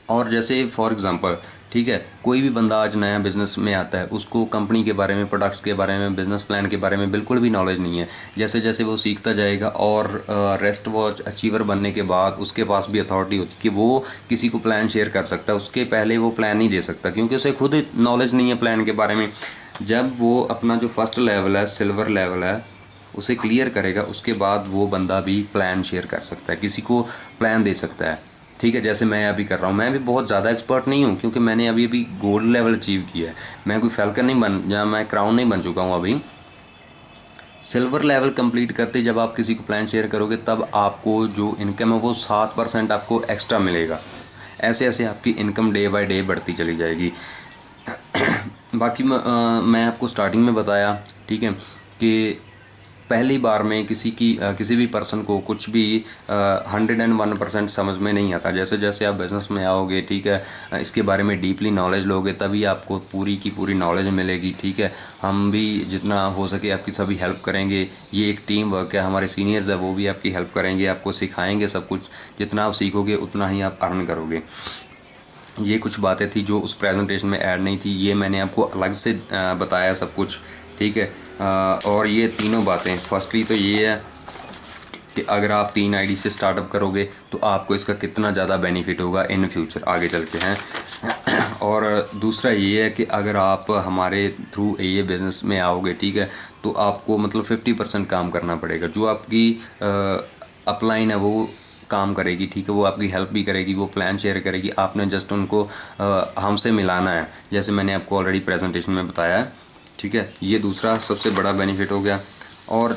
और जैसे फॉर एग्ज़ाम्पल, ठीक है, कोई भी बंदा आज नया बिज़नेस में आता है, उसको कंपनी के बारे में, प्रोडक्ट्स के बारे में, बिज़नेस प्लान के बारे में बिल्कुल भी नॉलेज नहीं है। जैसे जैसे वो सीखता जाएगा और रेस्ट वॉच अचीवर बनने के बाद उसके पास भी अथॉरिटी होती है कि वो किसी को प्लान शेयर कर सकता है, उसके पहले वो प्लान नहीं दे सकता, क्योंकि उसे खुद नॉलेज नहीं है प्लान के बारे में। जब वो अपना जो फर्स्ट लेवल है, सिल्वर लेवल है, उसे क्लियर करेगा, उसके बाद वो बंदा भी प्लान शेयर कर सकता है, किसी को प्लान दे सकता है, ठीक है। जैसे मैं अभी कर रहा हूँ, मैं भी बहुत ज़्यादा एक्सपर्ट नहीं हूँ, क्योंकि मैंने अभी अभी गोल्ड लेवल अचीव किया है। मैं कोई फैल्कन नहीं बन, या मैं क्राउन नहीं बन चुका हूँ अभी, सिल्वर लेवल कंप्लीट करते जब आप किसी को प्लान शेयर करोगे तब आपको जो इनकम है वो 7% आपको एक्स्ट्रा मिलेगा। ऐसे ऐसे आपकी इनकम डे बाय डे बढ़ती चली जाएगी। बाकी मैं आपको स्टार्टिंग में बताया, ठीक है, कि पहली बार में किसी भी पर्सन को कुछ भी 101% समझ में नहीं आता। जैसे जैसे आप बिज़नेस में आओगे, ठीक है, इसके बारे में डीपली नॉलेज लोगे तभी आपको पूरी की पूरी नॉलेज मिलेगी, ठीक है। हम भी जितना हो सके आपकी सभी हेल्प करेंगे। ये एक टीम वर्क है, हमारे सीनियर्स है वो भी आपकी हेल्प करेंगे, आपको सिखाएंगे सब कुछ। जितना आप सीखोगे उतना ही आप अर्न करोगे। ये कुछ बातें थी जो उस प्रेजेंटेशन में ऐड नहीं थी, ये मैंने आपको अलग से बताया सब कुछ, ठीक है। और ये तीनों बातें, फर्स्टली तो ये है कि अगर आप 3 आईडी से स्टार्टअप करोगे तो आपको इसका कितना ज़्यादा बेनिफिट होगा इन फ्यूचर आगे चल के हैं। और दूसरा ये है कि अगर आप हमारे थ्रू ये बिज़नेस में आओगे, ठीक है, तो आपको मतलब 50% काम करना पड़ेगा। जो आपकी अपलाइन है वो काम करेगी, ठीक है, वो आपकी हेल्प भी करेगी, वो प्लान शेयर करेगी। आपने जस्ट उनको हमसे मिलाना है, जैसे मैंने आपको ऑलरेडी प्रेजेंटेशन में बताया है, ठीक है। ये दूसरा सबसे बड़ा बेनिफिट हो गया। और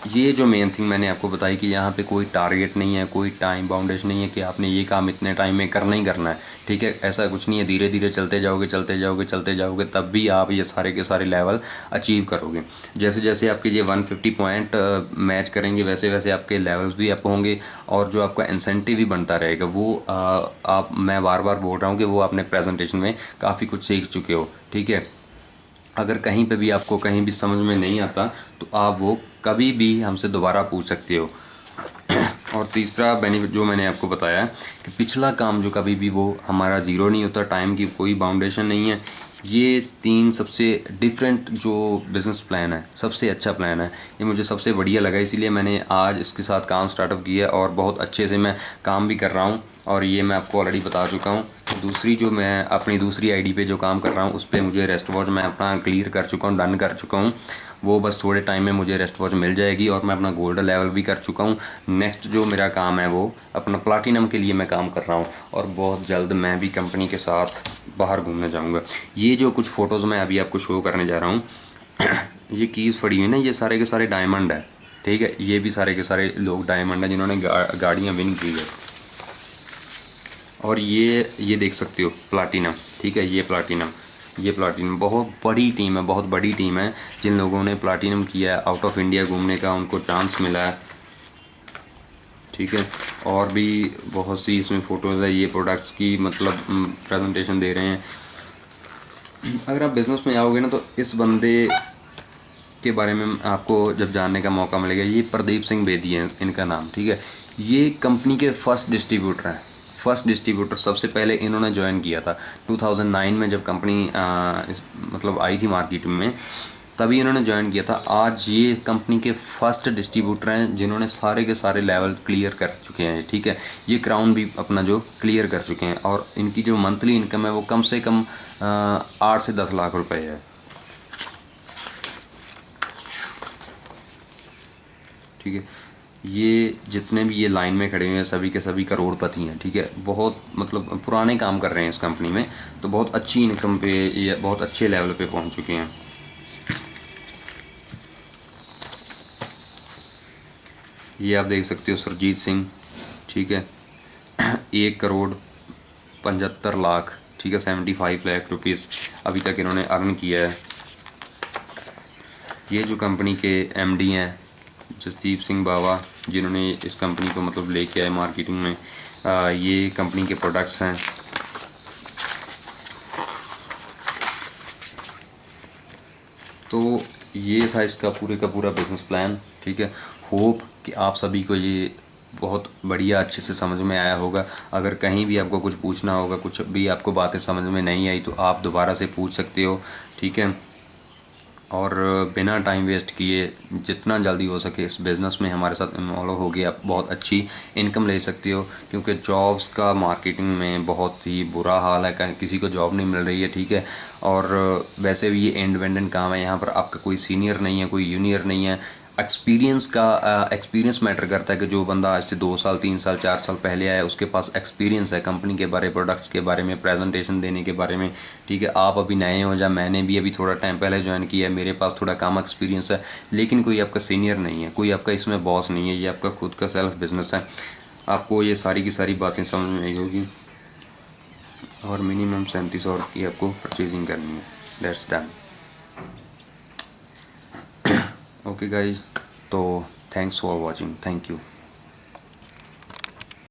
ये जो मेन थिंग मैंने आपको बताई कि यहाँ पे कोई टारगेट नहीं है, कोई टाइम बाउंडेशन नहीं है कि आपने ये काम इतने टाइम में करना ही करना है, ठीक है। ऐसा कुछ नहीं है, धीरे धीरे चलते जाओगे चलते जाओगे चलते जाओगे तब भी आप ये सारे के सारे लेवल अचीव करोगे। जैसे जैसे आपके ये 150 पॉइंट मैच करेंगे वैसे वैसे आपके लेवल्स भी अप होंगे और जो आपका इंसेंटिव भी बनता रहेगा वो आप, मैं बार बार बोल रहा हूँ कि वो आपने प्रेजेंटेशन में काफ़ी कुछ सीख चुके हो, ठीक है। अगर कहीं पे भी आपको कहीं भी समझ में नहीं आता तो आप वो कभी भी हमसे दोबारा पूछ सकते हो। और तीसरा बेनिफिट जो मैंने आपको बताया कि पिछला काम जो कभी भी वो हमारा ज़ीरो नहीं होता, टाइम की कोई बाउंडेशन नहीं है। ये 3 सबसे डिफरेंट जो बिज़नेस प्लान है, सबसे अच्छा प्लान है, ये मुझे सबसे बढ़िया लगा, इसीलिए मैंने आज इसके साथ काम स्टार्टअप किया और बहुत अच्छे से मैं काम भी कर रहा हूँ। और ये मैं आपको ऑलरेडी बता चुका हूँ। दूसरी जो मैं अपनी दूसरी आईडी पे जो काम कर रहा हूँ उस पर मुझे रेस्ट वॉच मैं अपना क्लियर कर चुका हूँ, डन कर चुका हूँ। वो बस थोड़े टाइम में मुझे रेस्ट वॉच मिल जाएगी और मैं अपना गोल्ड लेवल भी कर चुका हूँ। नेक्स्ट जो मेरा काम है वो अपना प्लाटिनम के लिए मैं काम कर रहा हूँ और बहुत जल्द मैं भी कंपनी के साथ बाहर घूमने जाऊँगा। ये जो कुछ फ़ोटोज़ मैं अभी आपको शो करने जा रहा हूँ ये कीज़ पड़ी हुई ना, ये सारे के सारे डायमंड है, ठीक है। ये भी सारे के सारे लोग डायमंड है जिन्होंने गाड़ियाँ विन की है। और ये देख सकते हो प्लाटिनम, ठीक है, ये प्लाटिनम बहुत बड़ी टीम है, बहुत बड़ी टीम है जिन लोगों ने प्लाटिनम किया है। आउट ऑफ इंडिया घूमने का उनको चांस मिला है, ठीक है। और भी बहुत सी इसमें फ़ोटोज़ है, ये प्रोडक्ट्स की मतलब प्रेजेंटेशन दे रहे हैं। अगर आप बिज़नेस में आओगे ना तो इस बंदे के बारे में आपको जब जानने का मौका मिलेगा। ये प्रदीप सिंह बेदी है इनका नाम, ठीक है। ये कंपनी के फर्स्ट डिस्ट्रीब्यूटर हैं, फर्स्ट डिस्ट्रीब्यूटर सबसे पहले इन्होंने ज्वाइन किया था 2009 में जब कंपनी मतलब आई थी मार्केट में, तभी इन्होंने ज्वाइन किया था। आज ये कंपनी के फर्स्ट डिस्ट्रीब्यूटर हैं जिन्होंने सारे के सारे लेवल क्लियर कर चुके हैं, ठीक है। ये क्राउन भी अपना जो क्लियर कर चुके हैं और इनकी जो मंथली इनकम है वो कम से कम 8 से 10 लाख रुपए है, ठीक है। ये जितने भी ये लाइन में खड़े हुए हैं सभी के सभी करोड़पति हैं, ठीक है। बहुत मतलब पुराने काम कर रहे हैं इस कंपनी में, तो बहुत अच्छी इनकम पे, ये बहुत अच्छे लेवल पे पहुंच चुके हैं। ये आप देख सकते हो सुरजीत सिंह, ठीक है, 1,75,00,000, ठीक है, 75 लाख रुपीज़ अभी तक इन्होंने अर्न किया है। ये जो कंपनी के एमडी हैं जसदीप सिंह बावा, जिन्होंने इस कंपनी को मतलब लेके आए मार्केटिंग में, ये कंपनी के प्रोडक्ट्स हैं। तो ये था इसका पूरे का पूरा बिज़नेस प्लान, ठीक है। होप कि आप सभी को ये बहुत बढ़िया अच्छे से समझ में आया होगा। अगर कहीं भी आपको कुछ पूछना होगा, कुछ भी आपको बातें समझ में नहीं आई तो आप दोबारा से पूछ सकते हो, ठीक है। और बिना टाइम वेस्ट किए जितना जल्दी हो सके इस बिज़नेस में हमारे साथ इन्वॉल्व हो गए आप बहुत अच्छी इनकम ले सकते हो। क्योंकि जॉब्स का मार्केटिंग में बहुत ही बुरा हाल है, कहीं किसी को जॉब नहीं मिल रही है, ठीक है। और वैसे भी ये इंडिपेंडेंट काम है, यहाँ पर आपका कोई सीनियर नहीं है, कोई जूनियर नहीं है। एक्सपीरियंस मैटर करता है कि जो बंदा आज से 2 साल 3 साल 4 साल पहले आया उसके पास एक्सपीरियंस है कंपनी के बारे, प्रोडक्ट्स के बारे में, प्रेजेंटेशन देने के बारे में। ठीक है, आप अभी नए हो, या मैंने भी अभी थोड़ा टाइम पहले ज्वाइन किया है, मेरे पास थोड़ा कम एक्सपीरियंस है, लेकिन कोई आपका सीनियर नहीं है, कोई आपका इसमें बॉस नहीं है, ये आपका खुद का सेल्फ बिजनेस है। आपको ये सारी की सारी बातें समझ में आई होगी, और मिनिमम 3700 की आपको परचेजिंग करनी है। That's done. ओके गाइज, तो thanks for watching, thank you.